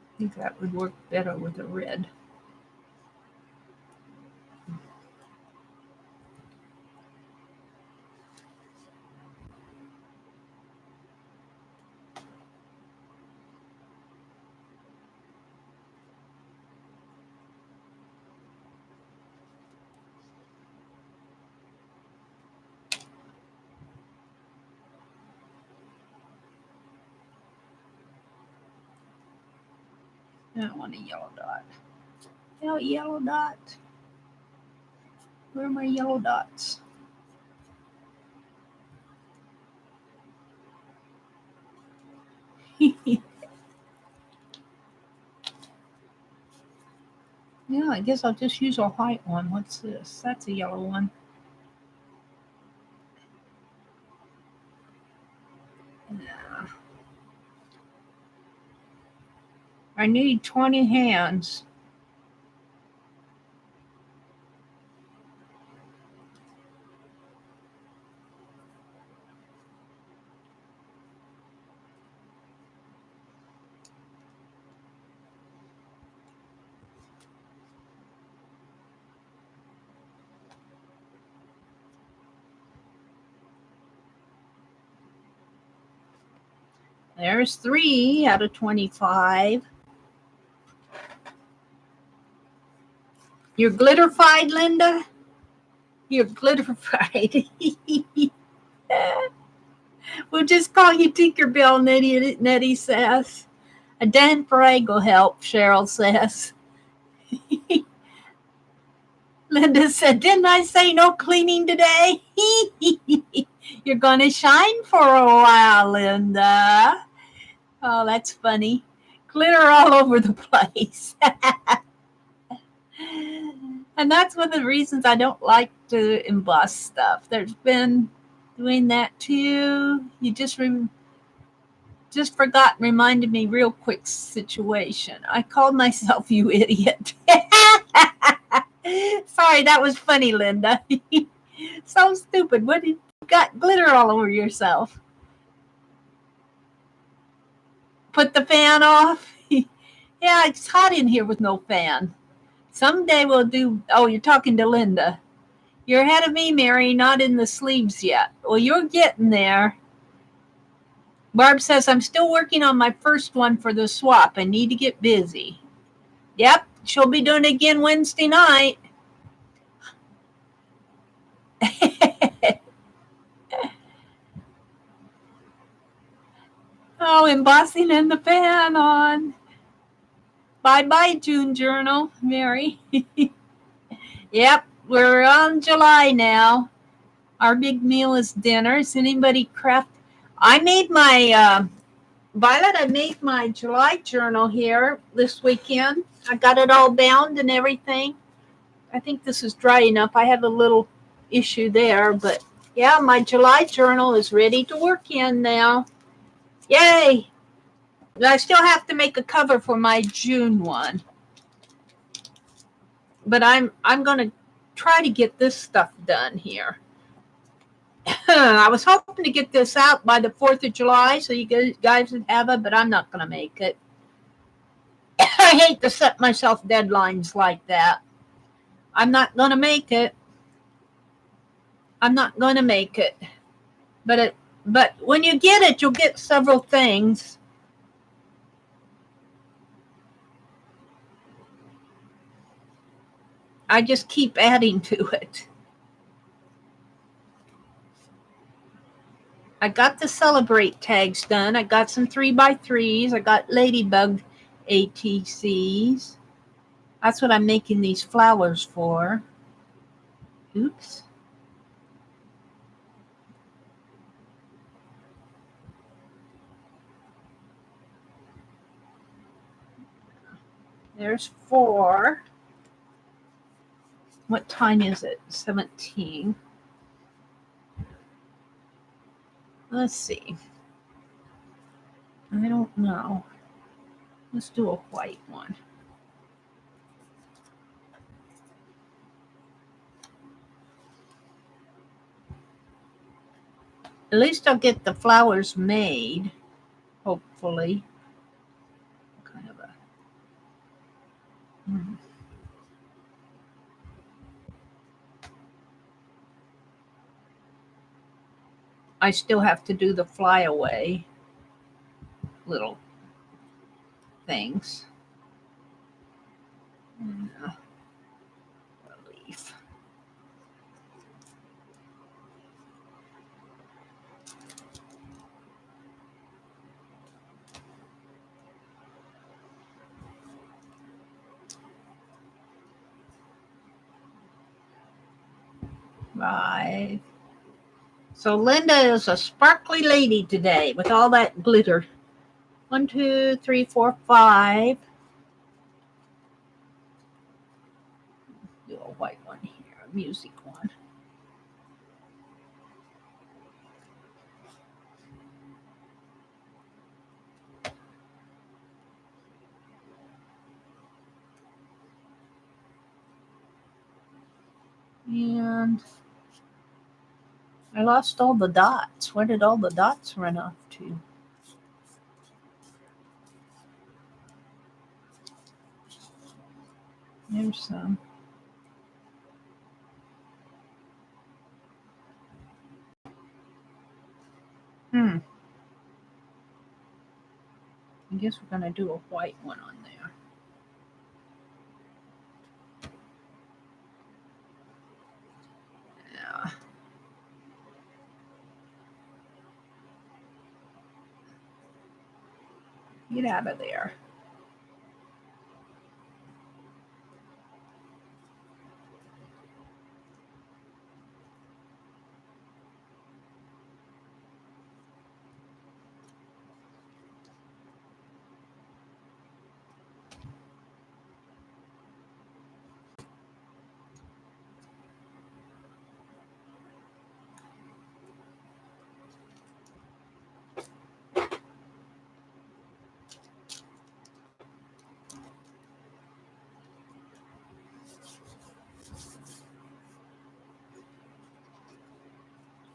I think that would work better with the red. I don't want a yellow dot. No yellow dot. Where are my yellow dots? Yeah, I guess I'll just use a white one. What's this? That's a yellow one. Yeah. I need 20 hands. There's 3 out of 25. You're glitterified, Linda? You're glitterified. We'll just call you Tinkerbell, Nettie says. A Dan Bragg will help, Cheryl says. Linda said, didn't I say no cleaning today? You're going to shine for a while, Linda. Oh, that's funny. Glitter all over the place. And that's one of the reasons I don't like to emboss stuff. There's been doing that too. You just forgot, reminded me real quick situation. I called myself you idiot. Sorry, that was funny, Linda. So stupid. What did you got glitter all over yourself? Put the fan off? Yeah, it's hot in here with no fan. Someday we'll do, oh, you're talking to Linda. You're ahead of me, Mary, not in the sleeves yet. Well, you're getting there. Barb says, I'm still working on my first one for the swap. I need to get busy. Yep, she'll be doing it again Wednesday night. Oh, embossing and the fan on. Bye-bye, June journal, Mary. Yep, we're on July now. Our big meal is dinner. Is anybody craft? I made my, Violet, I made my July journal here this weekend. I got it all bound and everything. I think this is dry enough. I had a little issue there, but yeah, my July journal is ready to work in now. Yay! I still have to make a cover for my June one. But I'm going to try to get this stuff done here. I was hoping to get this out by the 4th of July so you guys would have it, but I'm not going to make it. I hate to set myself deadlines like that. I'm not going to make it. I'm not going to make it. But when you get it, you'll get several things. I just keep adding to it. I got the Celebrate tags done. I got some 3x3s. I got Ladybug ATCs. That's what I'm making these flowers for. Oops. There's 4. What time is it? 17. Let's see. I don't know. Let's do a white one. At least I'll get the flowers made, hopefully. Kind of a... I still have to do the flyaway little things. Leaf. Right. So Linda is a sparkly lady today with all that glitter. 1, 2, 3, 4, 5. Do a white one here, a music one. And I lost all the dots. Where did all the dots run off to? There's some. I guess we're going to do a white one on there. Yeah. Get out of there.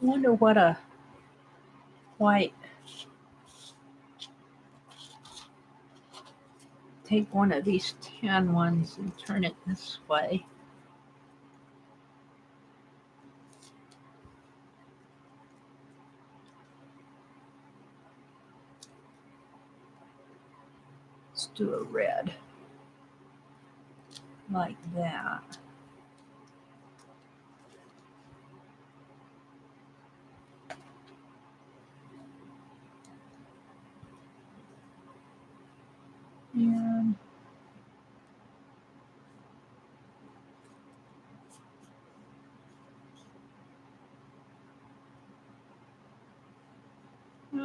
I wonder what a white. Take one of these tan ones and turn it this way. Let's do a red. Like that. And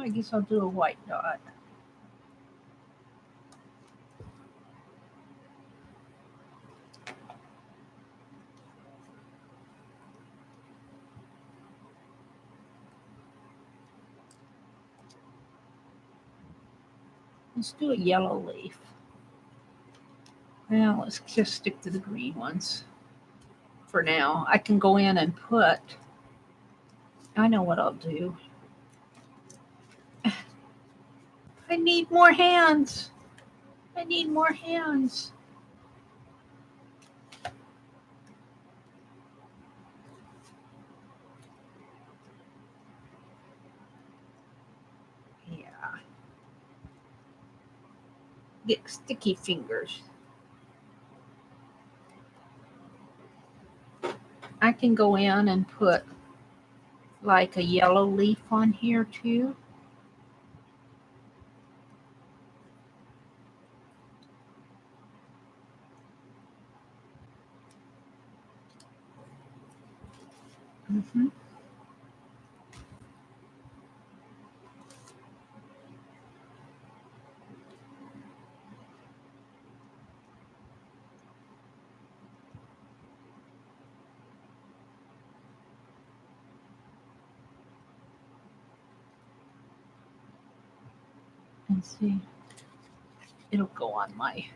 I guess I'll do a white dot. Let's do a yellow leaf. Now let's just stick to the green ones for now. I can go in and put, I know what I'll do. I need more hands. I need more hands. Yeah. Get sticky fingers. I can go in and put like a yellow leaf on here too. Mm-hmm. Let's see. It'll go on my,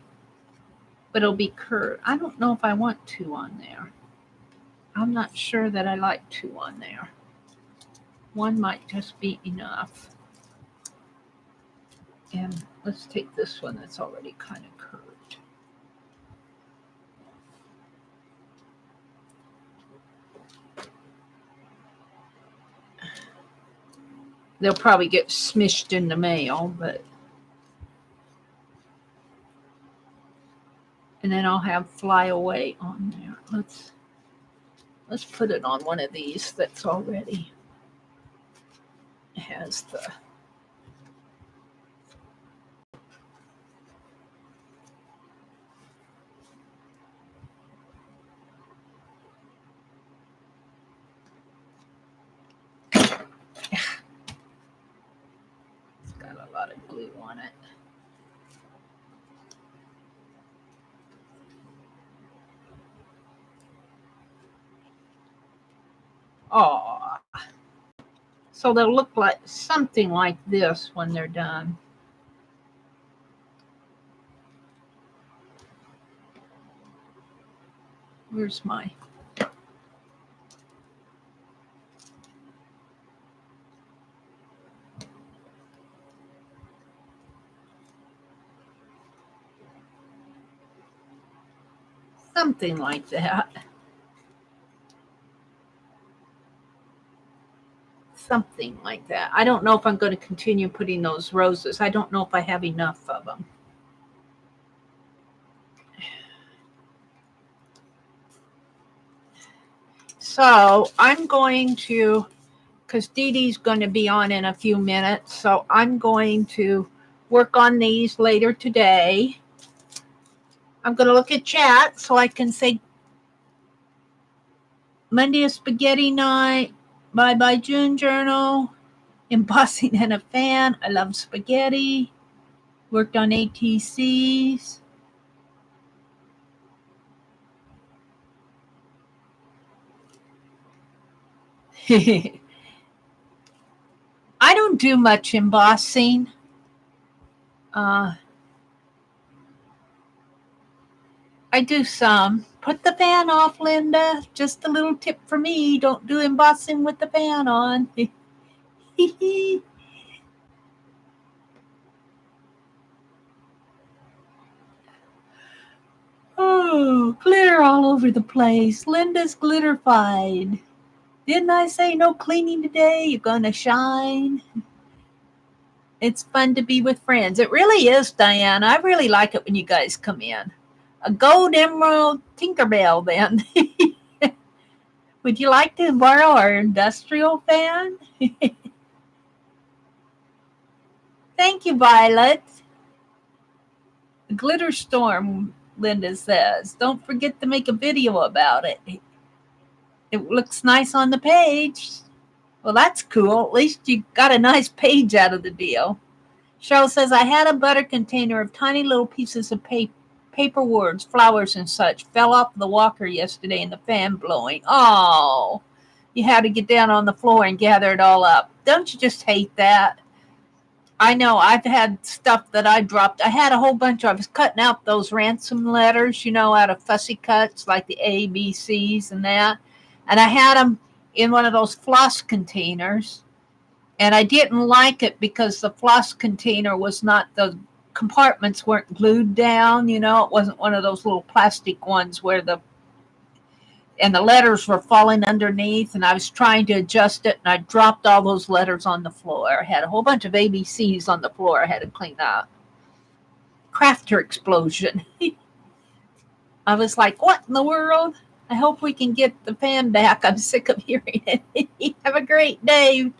but it'll be curved. I don't know if I want two on there. I'm not sure that I like two on there. One might just be enough. And let's take this one that's already kind of curved. They'll probably get smished in the mail, but. And then I'll have fly away on there. Let's put it on one of these that's already has the. It's got a lot of glue on it. Oh, so they'll look like something like this when they're done. Where's my? Something like that. Something like that. I don't know if I'm going to continue putting those roses. I don't know if I have enough of them. So I'm going to, because Dee Dee's going to be on in a few minutes, so I'm going to work on these later today. I'm going to look at chat so I can say Monday is spaghetti night. Bye-bye June journal. Embossing and a fan. I love spaghetti. Worked on ATCs. I don't do much embossing. I do some. Put the fan off, Linda. Just a little tip for me. Don't do embossing with the fan on. Oh, glitter all over the place. Linda's glitterfied. Didn't I say no cleaning today? You're going to shine. It's fun to be with friends. It really is, Diana. I really like it when you guys come in. A gold emerald Tinkerbell, then. Would you like to borrow our industrial fan? Thank you, Violet. The glitter storm, Linda says. Don't forget to make a video about it. It looks nice on the page. Well, that's cool. At least you got a nice page out of the deal. Cheryl says, I had a butter container of tiny little pieces of paper words, flowers and such, fell off the walker yesterday in the fan blowing. Oh, you had to get down on the floor and gather it all up. Don't you just hate that? I know I've had stuff that I dropped. I had a whole bunch I was cutting out those ransom letters, out of fussy cuts like the ABCs and that. And I had them in one of those floss containers. And I didn't like it because the floss container was not, the compartments weren't glued down, it wasn't one of those little plastic ones where the letters were falling underneath, and I was trying to adjust it, and I dropped all those letters on the floor. I had a whole bunch of ABCs on the floor I had to clean up. Crafter explosion. I was like, what in the world? I hope we can get the fan back. I'm sick of hearing it. Have a great day.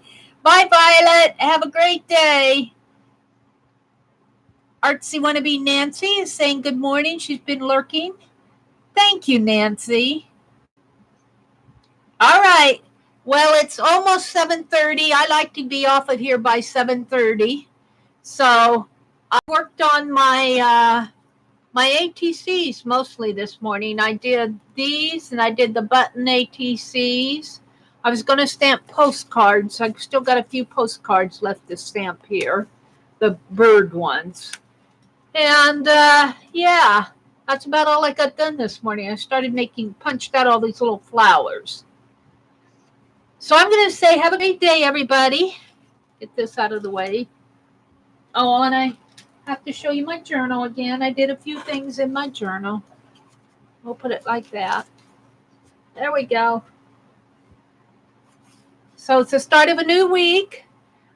Bye, Violet. Have a great day. Artsy Wannabe Nancy is saying good morning. She's been lurking. Thank you, Nancy. All right. Well, it's almost 7:30. I like to be off of here by 7:30. So I worked on my ATCs mostly this morning. I did these, and I did the button ATCs. I was going to stamp postcards. I've still got a few postcards left to stamp here, the bird ones. And yeah, that's about all I got done this morning. I started punched out all these little flowers. So I'm going to say have a great day, everybody. Get this out of the way. Oh, and I have to show you my journal again. I did a few things in my journal. We'll put it like that. There we go. So it's the start of a new week.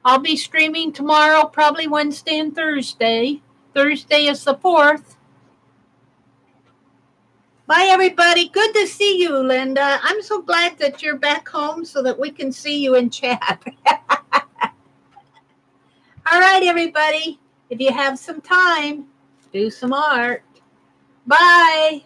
I'll be streaming tomorrow, probably Wednesday and Thursday. Thursday is the 4th. Bye, everybody. Good to see you, Linda. I'm so glad that you're back home so that we can see you in chat. All right, everybody. If you have some time, do some art. Bye.